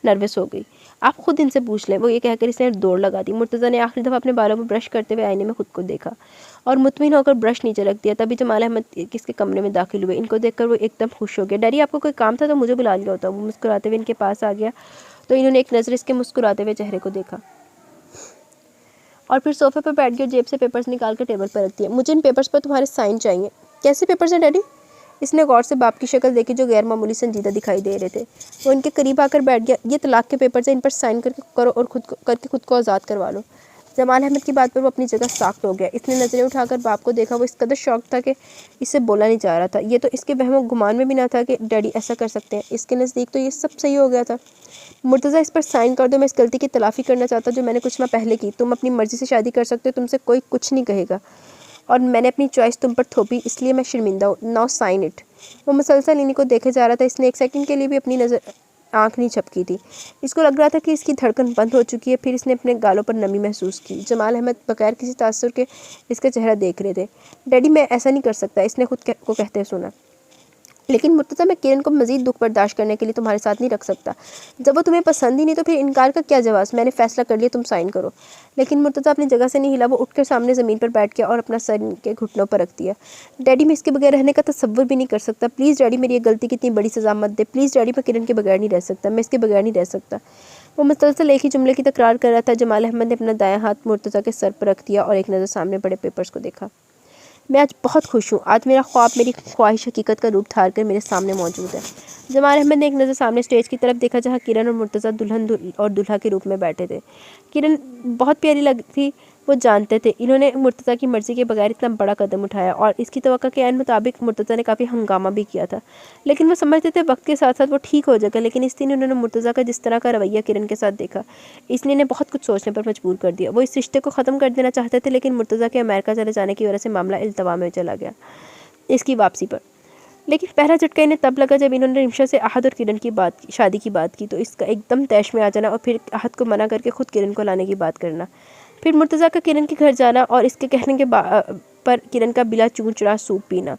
नर्वस हो गई। आप खुद इनसे पूछ लें, वो ये कहकर इसने दौड़ लगा दी। मुर्तज़ा ने आखिरी दफ़ा अपने बालों पर ब्रश करते हुए आईने में खुद को देखा और मुतमिन होकर ब्रश नीचे रख दिया। तभी जमाल अहमद किसके कमरे में दाखिल हुए। इनको देखकर वो एकदम खुश हो गया। डैडी, आपको कोई काम था तो मुझे बुला लिया होता। वो मुस्कुराते हुए इनके पास आ गया तो इन्होंने एक नज़र इसके मुस्कुराते हुए चेहरे को देखा और फिर सोफे पर बैठ गया और जेब से पेपर्स निकाल कर टेबल पर रख दिए। मुझे इन पेपर्स पर तुम्हारे साइन चाहिए। कैसे पेपर्स हैं डैडी? इसने गौर से बाप की शक्ल देखी जो गैर मामूली संजीदा दिखाई दे रहे थे। वो इनके करीब आकर बैठ गया। ये तलाक के पेपर्स हैं, इन पर साइन करके करो और खुद को आज़ाद करवा लो। जमाल अहमद की बात पर वो अपनी जगह साख्त हो गया। इसने नज़रें उठाकर बाप को देखा। वो इस कदर शौक था कि इससे बोला नहीं जा रहा था। ये तो इसके वहमो गुमान में भी ना था कि डैडी ऐसा कर सकते हैं। इसके नज़दीक तो ये सब सही हो गया था। मुर्तज़ा, इस पर साइन कर दो। मैं इस गलती की तलाफ़ी करना चाहता जो मैंने कुछ माह पहले की। तुम अपनी मर्ज़ी से शादी कर सकते हो, तुमसे कोई कुछ नहीं कहेगा और मैंने अपनी चॉइस तुम पर थोपी, इसलिए मैं शर्मिंदा हूँ। Now sine it. वो मुसलसल इन्हीं को देखे जा रहा था। इसने एक सेकंड के लिए भी अपनी नज़र आँख नहीं झपकी थी। इसको लग रहा था कि इसकी धड़कन बंद हो चुकी है। फिर इसने अपने गालों पर नमी महसूस की। जमाल अहमद बगैर किसी तासुर के इसका चेहरा देख रहे थे। डैडी, मैं ऐसा नहीं कर सकता, इसने खुद को कहते हुए सुना। लेकिन मुर्तज़ा, मैं किरण को मज़ीद दुख बर्दाश्त करने के लिए तुम्हारे साथ नहीं रख सकता। जब वो तुम्हें पसंद ही नहीं तो फिर इनकार का क्या जवाब? मैंने फ़ैसला कर लिया, तुम साइन करो। लेकिन मुर्तज़ा अपनी जगह से नहीं हिला। वो उठकर सामने ज़मीन पर बैठ गया और अपना सर इनके घुटनों पर रख दिया। डैडी, मैं इसके बगैर रहने का तसव्वुर भी नहीं कर सकता। प्लीज़ डैडी, मेरी ये गलती की इतनी बड़ी सज़ा मत दे। प्लीज़ डैडी, मैं किरण के बगैर नहीं रह सकता। मैं इसके बगैर नहीं रह सकता। वो मुसलसल एक ही जुमले की तकरार कर रहा था। जमाल अहमद ने अपना दायां हाथ मुर्तज़ा के सर पर रख दिया और एक नज़र सामने पड़े पेपर्स को देखा। मैं आज बहुत खुश हूँ। आज मेरा ख्वाब, मेरी ख्वाहिश हकीकत का रूप धार कर मेरे सामने मौजूद है। जमाल अहमद ने एक नज़र सामने स्टेज की तरफ देखा जहाँ किरण और मुर्तज़ा दुल्हन और दूल्हा के रूप में बैठे थे। किरण बहुत प्यारी लग थी वो जानते थे। इन्होंने मुर्तज़ा की मर्ज़ी के बगैर इतना बड़ा कदम उठाया और इसकी तवक्को के ऐन मुताबिक मुर्तज़ा ने काफ़ी हंगामा भी किया था, लेकिन वो समझते थे वक्त के साथ साथ वो ठीक हो जाएगा। लेकिन इस दिन उन्होंने मुर्तज़ा का जिस तरह का रवैया किरण के साथ देखा, इसने इन्हें बहुत कुछ सोचने पर मजबूर कर दिया। वो इस रिश्ते को ख़त्म कर देना चाहते थे, लेकिन मुर्तज़ा के अमेरिका चले जाने की वजह से मामला इल्तवा में चला गया इसकी वापसी पर। लेकिन पहला झटका इन्हें तब लगा जब इन्होंने रिमशा से अहद और किरण की शादी की बात की। तो इसका एकदम तैश में आ जाना और फिर अहद को मना करके खुद किरण को लाने की बात करना, फिर मुर्तज़ा का किरण के घर जाना और इसके कहने के पर किरण का बिला चून चुरा सूप पीना,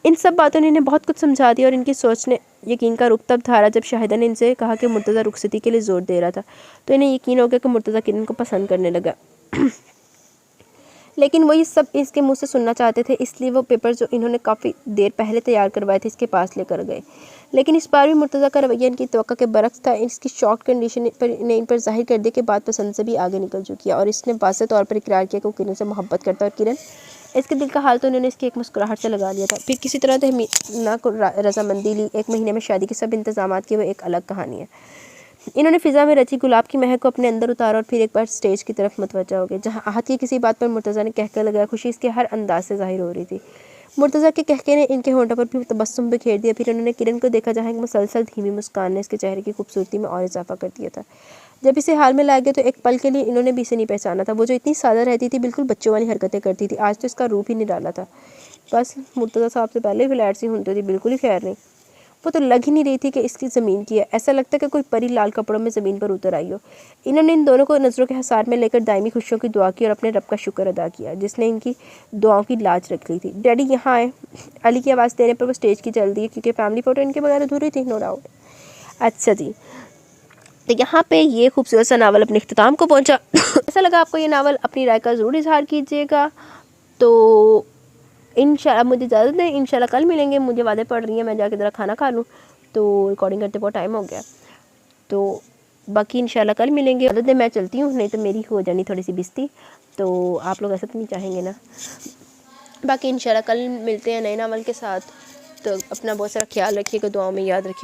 इन सब बातों ने इन्हें बहुत कुछ समझा दिया। और इनकी सोच ने यकीन का रुख तब धारा जब शाहिदा ने इनसे कहा कि मुर्तज़ा रुखसती के लिए ज़ोर दे रहा था। तो इन्हें यकीन हो गया कि मुर्तज़ा किरण को पसंद करने लगा। लेकिन वो ये सब इसके मुंह से सुनना चाहते थे, इसलिए वो पेपर जो इन्होंने काफ़ी देर पहले तैयार करवाए थे इसके पास लेकर गए। लेकिन इस बार भी मुर्तज़ा का रवैया इनकी तवक्को के बरक्स था। इसकी शॉर्ट कंडीशन पर ने इन पर जाहिर कर दिया कि बात पसंद से भी आगे निकल चुकी है और इसने वाज़ेह तौर पर इकरार किया कि वो किरण से मोहब्बत करता है। और किरण इसके दिल का हाल तो उन्होंने इसकी एक मुस्कुराहट से लगा लिया था। फिर किसी तरह तहमीना को रजामंदी ली। 1 महीने में शादी के सब इंतजाम किए, वो एक अलग कहानी है। इन्होंने फ़िज़ा में रची गुलाब की महक को अपने अंदर उतारा और फिर एक बार स्टेज की तरफ मुतवज्जा हो गए, जहाँ आहत की किसी बात पर मुर्तज़ा ने कहकर लगाया। खुशी इसके हर अंदाज से ज़ाहिर हो रही थी। मुर्तज़ा के कहके ने इनके होंठों पर भी तबस्सुम बिखेर दिया। फिर उन्होंने किरण को देखा, जहाँ एक मुसलसल धीमी मुस्कान ने इसके चेहरे की खूबसूरती में और इजाफा कर दिया था। जब इसे हाल में लाया गया तो एक पल के लिए इन्होंने भी इसे नहीं पहचाना था। वो जो इतनी सादा रहती थी, बिल्कुल बच्चों वाली हरकतें करती थी, आज तो इसका रूप ही निराला था। बस मुर्तज़ा साहब से पहले फ्लैट सी होती थी, बिल्कुल ही खैर नहीं। वो तो लग ही नहीं रही थी कि इसकी ज़मीन की है। ऐसा लगता कि कोई परी लाल कपड़ों में ज़मीन पर उतर आई हो। इन्होंने इन दोनों को नज़रों के हसार में लेकर दायमी खुशियों की दुआ की और अपने रब का शुक्र अदा किया जिसने इनकी दुआओं की लाज रख ली थी। डैडी यहाँ आए। अली की आवाज़ देने पर वो स्टेज की चल दी, क्योंकि फैमिली फ़ोटो इनके बगैर अधूरी थी, नो डाउट। अच्छा जी, तो यहाँ पे ये खूबसूरत सा नावल अपने इख्तिताम को पहुँचा। ऐसा लगा आपको ये नावल? अपनी राय का ज़रूर इजहार कीजिएगा। तो इंशाल्लाह मुझे इजाज़त दें, इंशाल्लाह कल मिलेंगे। मुझे वादे पड़ रही है, मैं जाके ज़रा खाना खा लूँ, तो रिकॉर्डिंग करते बहुत टाइम हो गया। तो बाकी इंशाल्लाह कल मिलेंगे। इजाज़त दें, मैं चलती हूँ, नहीं तो मेरी हो जानी थोड़ी सी बिस्ती। तो आप लोग ऐसा तो नहीं चाहेंगे ना? बाकी इंशाल्लाह कल मिलते हैं नए नावल के साथ। तो अपना बहुत सारा ख्याल रखिएगा, दुआओं में याद रखिएगा।